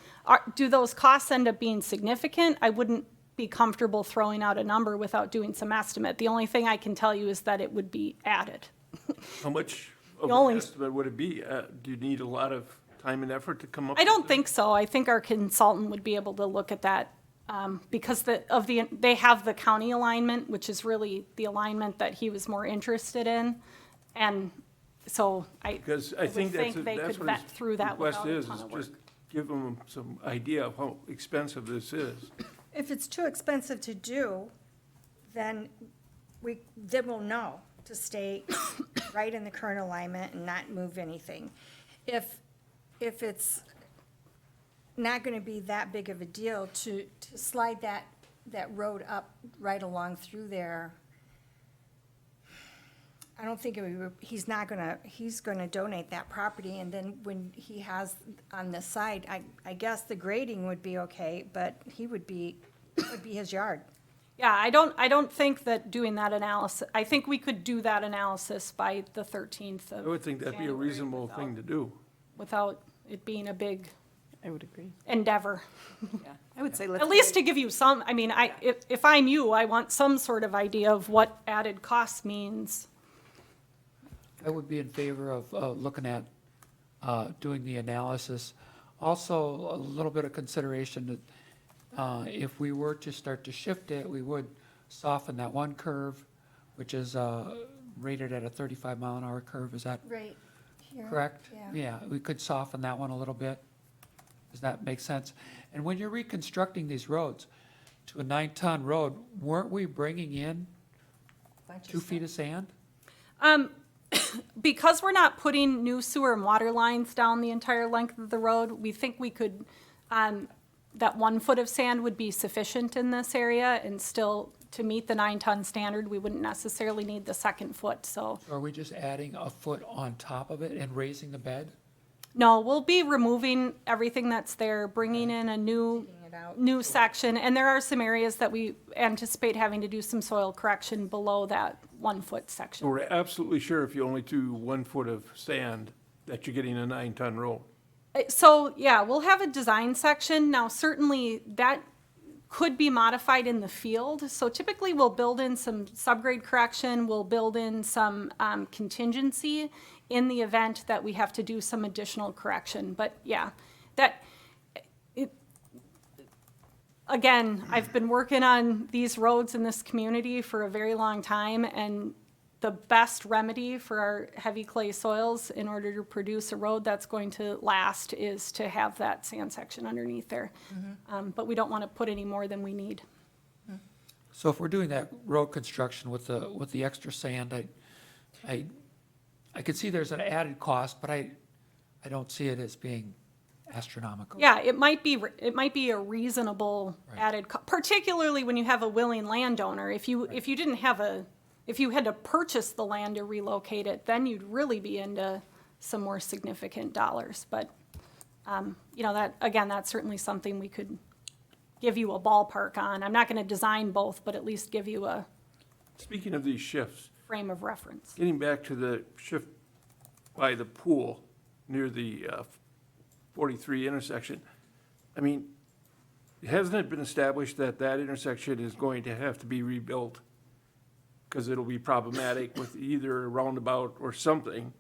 do those costs end up being significant? I wouldn't be comfortable throwing out a number without doing some estimate. The only thing I can tell you is that it would be added. How much of only- an estimate would it be? Do you need a lot of time and effort to come up? I don't with think so. I think our consultant would be able to look at that because they have the county alignment, which is really the alignment that he was more interested in. And so Because I would think think that's they what could his vet through that request without a is ton of work. just give them some idea of how expensive this is. If it's too expensive to do, then we'll know to stay right in the current alignment and not move anything. If it's not gonna be that big of a deal to slide that road up right along through there, I don't think he's gonna donate that property, and then when he has on this side, I guess the grading would be okay, but it would be his yard. Yeah, I don't think that doing that analysis, I think we could do that analysis by the 13th I of would think that'd be a January reasonable thing to do. without it being a big I would agree. endeavor. I would say let's. At least to give you some, I mean, if I'm you, I want some sort of idea of what added cost means. I would be in favor of looking at doing the analysis. Also, a little bit of consideration that if we were to start to shift it, we would soften that one curve, which is rated at a 35-mile-an-hour curve. Is that Right here. correct? Yeah. Yeah, we could soften that one a little bit. Does that make sense? And when you're reconstructing these roads to a 9-ton road, weren't we bringing in 2 feet of sand? Because we're not putting new sewer and water lines down the entire length of the road, we think we could, that 1 foot of sand would be sufficient in this area, and still, to meet the 9-ton standard, we wouldn't necessarily need the 2nd foot, so. Are we just adding a foot on top of it and raising the bed? No, we'll be removing everything that's there, bringing in a new section, and there are some areas that we anticipate having to do some soil correction below that 1 foot So section. we're absolutely sure if you only do 1 foot of sand, that you're getting a 9-ton road. So, yeah, we'll have a design section. Now, certainly, that could be modified in the field. So typically, we'll build in some subgrade correction, we'll build in some contingency in the event that we have to do some additional correction. But, yeah, again, I've been working on these roads in this community for a very long time, and the best remedy for our heavy clay soils in order to produce a road that's going to last is to have that sand section underneath there. But we don't want to put any more than we need. So if we're doing that road construction with the extra sand, I could see there's an added cost, but I don't see it as being astronomical. Yeah, it might be a reasonable added, particularly when you have a willing landowner. If you didn't have if you had to purchase the land to relocate it, then you'd really be into some more significant dollars. But, that's certainly something we could give you a ballpark on. I'm not going to design both, but at least give you a Speaking of these shifts, frame of reference. getting back to the shift by the pool near the 43 intersection, I mean, hasn't it been established that that intersection is going to have to be rebuilt? Because it'll be problematic with either a roundabout or something.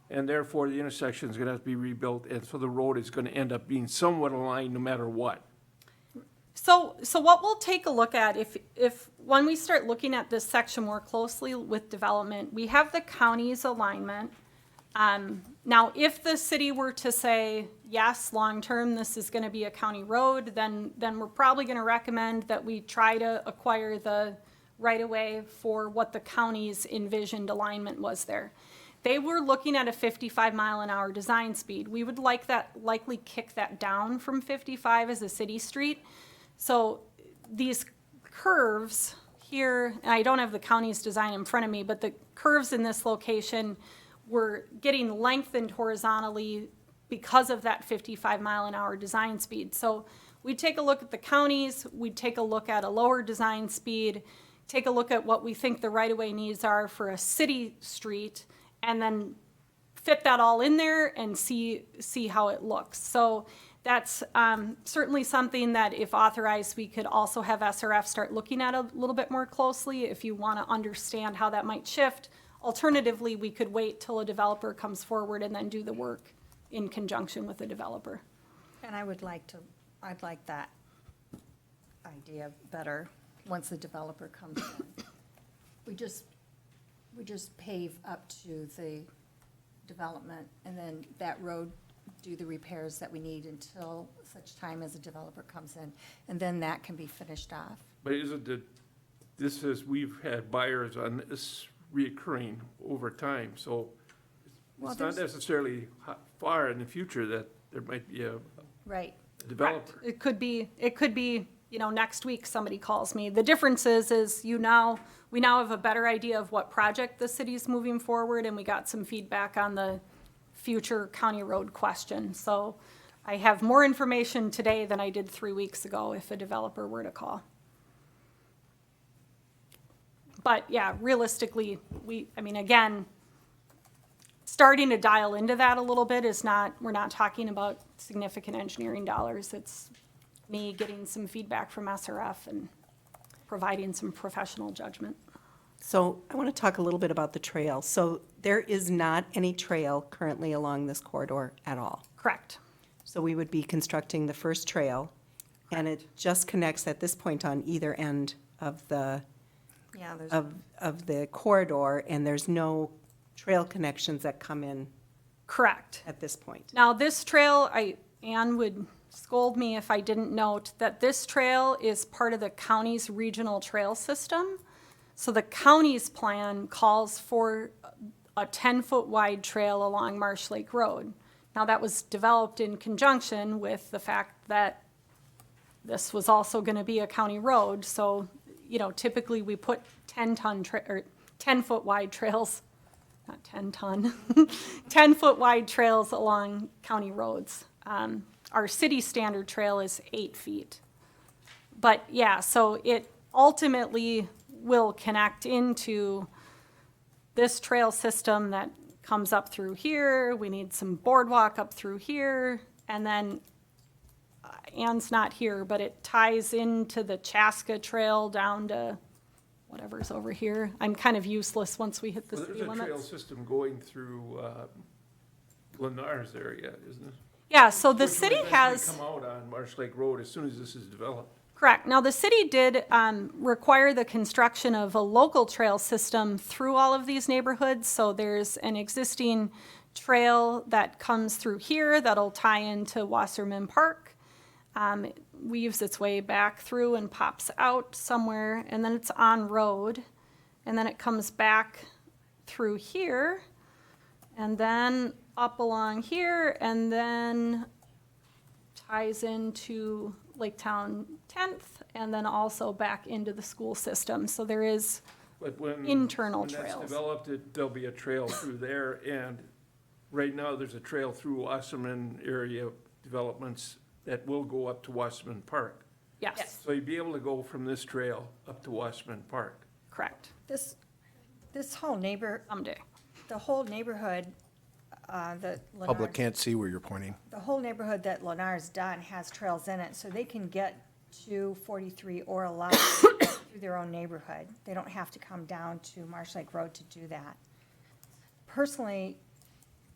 and therefore the intersection is gonna have to be rebuilt, and so the road is gonna end up being somewhat aligned no matter what. So what we'll take a look at, if, when we start looking at this section more closely with development, we have the county's alignment. Now, if the city were to say, yes, long-term, this is gonna be a county road, then we're probably gonna recommend that we try to acquire the right-of-way for what the county's envisioned alignment was there. They were looking at a 55-mile-an-hour design speed. We would likely kick that down from 55 as a city street. So these curves here, and I don't have the county's design in front of me, but the curves in this location were getting lengthened horizontally because of that 55-mile-an-hour design speed. So we'd take a look at the counties, we'd take a look at a lower design speed, take a look at what we think the right-of-way needs are for a city street, and then fit that all in there and see how it looks. So that's certainly something that, if authorized, we could also have SRF start looking at a little bit more closely if you want to understand how that might shift. Alternatively, we could wait till a developer comes forward and then do the work in conjunction with the developer. And I'd like that idea better once the developer comes in. We just pave up to the development, and then that road do the repairs that we need until such time as a developer comes in, and then that can be finished off. But isn't it, this is, we've had buyers on this reoccurring over time, so Well, it's not there's- necessarily far in the future that there might be a Right. developer. It could be, next week somebody calls me. The difference is we now have a better idea of what project the city's moving forward, and we got some feedback on the future county road question. So I have more information today than I did 3 weeks ago if a developer were to call. But yeah, realistically, again, starting to dial into that a little bit we're not talking about significant engineering dollars. It's me getting some feedback from SRF and providing some professional judgment. So I want to talk a little bit about the trail. So there is not any trail currently along this corridor at all. Correct. So we would be constructing the first trail, and it just connects at this point on either end of the, Yeah, there's. of the corridor, and there's no trail connections that come in Correct. at this point. Now, this trail, Ann would scold me if I didn't note that this trail is part of the county's regional trail system. So the county's plan calls for a 10-foot wide trail along Marsh Lake Road. Now, that was developed in conjunction with the fact that this was also going to be a county road. So, typically we put 10-foot wide trails, not 10-ton, 10-foot wide trails along county roads. Our city standard trail is 8 feet. But yeah, so it ultimately will connect into this trail system that comes up through here. We need some boardwalk up through here, and then Ann's not here, but it ties into the Chaska Trail down to whatever's over here. I'm kind of useless once we hit the Well, city there's a trail limits. system going through Lennar's area, isn't it? Yeah, so the Which will city eventually has. come out on Marsh Lake Road as soon as this is developed. Correct. Now, the city did require the construction of a local trail system through all of these neighborhoods. So there's an existing trail that comes through here that'll tie into Wasserman Park. It weaves its way back through and pops out somewhere, and then it's on road. And then it comes back through here, and then up along here, and then ties into Laketown 10th, and then also back into the school system. So there is But when. internal When trails. that's developed, there'll be a trail through there, and right now, there's a trail through Wasserman area developments that will go up to Wasserman Park. Yes, So you'd be able to go from this trail up to Wasserman Park. correct. This whole Someday. the whole neighborhood, that Public Lennar's, can't see where you're pointing. the whole neighborhood that Lennar's done has trails in it, so they can get to 43 or 11 through their own neighborhood. They don't have to come down to Marsh Lake Road to do that. Personally,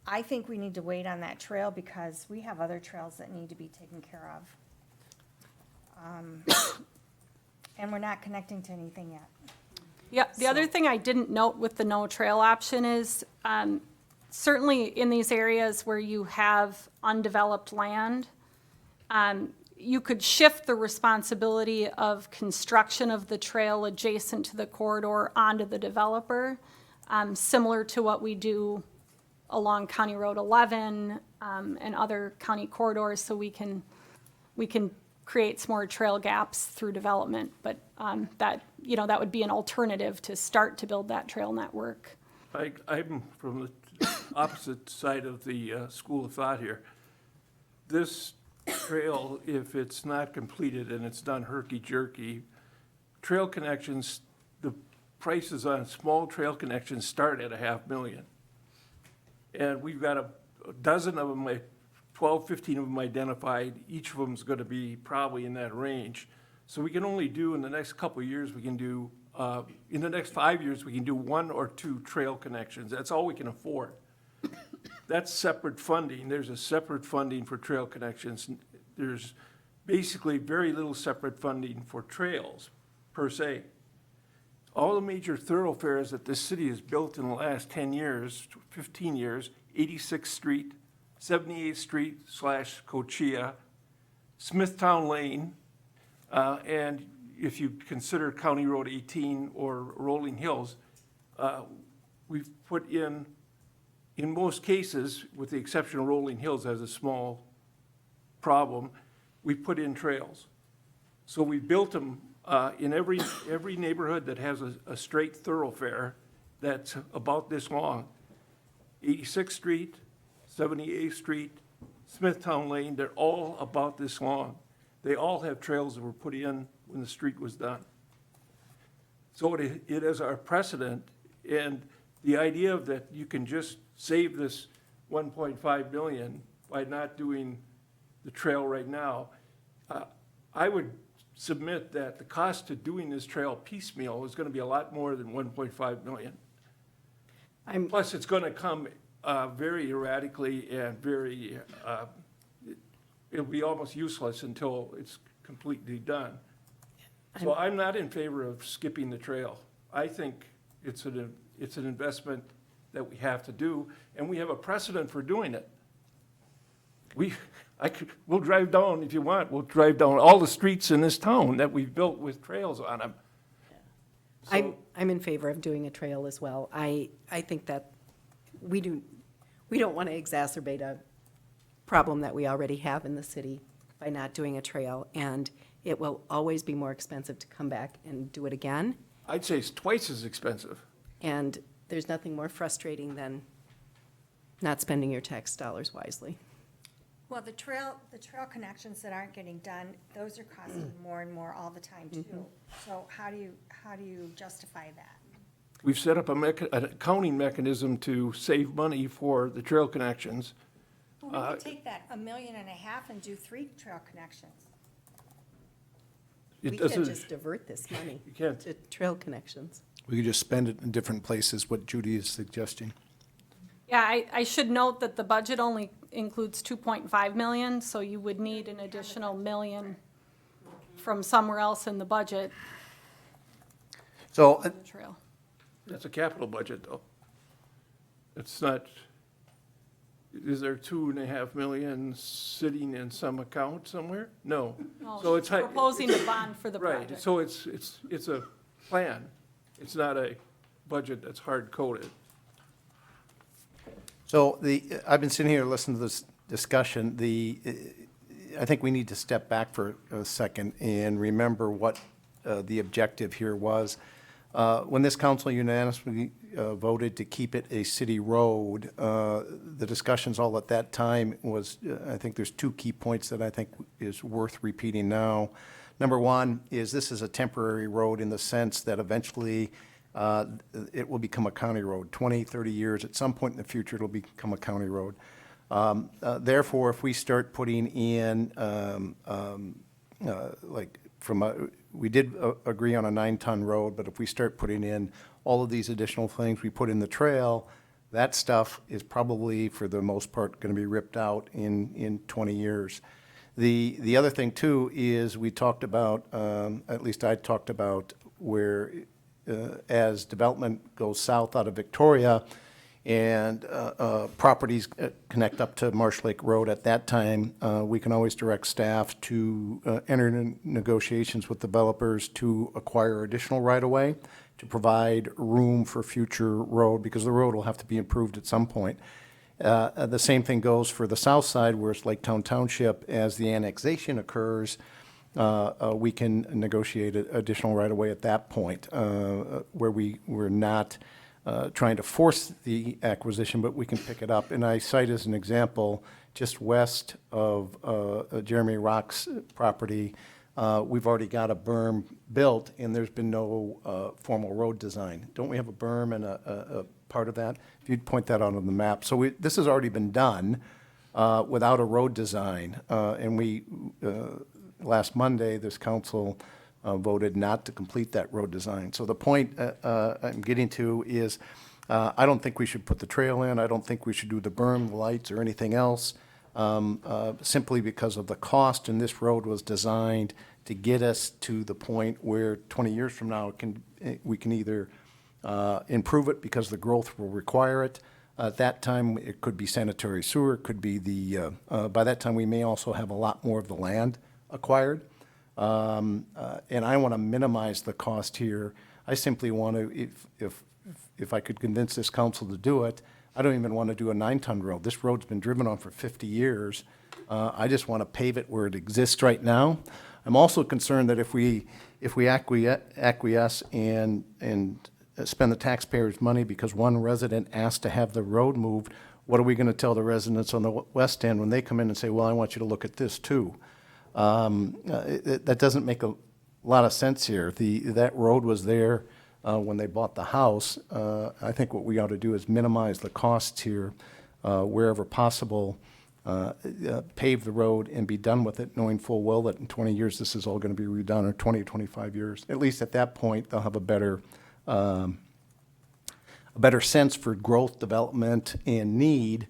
I think we need to wait on that trail because we have other trails that need to be taken care of. And we're not connecting to anything yet. Yeah, the other thing I didn't note with the no trail option is, certainly in these areas where you have undeveloped land, you could shift the responsibility of construction of the trail adjacent to the corridor onto the developer, similar to what we do along County Road 11 and other county corridors, so we can create some more trail gaps through development. But that would be an alternative to start to build that trail network. I'm from the opposite side of the school of thought here. This trail, if it's not completed and it's done herky-jerky, trail connections, the prices on small trail connections start at $500,000. And we've got a dozen of them, 12, 15 of them identified. Each of them is going to be probably in that range. So we can only do, in the next couple of years, we can do, in the next 5 years, we can do 1 or 2 trail connections. That's all we can afford. That's separate funding. There's a separate funding for trail connections. There's basically very little separate funding for trails, per se. All the major thoroughfares that this city has built in the last 10 years, 15 years, 86th Street, 78th Street / Cochia, Smithtown Lane, and if you consider County Road 18 or Rolling Hills, we've put in most cases, with the exception of Rolling Hills has a small problem, we put in trails. So we built them in every neighborhood that has a straight thoroughfare that's about this long. 86th Street, 78th Street, Smithtown Lane, they're all about this long. They all have trails that were put in when the street was done. So it is our precedent, and the idea that you can just save this $1.5 billion by not doing the trail right now, I would submit that the cost to doing this trail piecemeal is going to be a lot more than $1.5 million. Plus, it's going to come very erratically and very, it'll be almost useless until it's completely done. So I'm not in favor of skipping the trail. I think it's an investment that we have to do, and we have a precedent for doing it. We'll drive down, if you want, we'll drive down all the streets in this town that we've built with trails on them. So, I'm in favor of doing a trail as well. I think that we don't want to exacerbate a problem that we already have in the city by not doing a trail, and it will always be more expensive to come back and do it again. I'd say it's twice as expensive. And there's nothing more frustrating than not spending your tax dollars wisely. Well, the trail connections that aren't getting done, those are costing more and more all the time too. So how do you justify that? We've set up an accounting mechanism to save money for the trail connections. Well, we could take that $1.5 million and do 3 trail connections. We can't just divert this money You can't. to trail connections. We could just spend it in different places, what Judy is suggesting. Yeah, I should note that the budget only includes 2.5 million, so you would need an additional million from somewhere else in the budget So for the trail. That's a capital budget, though. It's not, is there 2.5 million sitting in some account somewhere? No. No, So it's she's proposing a bond for the Right, project. so it's a plan. It's not a budget that's hard-coded. So I've been sitting here listening to this discussion. I think we need to step back for a second and remember what the objective here was. When this council unanimously voted to keep it a city road, the discussions all at that time was, I think there's 2 key points that I think is worth repeating now. Number one is this is a temporary road in the sense that eventually it will become a county road. 20, 30 years, at some point in the future, it'll become a county road. Therefore, if we start putting in, we did agree on a 9-ton road, but if we start putting in all of these additional things, we put in the trail, That stuff is probably, for the most part, going to be ripped out in 20 years. The other thing, too, is we talked about, at least I talked about, where as development goes south out of Victoria and properties connect up to Marsh Lake Road, at that time, we can always direct staff to enter into negotiations with developers to acquire additional right-of-way to provide room for future road, because the road will have to be improved at some point. The same thing goes for the south side, where it's Lake Township. As the annexation occurs, we can negotiate additional right-of-way at that point, where we're not trying to force the acquisition, but we can pick it up. And I cite as an example, just west of Jeremy Rock's property, we've already got a berm built, and there's been no formal road design. Don't we have a berm and a part of that? If you'd point that out on the map. So this has already been done without a road design. And we, last Monday, this council voted not to complete that road design. So the point I'm getting to is I don't think we should put the trail in. I don't think we should do the berm, the lights, or anything else, simply because of the cost. And this road was designed to get us to the point where 20 years from now we can either improve it because the growth will require it. At that time, it could be sanitary sewer, it could be by that time, we may also have a lot more of the land acquired. And I want to minimize the cost here. I simply want to, if I could convince this council to do it, I don't even want to do a 9-ton road. This road's been driven on for 50 years. I just want to pave it where it exists right now. I'm also concerned that if we acquiesce and spend the taxpayers' money because one resident asked to have the road moved, what are we going to tell the residents on the west end when they come in and say, well, I want you to look at this too? That doesn't make a lot of sense here. That road was there when they bought the house. I think what we ought to do is minimize the costs here wherever possible, pave the road and be done with it, knowing full well that in 20 years this is all going to be redone, or 20 or 25 years. At least at that point, they'll have a better sense for growth, development, and need,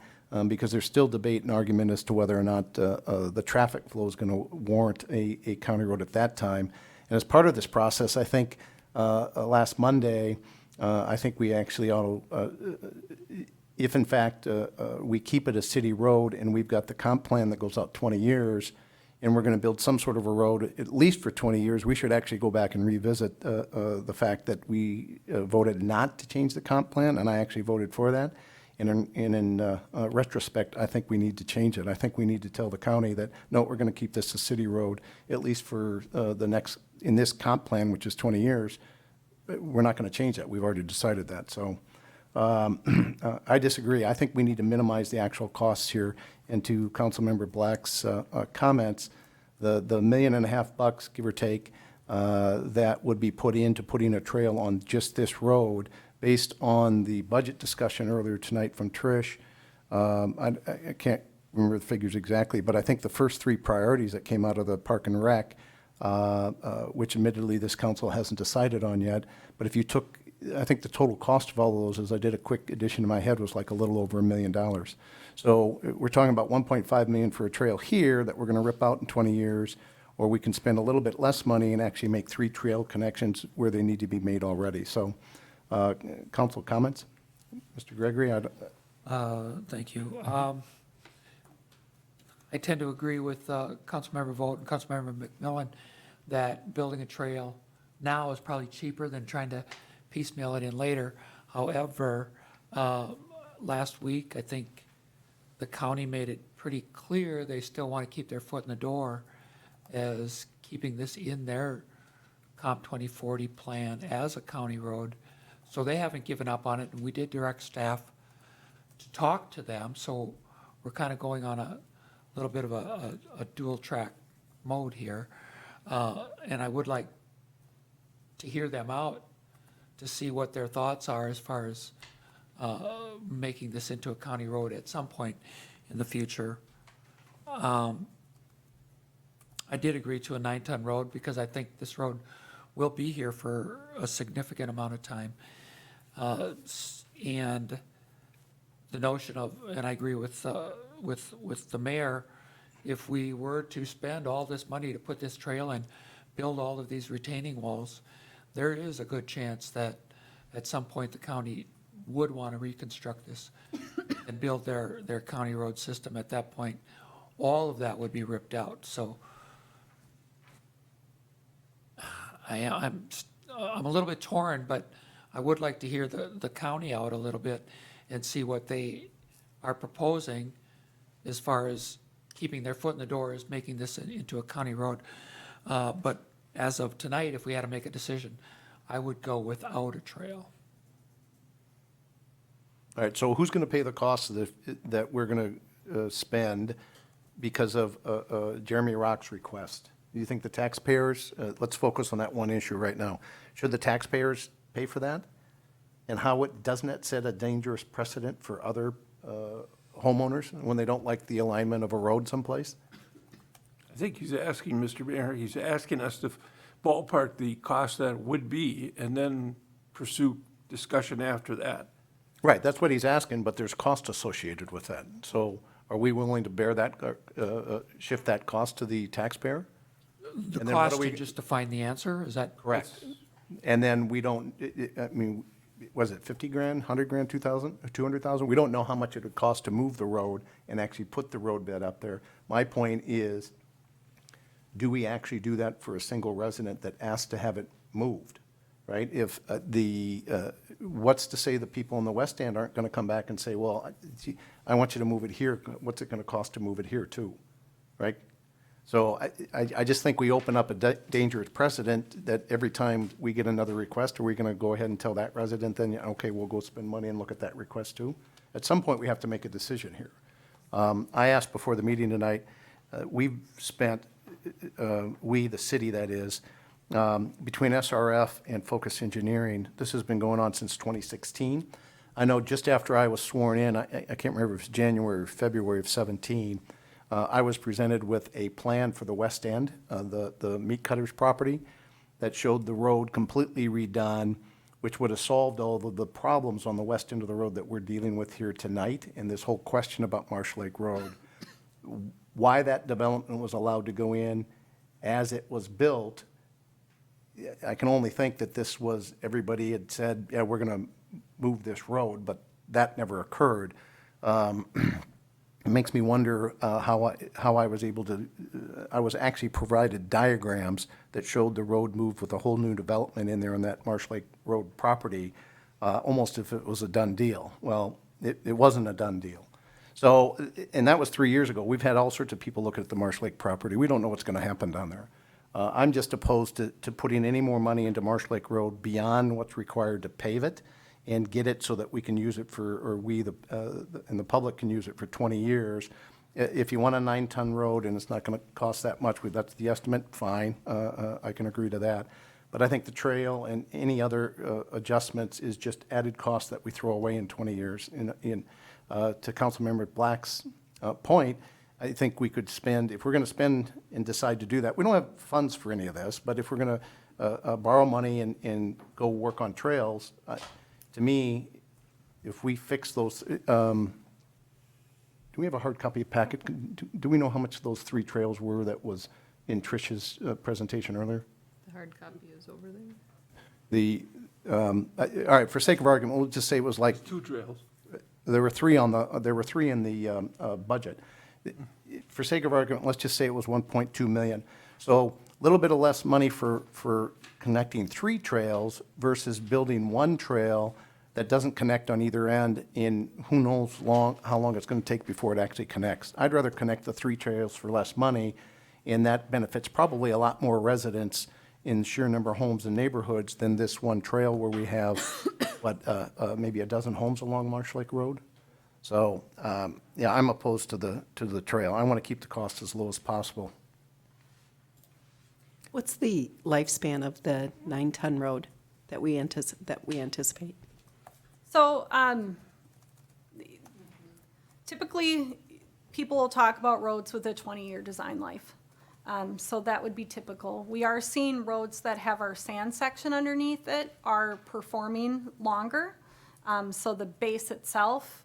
because there's still debate and argument as to whether or not the traffic flow is going to warrant a county road at that time. And as part of this process, I think last Monday, I think we actually ought to, if in fact we keep it a city road and we've got the comp plan that goes out 20 years, and we're going to build some sort of a road at least for 20 years, we should actually go back and revisit the fact that we voted not to change the comp plan, and I actually voted for that. And in retrospect, I think we need to change it. I think we need to tell the county that, no, we're going to keep this a city road, at least for in this comp plan, which is 20 years. We're not going to change that. We've already decided that. So I disagree. I think we need to minimize the actual costs here. And to Councilmember Black's comments, the $1.5 million, give or take, that would be put into putting a trail on just this road, based on the budget discussion earlier tonight from Trish. I can't remember the figures exactly, but I think the first 3 priorities that came out of the Park and Rec, which admittedly this council hasn't decided on yet, but if you took, I think the total cost of all of those, as I did a quick addition in my head, was like a little over $1 million. So we're talking about $1.5 million for a trail here that we're going to rip out in 20 years, or we can spend a little bit less money and actually make 3 trail connections where they need to be made already. So, council comments? Mr. Gregory? Thank you. I tend to agree with Councilmember Vogt and Councilmember McMillan that building a trail now is probably cheaper than trying to piecemeal it in later. However, last week, I think the county made it pretty clear they still want to keep their foot in the door as keeping this in their Comp 2040 plan as a county road. So they haven't given up on it, and we did direct staff to talk to them. So we're kind of going on a little bit of a dual track mode here. And I would like to hear them out to see what their thoughts are as far as making this into a county road at some point in the future. I did agree to a 9-ton road because I think this road will be here for a significant amount of time. And the notion of, and I agree with the mayor, if we were to spend all this money to put this trail in, build all of these retaining walls, there is a good chance that at some point the county would want to reconstruct this and build their county road system. At that point, all of that would be ripped out. So I'm a little bit torn, but I would like to hear the county out a little bit and see what they are proposing as far as keeping their foot in the door as making this into a county road. But as of tonight, if we had to make a decision, I would go without a trail. All right, so who's going to pay the cost of that we're going to spend because of Jeremy Rock's request? Do you think the taxpayers, let's focus on that one issue right now. Should the taxpayers pay for that? And doesn't it set a dangerous precedent for other homeowners when they don't like the alignment of a road someplace? I think he's asking, Mr. Mayor, he's asking us to ballpark the cost that would be and then pursue discussion after that. Right, that's what he's asking, but there's cost associated with that. So are we willing to bear that, shift that cost to the taxpayer? The And then what cost do we- to just to find the answer, is that? Correct. And then we don't, I mean, was it 50 grand, 100 grand, 2,000, 200,000? We don't know how much it would cost to move the road and actually put the road bed up there. My point is, do we actually do that for a single resident that asks to have it moved, right? If what's to say the people in the West End aren't going to come back and say, well, I want you to move it here. What's it going to cost to move it here too, right? So I just think we open up a dangerous precedent that every time we get another request, are we going to go ahead and tell that resident then, okay, we'll go spend money and look at that request too? At some point, we have to make a decision here. I asked before the meeting tonight, we've spent, the city that is, between SRF and Focus Engineering, this has been going on since 2016. I know just after I was sworn in, I can't remember if it was January or February of 17, I was presented with a plan for the West End, the meat cutters property, that showed the road completely redone, which would have solved all of the problems on the west end of the road that we're dealing with here tonight, and this whole question about Marsh Lake Road. Why that development was allowed to go in as it was built, I can only think that this was, everybody had said, yeah, we're going to move this road, but that never occurred. It makes me wonder how I was able to, I was actually provided diagrams that showed the road moved with a whole new development in there on that Marsh Lake Road property, almost if it was a done deal. Well, it wasn't a done deal. So, and that was 3 years ago. We've had all sorts of people look at the Marsh Lake property. We don't know what's going to happen down there. I'm just opposed to putting any more money into Marsh Lake Road beyond what's required to pave it and get it so that we can use it for, or and the public can use it for 20 years. If you want a 9-ton road and it's not going to cost that much, that's the estimate, fine, I can agree to that. But I think the trail and any other adjustments is just added cost that we throw away in 20 years. To Councilmember Black's point, I think we could spend, if we're going to spend and decide to do that, we don't have funds for any of this, but if we're going to borrow money and go work on trails, to me, if we fix those, do we have a hard copy packet? Do we know how much those 3 trails were that was in Trish's presentation earlier? The hard copy is over there. All right, for sake of argument, we'll just say it was like, 2 trails. there were 3 in the budget. For sake of argument, let's just say it was 1.2 million. So a little bit of less money for connecting 3 trails versus building 1 trail that doesn't connect on either end in who knows how long it's going to take before it actually connects. I'd rather connect the 3 trails for less money, and that benefits probably a lot more residents in sheer number of homes and neighborhoods than this 1 trail where we have, maybe a dozen homes along Marsh Lake Road. So, yeah, I'm opposed to the trail. I want to keep the cost as low as possible. What's the lifespan of the 9-ton road that we anticipate? So typically, people will talk about roads with a 20-year design life. So that would be typical. We are seeing roads that have our sand section underneath it are performing longer. So the base itself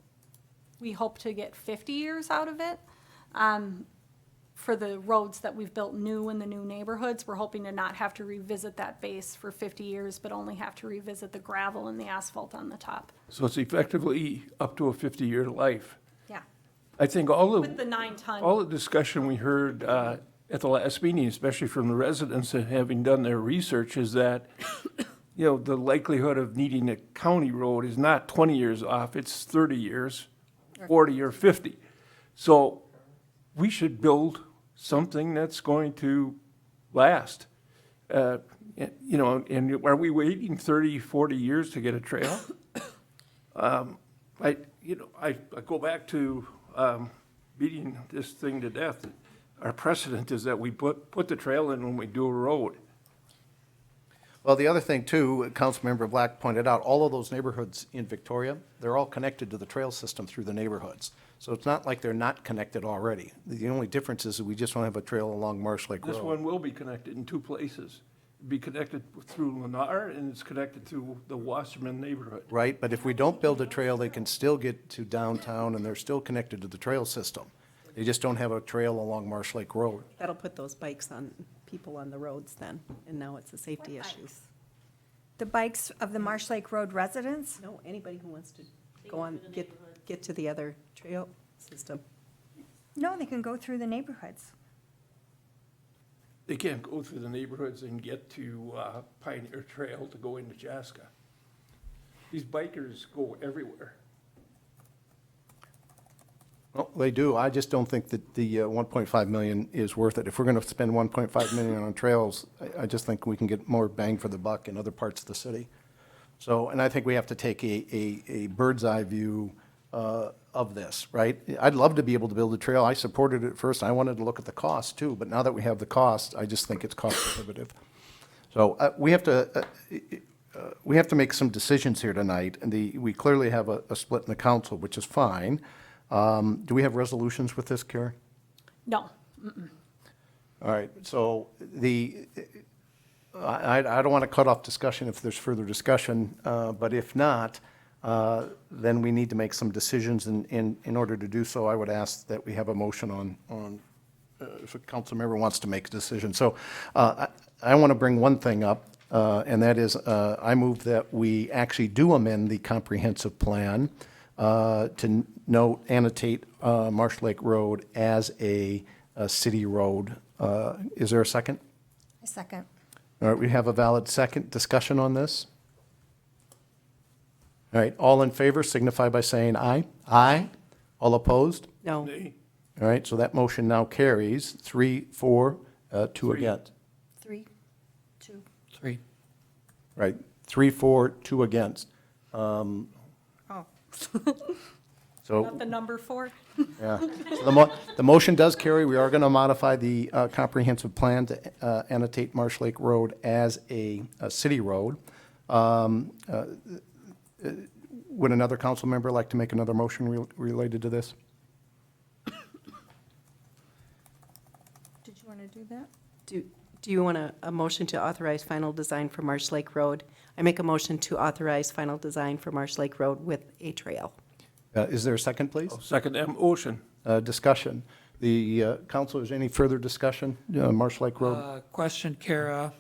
we hope to get 50 years out of it. For the roads that we've built new in the new neighborhoods, we're hoping to not have to revisit that base for 50 years, but only have to revisit the gravel and the asphalt on the top. So it's effectively up to a 50-year life. Yeah. I think all With the the, 9-ton. all the discussion we heard at the last meeting, especially from the residents and having done their research, is that, you know, the likelihood of needing a county road is not 20 years off, it's 30 years, 40 or 50. So we should build something that's going to last. You know, and are we waiting 30, 40 years to get a trail? I go back to beating this thing to death. Our precedent is that we put the trail in when we do a road. Well, the other thing too, Councilmember Black pointed out, all of those neighborhoods in Victoria, they're all connected to the trail system through the neighborhoods. So it's not like they're not connected already. The only difference is that we just don't have a trail along Marsh Lake Road. This one will be connected in two places. It'll be connected through Lennar, and it's connected to the Wasserman neighborhood. Right, but if we don't build a trail, they can still get to downtown and they're still connected to the trail system. They just don't have a trail along Marsh Lake Road. That'll put those bikes on, people on the roads then, and now it's a safety issue. The bikes of the Marsh Lake Road residents? No, anybody who wants to go on, get to the other trail system. No, they can go through the neighborhoods. They can't go through the neighborhoods and get to Pioneer Trail to go into Chaska. These bikers go everywhere. Well, they do. I just don't think that the 1.5 million is worth it. If we're going to spend 1.5 million on trails, I just think we can get more bang for the buck in other parts of the city. So, and I think we have to take a bird's eye view of this, right? I'd love to be able to build a trail. I supported it at first. I wanted to look at the cost too, but now that we have the cost, I just think it's cost prohibitive. So we have to make some decisions here tonight, and we clearly have a split in the council, which is fine. Do we have resolutions with this, Carrie? No. All right, so I don't want to cut off discussion if there's further discussion, but if not, then we need to make some decisions, and in order to do so, I would ask that we have a motion on if a council member wants to make a decision. So I want to bring one thing up, and that is I move that we actually do amend the comprehensive plan to annotate Marsh Lake Road as a city road. Is there a second? A second. All right, we have a valid second. Discussion on this? All right, all in favor signify by saying aye. Aye. All opposed? No, Nay. All right, so that motion now carries 3-4, 2 Three. against. 3, 2. 3. Right, 3-4, 2 against. Oh. So, Not the number 4? yeah. So the motion does carry. We are going to modify the comprehensive plan to annotate Marsh Lake Road as a city road. Would another council member like to make another motion related to this? Did you want to do that? do you want a motion to authorize final design for Marsh Lake Road? I make a motion to authorize final design for Marsh Lake Road with a trail. Is there a second, please? I'll second that motion. Discussion. The council, is any further discussion? Marsh Lake Road? Question, Kara.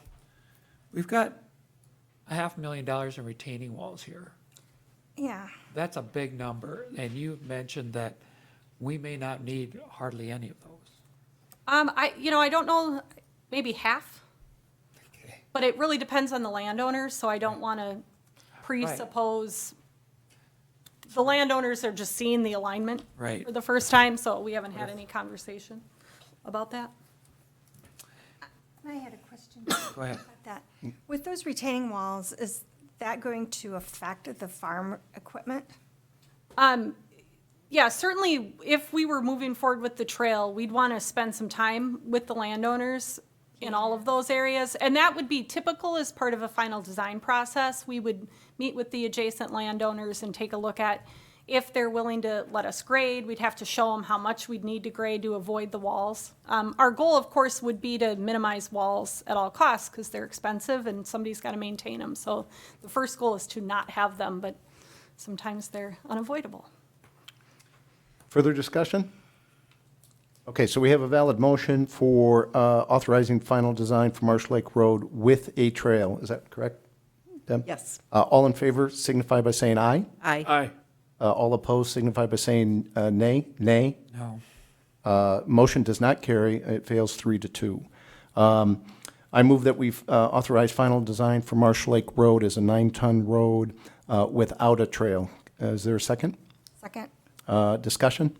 We've got $500,000 in retaining walls here. Yeah. That's a big number, and you mentioned that we may not need hardly any of those. I don't know, maybe half, Okay. but it really depends on the landowners, so I don't want to presuppose. The landowners are just seeing the alignment Right. for the first time, so we haven't had any conversation about that. I had a question Go ahead. about that. With those retaining walls, is that going to affect the farm equipment? Yeah, certainly, if we were moving forward with the trail, we'd want to spend some time with the landowners in all of those areas. And that would be typical as part of a final design process. We would meet with the adjacent landowners and take a look at if they're willing to let us grade. We'd have to show them how much we'd need to grade to avoid the walls. Our goal, of course, would be to minimize walls at all costs because they're expensive and somebody's got to maintain them. So the first goal is to not have them, but sometimes they're unavoidable. Further discussion? Okay, so we have a valid motion for authorizing final design for Marsh Lake Road with a trail. Is that correct, Deb? Yes. All in favor signify by saying aye. Aye. Aye. All opposed signify by saying nay. Nay. No. Motion does not carry. It fails 3-2. I move that we've authorized final design for Marsh Lake Road as a 9-ton road without a trail. Is there a second? Second? Discussion?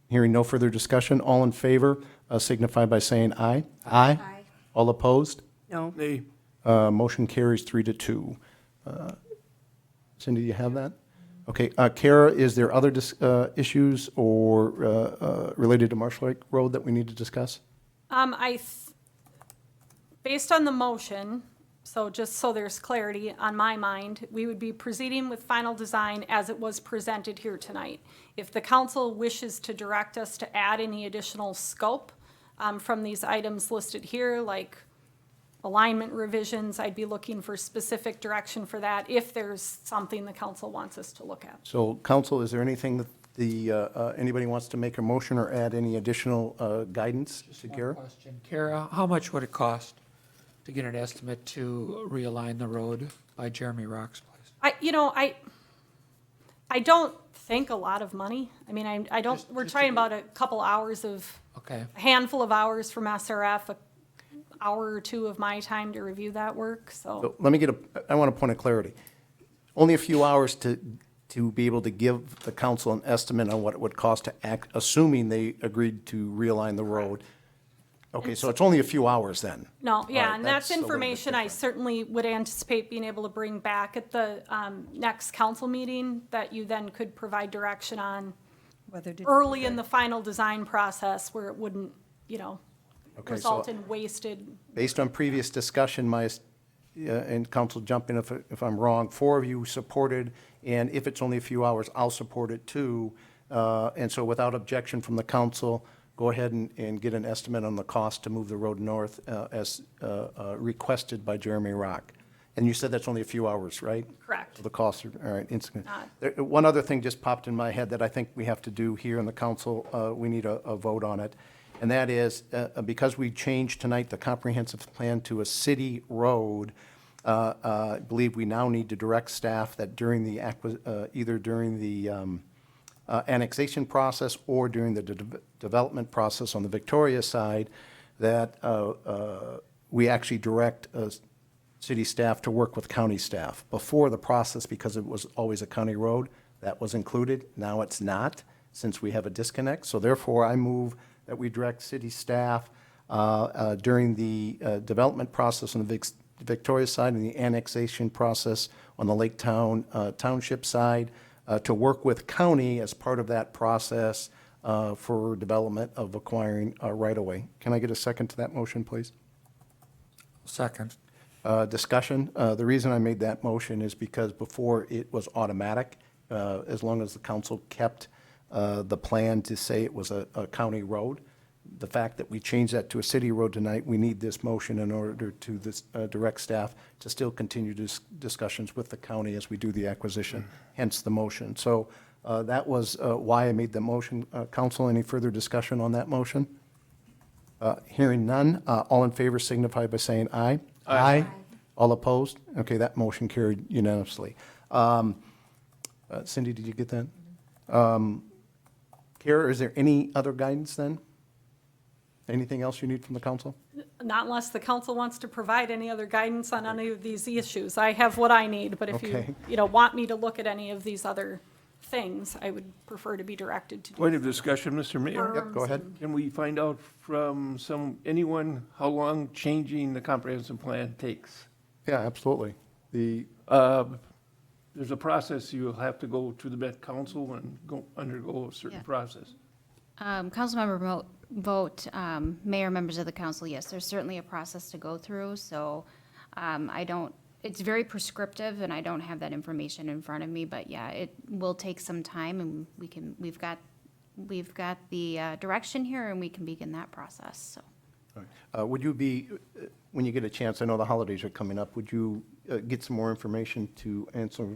Hearing no further discussion, all in favor signify by saying aye. Aye. Aye. All opposed? No. Nay. Motion carries 3-2. Cindy, do you have that? Okay, Kara, is there other issues or related to Marsh Lake Road that we need to discuss? Based on the motion, so just so there's clarity on my mind, we would be proceeding with final design as it was presented here tonight. If the council wishes to direct us to add any additional scope from these items listed here, like alignment revisions, I'd be looking for specific direction for that if there's something the council wants us to look at. So, council, is there anything that anybody wants to make a motion or add any additional guidance to One Kara? question. Kara, how much would it cost to get an estimate to realign the road by Jeremy Rock's place? I don't think a lot of money. I mean, I don't, we're talking about a couple hours of, Okay. a handful of hours from SRF, an hour or two of my time to review that work, so. So let me I want a point of clarity. Only a few hours to be able to give the council an estimate on what it would cost to act, assuming they agreed to realign the road. Okay, so it's only a few hours then? No, All yeah, right, and that's that's a little bit information I different. certainly would anticipate being able to bring back at the next council meeting that you then could provide direction on Whether to. early in the final design process where it wouldn't, Okay, result so in wasted. based on previous discussion, and council jump in if I'm wrong, 4 of you supported, and if it's only a few hours, I'll support it too. And so without objection from the council, go ahead and get an estimate on the cost to move the road north as requested by Jeremy Rock. And you said that's only a few hours, right? Correct. So the costs are, all right, one other thing just popped in my head that I think we have to do here in the council, we need a vote on it. And that is, because we changed tonight the comprehensive plan to a city road, I believe we now need to direct staff that during the, either during the annexation process or during the development process on the Victoria side, that we actually direct city staff to work with county staff. Before the process, because it was always a county road, that was included. Now it's not, since we have a disconnect. So therefore, I move that we direct city staff during the development process on the Victoria side and the annexation process on the Lake Town Township side to work with county as part of that process for development of acquiring right-of-way. Can I get a second to that motion, please? Second. Discussion. The reason I made that motion is because before it was automatic, as long as the council kept the plan to say it was a county road. The fact that we changed that to a city road tonight, we need this motion in order to direct staff to still continue discussions with the county as we do the acquisition, hence the motion. So that was why I made the motion. Council, any further discussion on that motion? Hearing none, all in favor signify by saying aye. Aye. All opposed? Okay, that motion carried unanimously. Cindy, did you get that? Kara, is there any other guidance then? Anything else you need from the council? Not unless the council wants to provide any other guidance on any of these issues. I have what I need, but if Okay. you want me to look at any of these other things, I would prefer to be directed to do. Point of discussion, Mr. Mayor. Yep, go ahead. Can we find out from anyone how long changing the comprehensive plan takes? Yeah, absolutely. There's a process you'll have to go to the Met Council and undergo a certain Yeah. process. Councilmember vote, mayor, members of the council, yes, there's certainly a process to go through, so it's very prescriptive, and I don't have that information in front of me, but yeah, it will take some time, and we've got the direction here, and we can begin that process, so. Would you be, when you get a chance, I know the holidays are coming up, would you get some more information to answer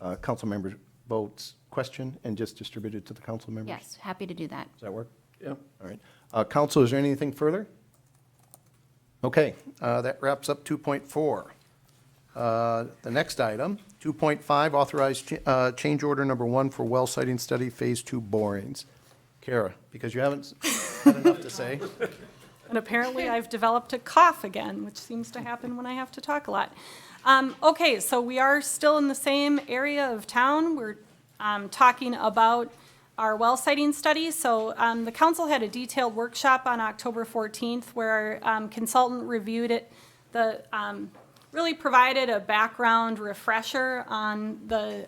Councilmember votes question and just distribute it to the council members? Yes, happy to do that. Does that work? Yep. All right. Council, is there anything further? Okay, that wraps up 2.4. The next item, 2.5, authorized change order number 1 for well siting study, Phase 2 borings. Kara, because you haven't had enough to say. And apparently I've developed a cough again, which seems to happen when I have to talk a lot. Okay, so we are still in the same area of town. We're talking about our well siting study. So the council had a detailed workshop on October 14th where our consultant reviewed it. Really provided a background refresher on the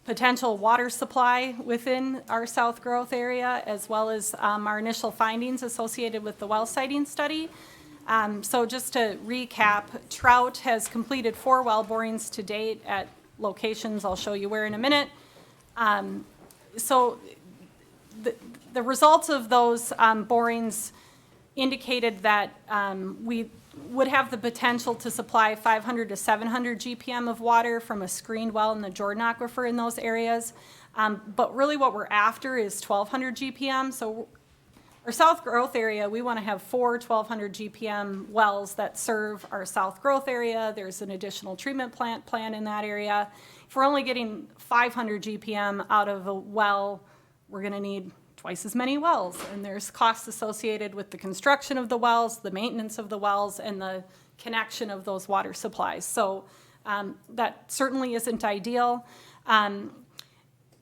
potential water supply within our South Growth area, as well as our initial findings associated with the well siting study. So just to recap, Trout has completed 4 well borings to date at locations I'll show you where in a minute. So the results of those borings indicated that we would have the potential to supply 500 to 700 GPM of water from a screened well in the Jordan Aquifer in those areas. But really what we're after is 1,200 GPM. So our South Growth area, we want to have 4 1,200 GPM wells that serve our South Growth area. There's an additional treatment plant planned in that area. If we're only getting 500 GPM out of a well, we're going to need twice as many wells, and there's costs associated with the construction of the wells, the maintenance of the wells, and the connection of those water supplies. So that certainly isn't ideal.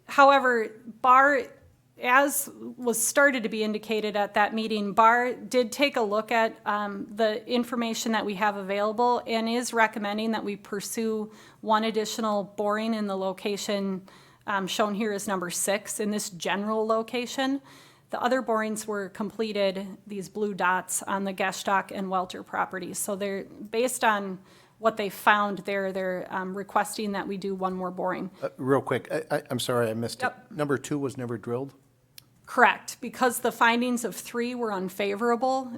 However, BAR, as was started to be indicated at that meeting, BAR did take a look at the information that we have available and is recommending that we pursue 1 additional boring in the location shown here as number 6 in this general location. The other borings were completed, these blue dots, on the Gestock and Welter properties. So they're based on what they found there. They're requesting that we do 1 more boring. Real quick, I'm sorry, I missed it. Yep. Number 2 was never drilled? Correct. Because the findings of 3 were unfavorable,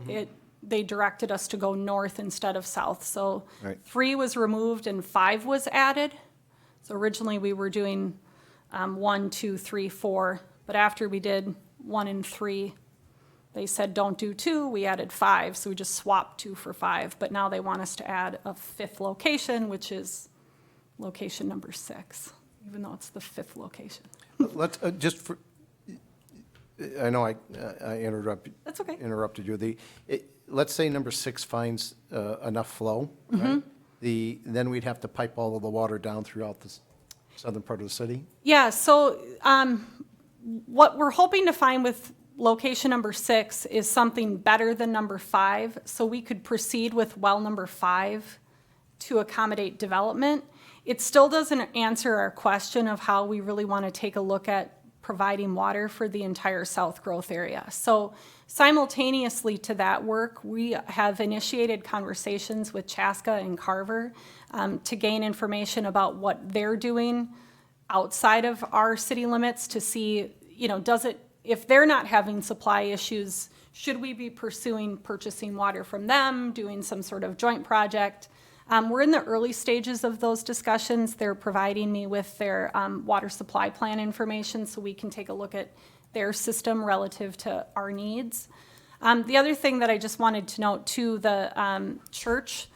they directed us to go north instead of south. So Right. 3 was removed and 5 was added. So originally we were doing 1, 2, 3, 4, but after we did 1 and 3, they said don't do 2, we added 5, so we just swapped 2 for 5, but now they want us to add a 5th location, which is location number 6, even though it's the 5th location. Let's, just for, I know I That's okay. interrupted you. Let's say number 6 finds enough flow, right? Then we'd have to pipe all of the water down throughout the southern part of the city? Yeah, so what we're hoping to find with location number 6 is something better than number 5, so we could proceed with well number 5 to accommodate development. It still doesn't answer our question of how we really want to take a look at providing water for the entire South Growth area. So simultaneously to that work, we have initiated conversations with Chaska and Carver to gain information about what they're doing outside of our city limits to see, if they're not having supply issues, should we be purchasing water from them, doing some sort of joint project? We're in the early stages of those discussions. They're providing me with their water supply plan information so we can take a look at their system relative to our needs. The other thing that I just wanted to note too, the church,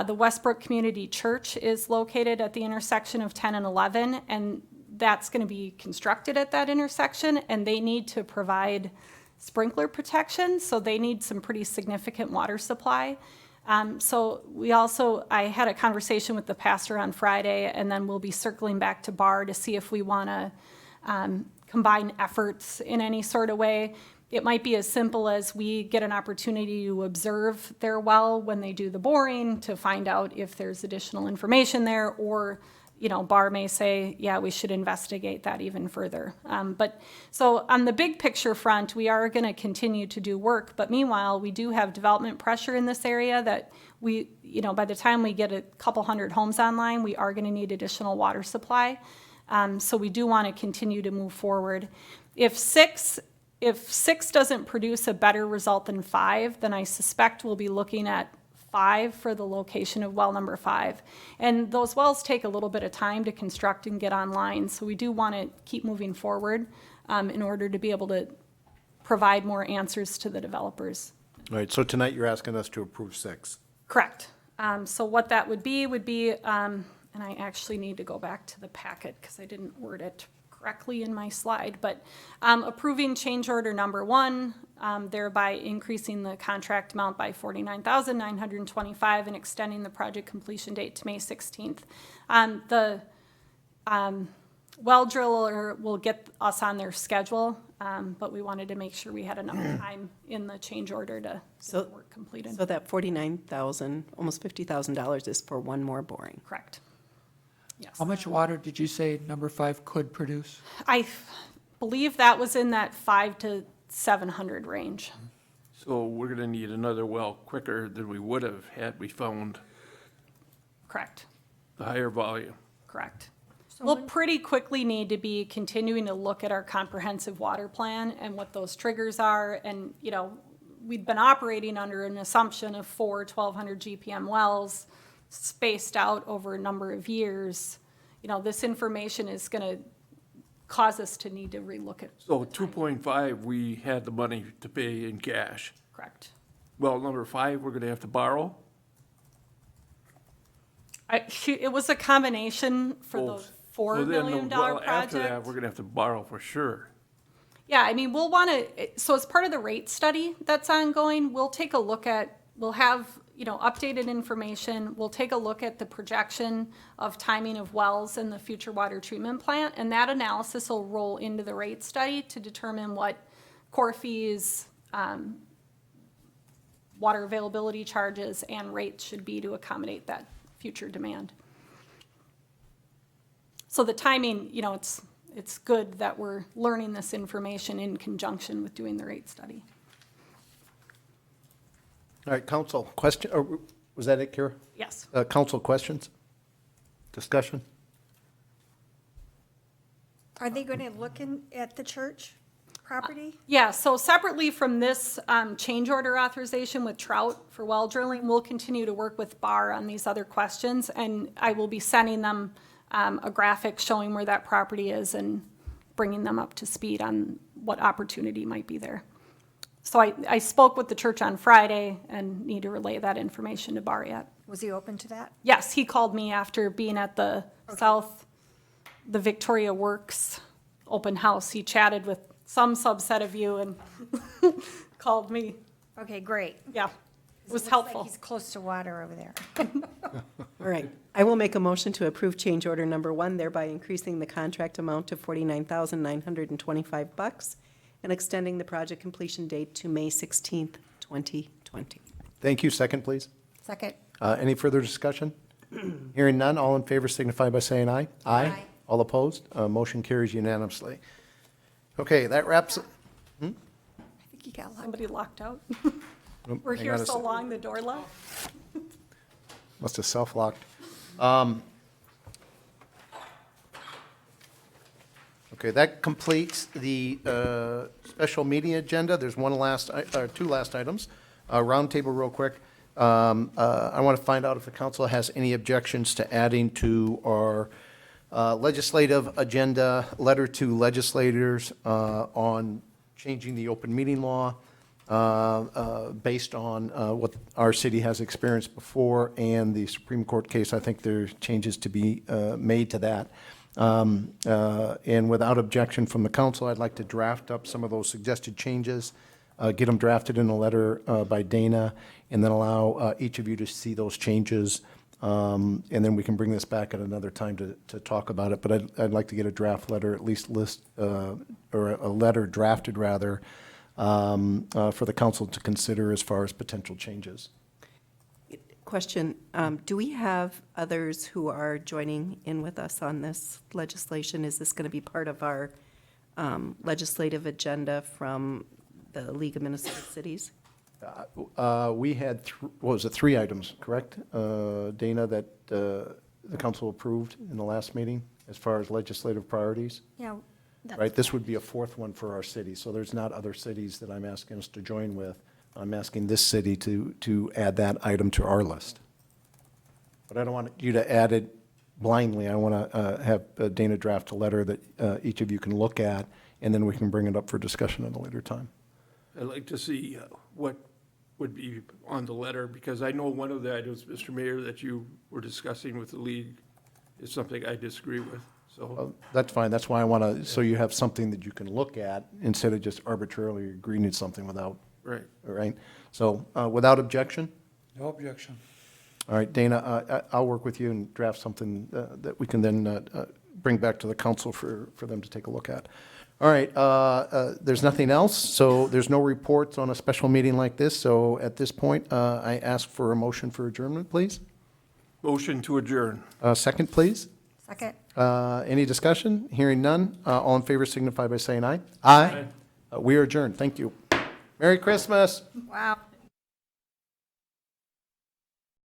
the Westbrook Community Church is located at the intersection of 10 and 11, and that's going to be constructed at that intersection, and they need to provide sprinkler protection, so they need some pretty significant water supply. So I had a conversation with the pastor on Friday, and then we'll be circling back to BAR to see if we want to combine efforts in any sort of way. It might be as simple as we get an opportunity to observe their well when they do the boring to find out if there's additional information there, or BAR may say, yeah, we should investigate that even further. But so on the big picture front, we are going to continue to do work. But meanwhile, we do have development pressure in this area that we, by the time we get a couple hundred homes online, we are going to need additional water supply. So we do want to continue to move forward. If six doesn't produce a better result than 5, then I suspect we'll be looking at 5 for the location of well number 5. And those wells take a little bit of time to construct and get online, so we do want to keep moving forward in order to be able to provide more answers to the developers. All right, so tonight you're asking us to approve 6. Correct. So what that would be, and I actually need to go back to the packet because I didn't word it correctly in my slide, but approving change order number 1, thereby increasing the contract amount by $49,925 and extending the project completion date to May 16th. The well driller will get us on their schedule, but we wanted to make sure we had enough time in the change order to get the work completed. So that $49,000, almost $50,000 is for one more boring. Correct. Yes. How much water did you say number 5 could produce? I believe that was in that 500 to 700 range. So we're gonna need another well quicker than we would have had we found Correct. the higher volume. Correct. We'll pretty quickly need to be continuing to look at our comprehensive water plan and what those triggers are. And, you know, we've been operating under an assumption of 4 1,200 GPM wells spaced out over a number of years. You know, this information is going to cause us to need to relook at. So 2.5, we had the money to pay in cash. Correct. Well, number 5, we're gonna have to borrow. It was a combination for the $4 So then, million well, after that, project. we're gonna have to borrow for sure. Yeah, I mean, we'll want to, so as part of the rate study that's ongoing, we'll take a look at, we'll have, you know, updated information. We'll take a look at the projection of timing of wells in the future water treatment plant, and that analysis will roll into the rate study to determine what core fees, water availability charges, and rates should be to accommodate that future demand. So the timing, you know, it's good that we're learning this information in conjunction with doing the rate study. All right, council, question, or was that it, Kira? Yes. Council questions? Discussion? Are they going to look at the church property? Yeah, so separately from this change order authorization with Trout for well drilling, we'll continue to work with Barr on these other questions, and I will be sending them a graphic showing where that property is and bringing them up to speed on what opportunity might be there. So I spoke with the church on Friday and need to relay that information to Barr yet. Was he open to that? Yes, he called me after being at the the Victoria Works open house. He chatted with some subset of you and called me. Okay, great. Yeah, it was looks like helpful. he's close to water over there. All right. I will make a motion to approve change order number 1, thereby increasing the contract amount to $49,925 and extending the project completion date to May 16th, 2020. Thank you. Second, please. Second. Any further discussion? Hearing none, all in favor signify by saying aye. Aye. All opposed? Motion carries unanimously. Okay, that wraps, I think he got locked. Somebody locked out. Oop, We're hang here on a so sec. long, the door locked. Must have self-locked. Okay, that completes the special meeting agenda. There's two last items. Roundtable real quick. I want to find out if the council has any objections to adding to our legislative agenda, letter to legislators on changing the open meeting law based on what our city has experienced before and the Supreme Court case. I think there's changes to be made to that. And without objection from the council, I'd like to draft up some of those suggested changes, get them drafted in a letter by Dana, and then allow each of you to see those changes. And then we can bring this back at another time to talk about it. But I'd like to get a draft letter, at least or a letter drafted rather, for the council to consider as far as potential changes. Question, do we have others who are joining in with us on this legislation? Is this going to be part of our legislative agenda from the League of Minnesota Cities? We had, what was it, 3 items, correct? Dana, that the council approved in the last meeting as far as legislative priorities? Yeah, Right, this would be a 4th one for our city, so there's not other cities that I'm asking us to join with. I'm asking this city to add that item to our list. But I don't want you to add it blindly. I want to have Dana draft a letter that each of you can look at, and then we can bring it up for discussion at a later time. I'd like to see what would be on the letter, because I know one of the items, Mr. Mayor, that you were discussing with the league is something I disagree with, so. That's fine. That's why I want to, so you have something that you can look at instead of just arbitrarily agreeing to something without, Right. all right? So without objection? No objection. All right, Dana, I'll work with you and draft something that we can then bring back to the council for them to take a look at. All right, there's nothing else, so there's no reports on a special meeting like this. So at this point, I ask for a motion for adjournment, please. Motion to adjourn. Second, please. Second? Any discussion? Hearing none. All in favor signify by saying aye. Aye. We are adjourned. Thank you. Merry Christmas. Wow.